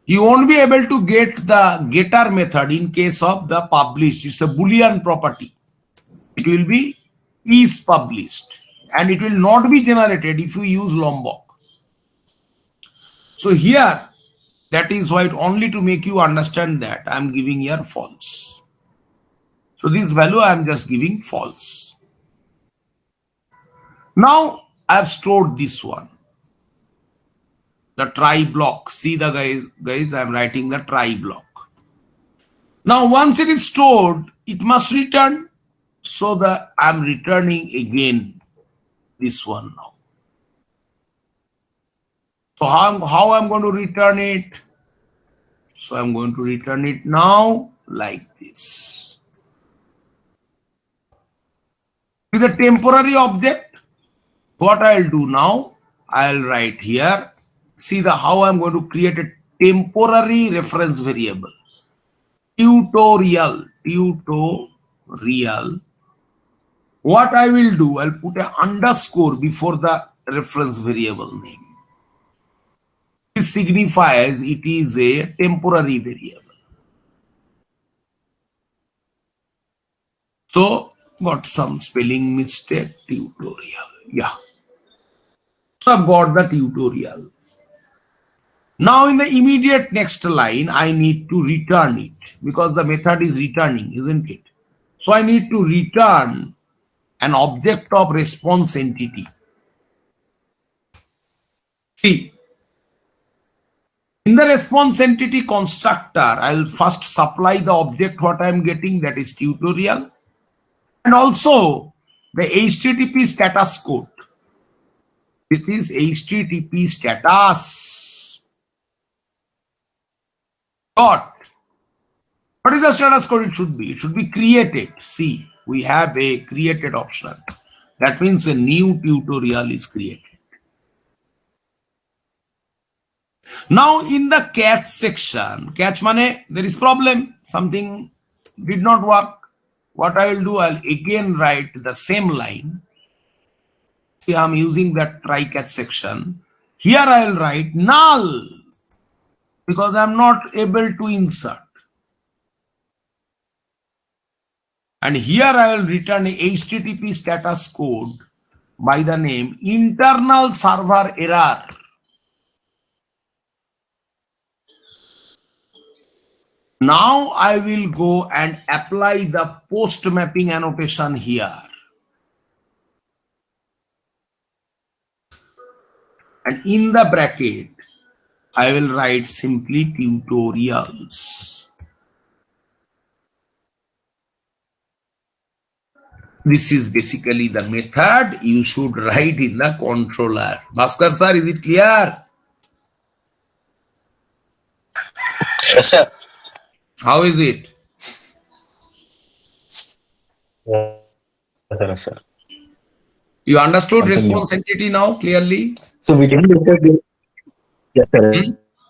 You won't be able to get the getter method in case of the published. It's a Boolean property. It will be is published and it will not be generated if you use Lombok. So here, that is why only to make you understand that I am giving here false. So this value I am just giving false. Now I have stored this one. The try block. See the guys, I am writing the try block. Now once it is stored, it must return. So that I am returning again this one now. So how I'm going to return it? So I'm going to return it now like this. It is a temporary object. What I'll do now, I'll write here. See how I'm going to create a temporary reference variable. Tutorial. What I will do, I'll put an underscore before the reference variable name. This signifies it is a temporary variable. So, got some spelling mistake, tutorial. Yeah. So, I've got the tutorial. Now, in the immediate next line, I need to return it because the method is returning, isn't it? So, I need to return an object of response entity. See, in the response entity constructor, I'll first supply the object what I'm getting, that is tutorial, and also the HTTP status code. This is HTTP status dot. What is the status code? It should be. It should be created. See, we have a created option. That means a new tutorial is created. Now in the catch section, catch money, there is problem. Something did not work. What I will do, I'll again write the same line. See, I'm using that try catch section. Here I'll write null because I'm not able to insert. And here I will return a HTTP status code by the name internal server error. Now I will go and apply the post mapping annotation here. And in the bracket, I will write simply tutorials. This is basically the method you should write in the controller. Bhaskar sir, is it clear? Yes, sir. How is it? Yes, sir. You understood Continue. response entity now clearly? So we didn't use yes, sir.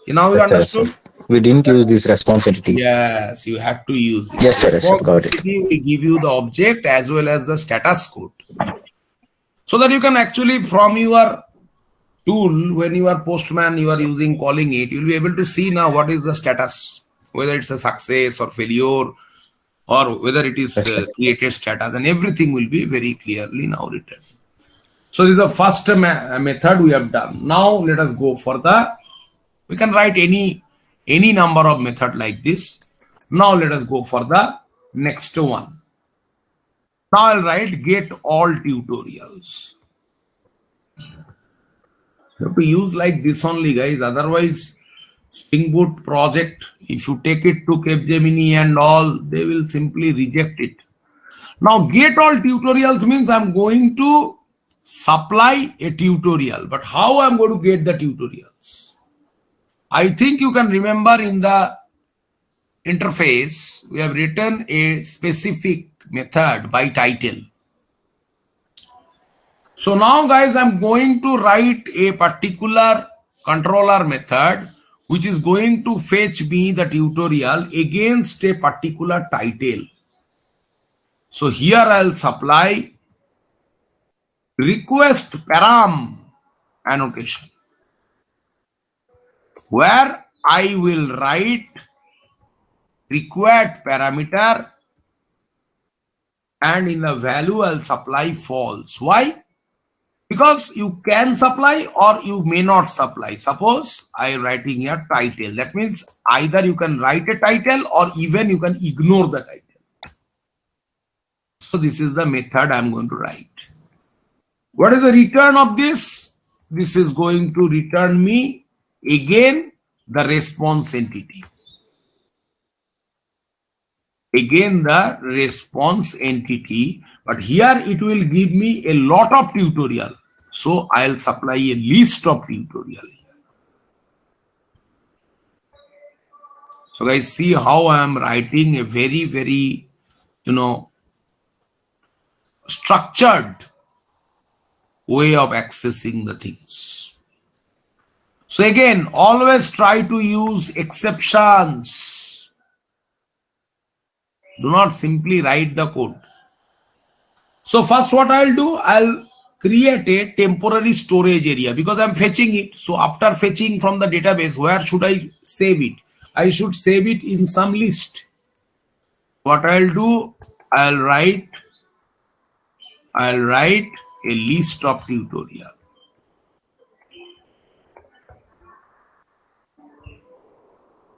Now you Yes, sir, understood? sir. We didn't use this response entity. Yes, you have to use it. Yes, sir, yes, sir, Response got it. entity will give you the object as well as the status code. So that you can actually, from your tool, when you are postman, you are using calling it, you'll be able to see now what is the status, whether it's a success or failure, or whether it is created status, and everything will be very clearly now written. So this is the first method we have done. Now let us go for we can write any number of method like this. Now let us go for the next one. Now I'll write get all tutorials. You have to use like this only, guys. Otherwise, Spring Boot project, if you take it to Capgemini and all, they will simply reject it. Now get all tutorials means I'm going to supply a tutorial. But how I'm going to get the tutorials? I think you can remember in the interface, we have written a specific method by title. So now guys, I'm going to write a particular controller method which is going to fetch me the tutorial against a particular title. So here I'll supply request param annotation, where I will write required parameter and in the value I'll supply false. Why? Because you can supply or you may not supply. Suppose I am writing here title. That means either you can write a title or even you can ignore the title. So this is the method I'm going to write. What is the return of this? This is going to return me again the response entity. Again the response entity, but here it will give me a lot of tutorial. So I'll supply a list of tutorial. So guys, see how I am writing a very, very, structured way of accessing the things. So again, always try to use exceptions. Do not simply write the code. So first what I'll do, I'll create a temporary storage area because I'm fetching it. So after fetching from the database, where should I save it? I should save it in some list. What I'll do, I'll write a list of tutorial.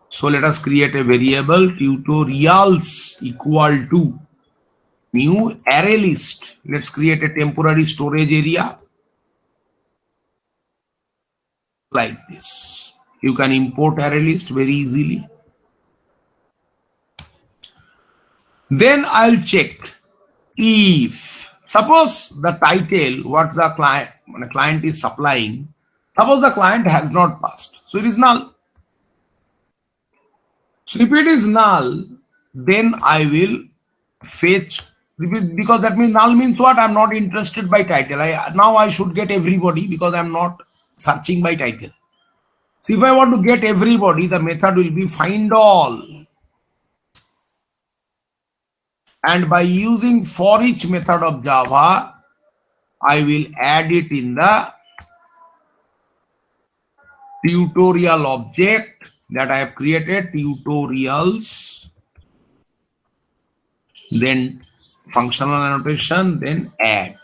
So let us create a variable tutorials equal to new array list. Let's create a temporary storage area like this. You can import array list very easily. Then I'll check if suppose the title what the client is supplying, suppose the client has not passed, so it is null. So if it is null, then I will fetch, because that means null means what? I'm not interested by title. Now I should get everybody because I'm not searching by title. So if I want to get everybody, the method will be find all. And by using for each method of Java, I will add it in the tutorial object that I have created, tutorials, then functional annotation, then add.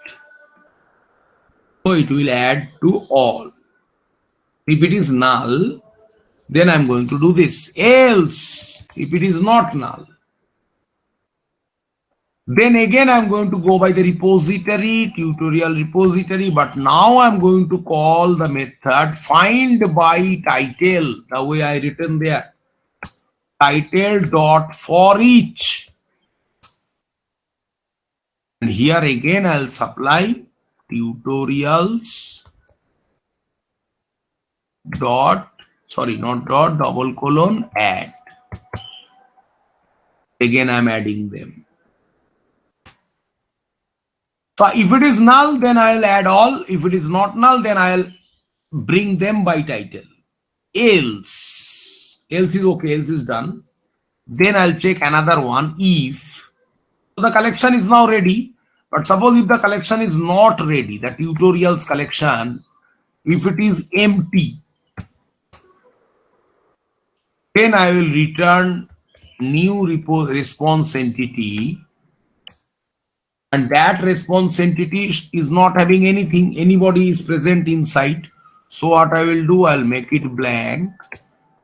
So it will add to all. If it is null, then I'm going to do this. Else, if it is not null, then again I'm going to go by the repository, tutorial repository, but now I'm going to call the method find by title, the way I written there. Title dot for each. And here again I'll supply tutorials dot, sorry, not dot, double colon, add. Again I'm adding them. So if it is null, then I'll add all. If it is not null, then I'll bring them by title. Else is okay, else is done. Then I'll check another one, if. So the collection is now ready. But suppose if the collection is not ready, the tutorials collection, if it is empty, then I will return new response entity. And that response entity is not having anything, anybody is present inside. So what I will do, I'll make it blank.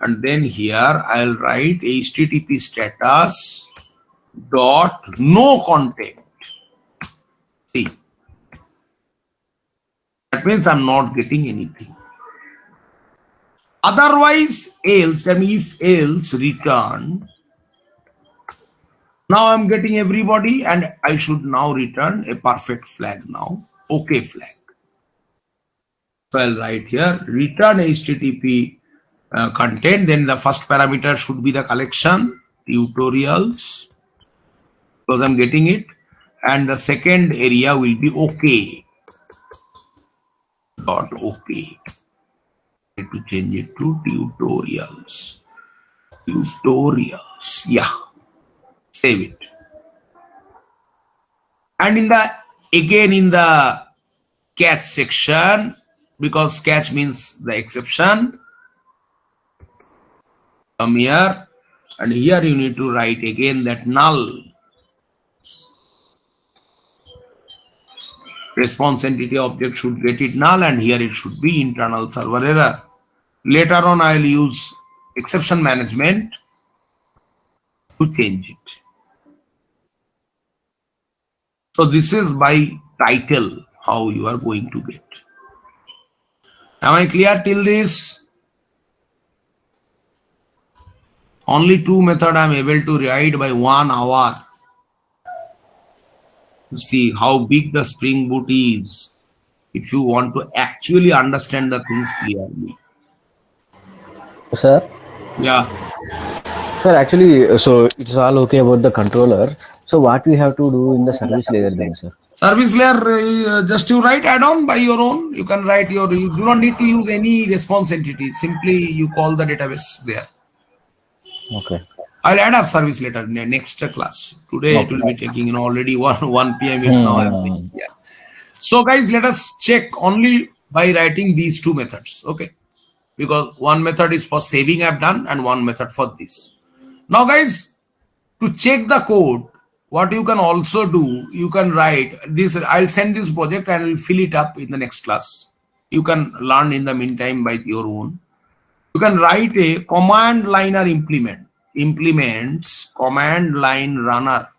And then here I'll write HTTP status dot no content. See, that means I'm not getting anything. Otherwise, else, I mean, if else return. Now I'm getting everybody, and I should now return a perfect flag now, OK flag. So I'll write here, return HTTP content, then the first parameter should be the collection, tutorials, because I'm getting it, and the second area will be OK. Dot OK. I need to change it to tutorials. Tutorials, yeah. Save it. And in the catch section, because catch means the exception, come here, and here you need to write again that null. Response entity object should get it null, and here it should be internal server error. Later on, I'll use exception management to change it. So this is by title how you are going to get. Am I clear till this? Only two methods I am able to write by 1 hour. To see how big the Spring Boot is, if you want to actually understand the things clearly. Sir? Yeah. Sir, actually, so it's all okay about the controller. So what we have to do in the service layer then, sir? Service layer, just you write add-on by your own. You can write you do not need to use any response entity. Simply you call the database there. Okay. I'll add up service later in the next class. Today it will be taking already 1 p.m. is now happening. Yeah. So guys, let us check only by writing these two methods. Okay. Because one method is for saving I've done and one method for this. Now guys, to check the code, what you can also do, you can write this. I'll send this project and I'll fill it up in the next class. You can learn in the meantime by your own. You can write a command liner implements command line runner.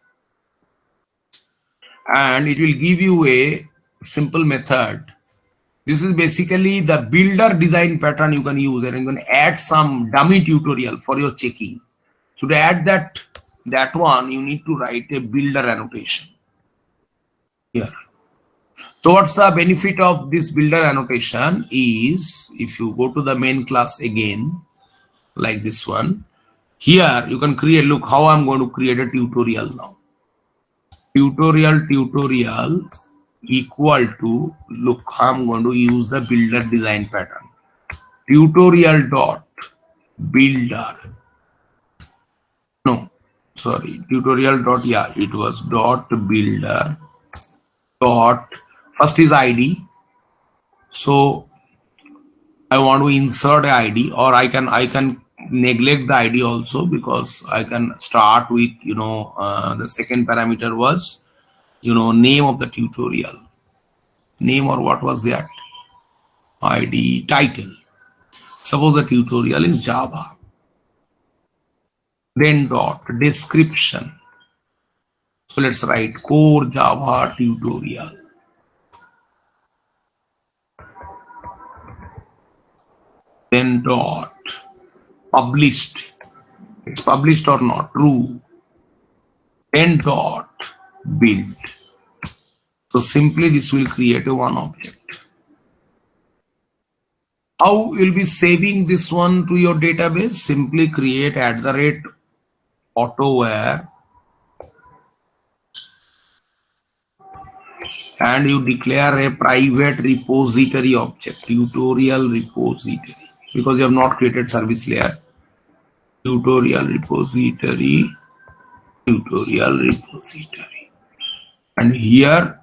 and it will give you a simple method. This is basically the builder design pattern you can use, and you can add some dummy tutorial for your checking. So to add that one, you need to write a builder annotation here. So what's the benefit of this builder annotation is, if you go to the main class again, like this one, here you can create, look how I'm going to create a tutorial now. Tutorial equal to, look, I'm going to use the builder design pattern. Tutorial dot builder. No, sorry, tutorial dot, yeah, it was dot builder dot, first is ID. So I want to insert a ID, or I can neglect the ID also, because I can start with, the second parameter was, name of the tutorial, name, or what was that, ID, title. Suppose the tutorial is Java. Then dot description. So let's write core Java tutorial. Then dot published. It's published or not, true. Then dot build. So simply this will create a one object. How you'll be saving this one to your database? Simply create @AutoWare and you declare a private repository object, tutorial repository, because you have not created service layer. Tutorial repository. And here,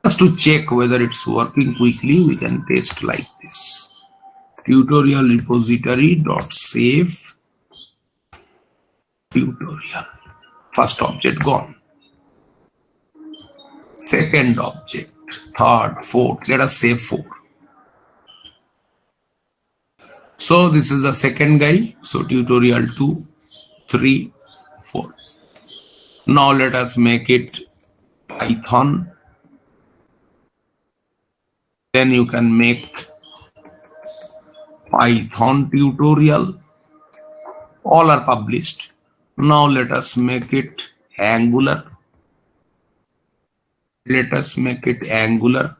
just to check whether it's working quickly, we can test like this. Tutorial repository dot save tutorial. First object gone. Second object, third, fourth. Let us save 4. So this is the second guy. So tutorial 2, 3, 4. Now let us make it Python. Then you can make Python tutorial. All are published. Now let us make it Angular. Let us make it Angular.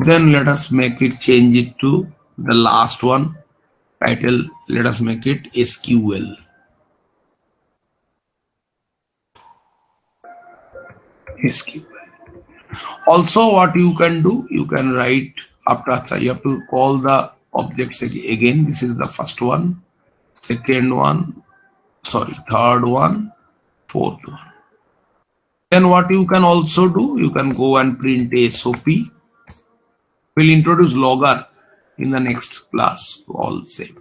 Then let us make it, change it to the last one. Title, let us make it SQL. SQL. Also, what you can do, you can write after, you have to call the objects again. This is the first one, second one, sorry, third one, fourth one. Then what you can also do, you can go and print SOP. We'll introduce logger in the next class, all saved.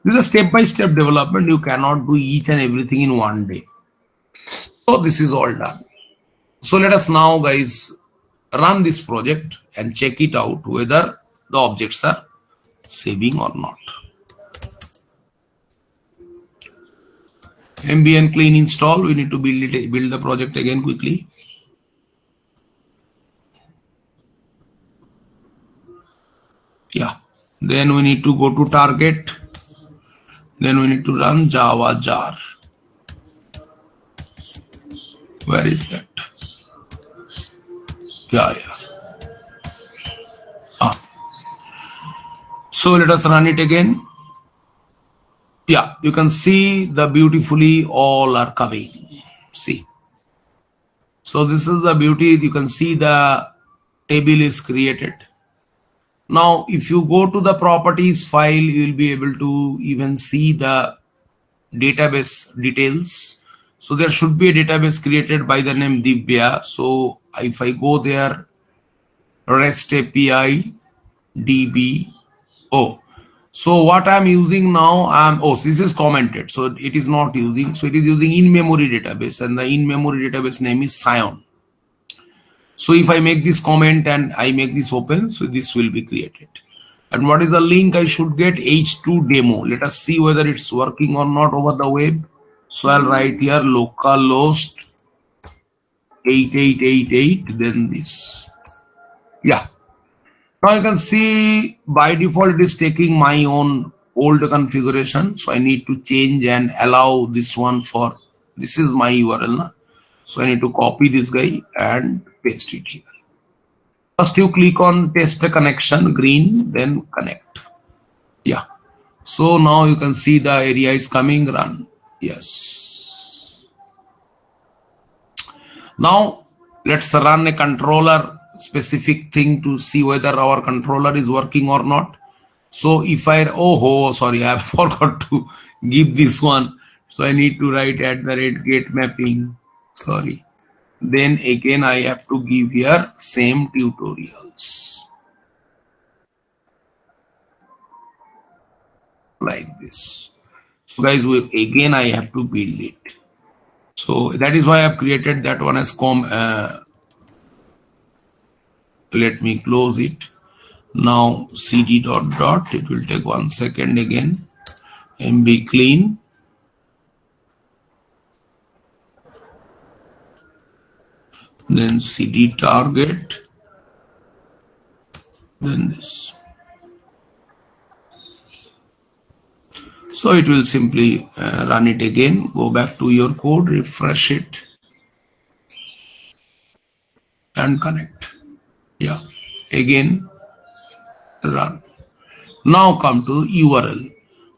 This is a step-by-step development. You cannot do each and everything in one day. So this is all done. So let us now, guys, run this project and check it out whether the objects are saving or not. Ambient clean install. We need to build the project again quickly. Yeah. Then we need to go to target. Then we need to run Java jar. Where is that? Yeah. So let us run it again. Yeah, you can see the beautifully all are coming. See. So this is the beauty. You can see the table is created. Now, if you go to the properties file, you will be able to even see the database details. So there should be a database created by the name Divya. So if I go there, REST API, DB, so what I'm using now, this is commented. So it is not using, so it is using in-memory database, and the in-memory database name is Scion. So if I make this comment and I make this open, so this will be created. And what is the link I should get? H2 demo. Let us see whether it's working or not over the web. So I'll write here localhost 8888, then this. Yeah. Now you can see by default it is taking my own old configuration. So I need to change and allow this one for, this is my URL. Na? So I need to copy this guy and paste it here. First you click on test a connection, green, then connect. Yeah. So now you can see the area is coming, run. Yes. Now let's run a controller specific thing to see whether our controller is working or not. So if I, sorry, I forgot to give this one. So I need to write @get mapping. Sorry. Then again I have to give here same tutorials. Like this. So guys, again I have to build it. So that is why I have created that one as let me close it. Now cd ... it will take 1 second again. MB clean. Then cd target. Then this. So it will simply run it again. Go back to your code, refresh it, and connect. Yeah, again run. Now come to URL.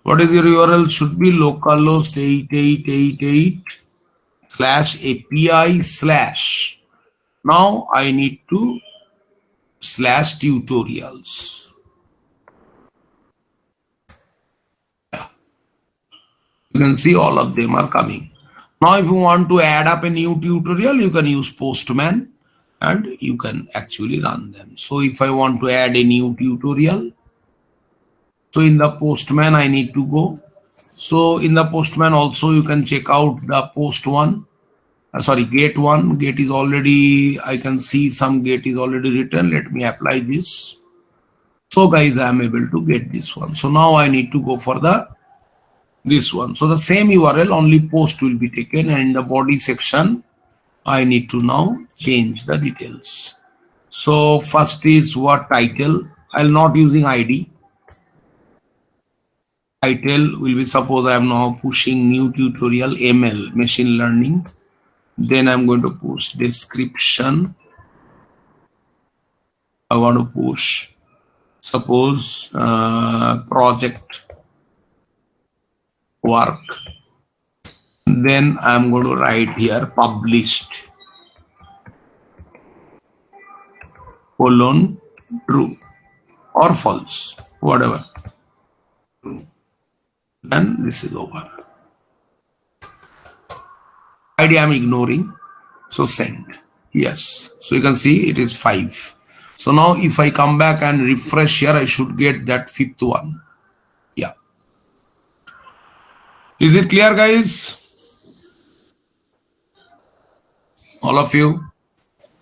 What is your URL? Should be localhost 8888/API/. Now I need to /tutorials. You can see all of them are coming. Now if you want to add up a new tutorial, you can use Postman and you can actually run them. So if I want to add a new tutorial, so in the Postman I need to go. So in the Postman also you can check out the post one. Gate one. Gate is already, I can see some gate is already written. Let me apply this. So guys, I am able to get this one. So now I need to go for this one. So the same URL, only post will be taken, and in the body section I need to now change the details. So first is what title. I'll not using ID. Title will be, suppose I am now pushing new tutorial ML, machine learning. Then I'm going to push description. I want to push, suppose project work. Then I'm going to write here published colon true or false, whatever. And this is over. ID I'm ignoring. So send. Yes. So you can see it is 5. So now if I come back and refresh here, I should get that 5th one. Yeah. Is it clear, guys? All of you?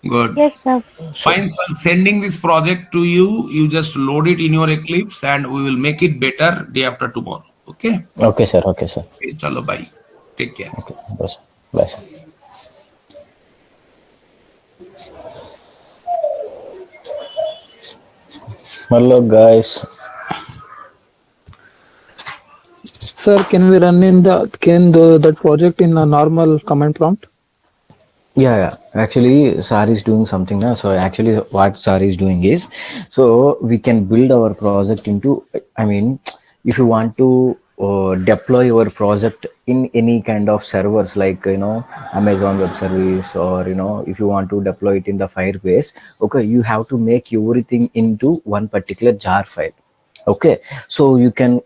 Good. Yes, sir. Fine. So I'm sending this project to you. You just load it in your Eclipse and we will make it better day after tomorrow. Okay? Okay, sir. Okay, sir. Okay, chalo, bye. Take care. Okay. Bye, sir. Bye, sir. Hello, guys. Sir, can we run in that project in a normal command prompt? Yeah. Actually, SAR is doing something now. So actually what SAR is doing is, so we can build our project into, I mean, if you want to deploy your project in any kind of servers like, Amazon Web Service, or, if you want to deploy it in the Firebase, okay, you have to make everything into one particular jar file. Okay, so you can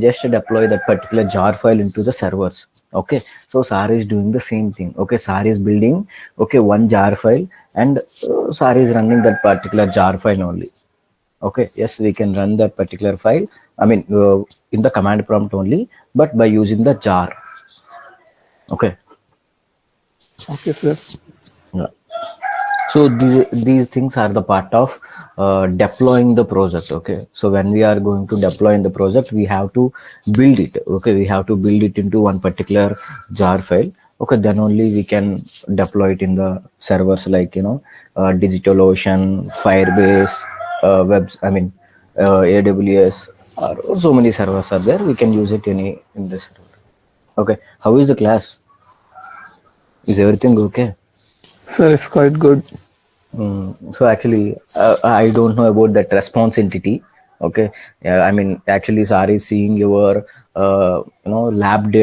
just deploy that particular jar file into the servers. Okay, so SAR is doing the same thing. Okay, SAR is building, okay, one jar file, and SAR is running that particular jar file only. Okay, yes, we can run that particular file, I mean, in the command prompt only, but by using the jar. Okay. Okay, sir. Yeah. So these things are the part of deploying the project. Okay, so when we are going to deploy in the project, we have to build it. Okay, we have to build it into one particular jar file. Okay, then only we can deploy it in the servers like, you know, DigitalOcean, Firebase, AWS, or so many servers are there. We can use it in the server. Okay, how is the class? Is everything okay? Sir, it's quite good. So actually, I don't know about that response entity. Okay, I mean, actually, Sari is seeing your lab data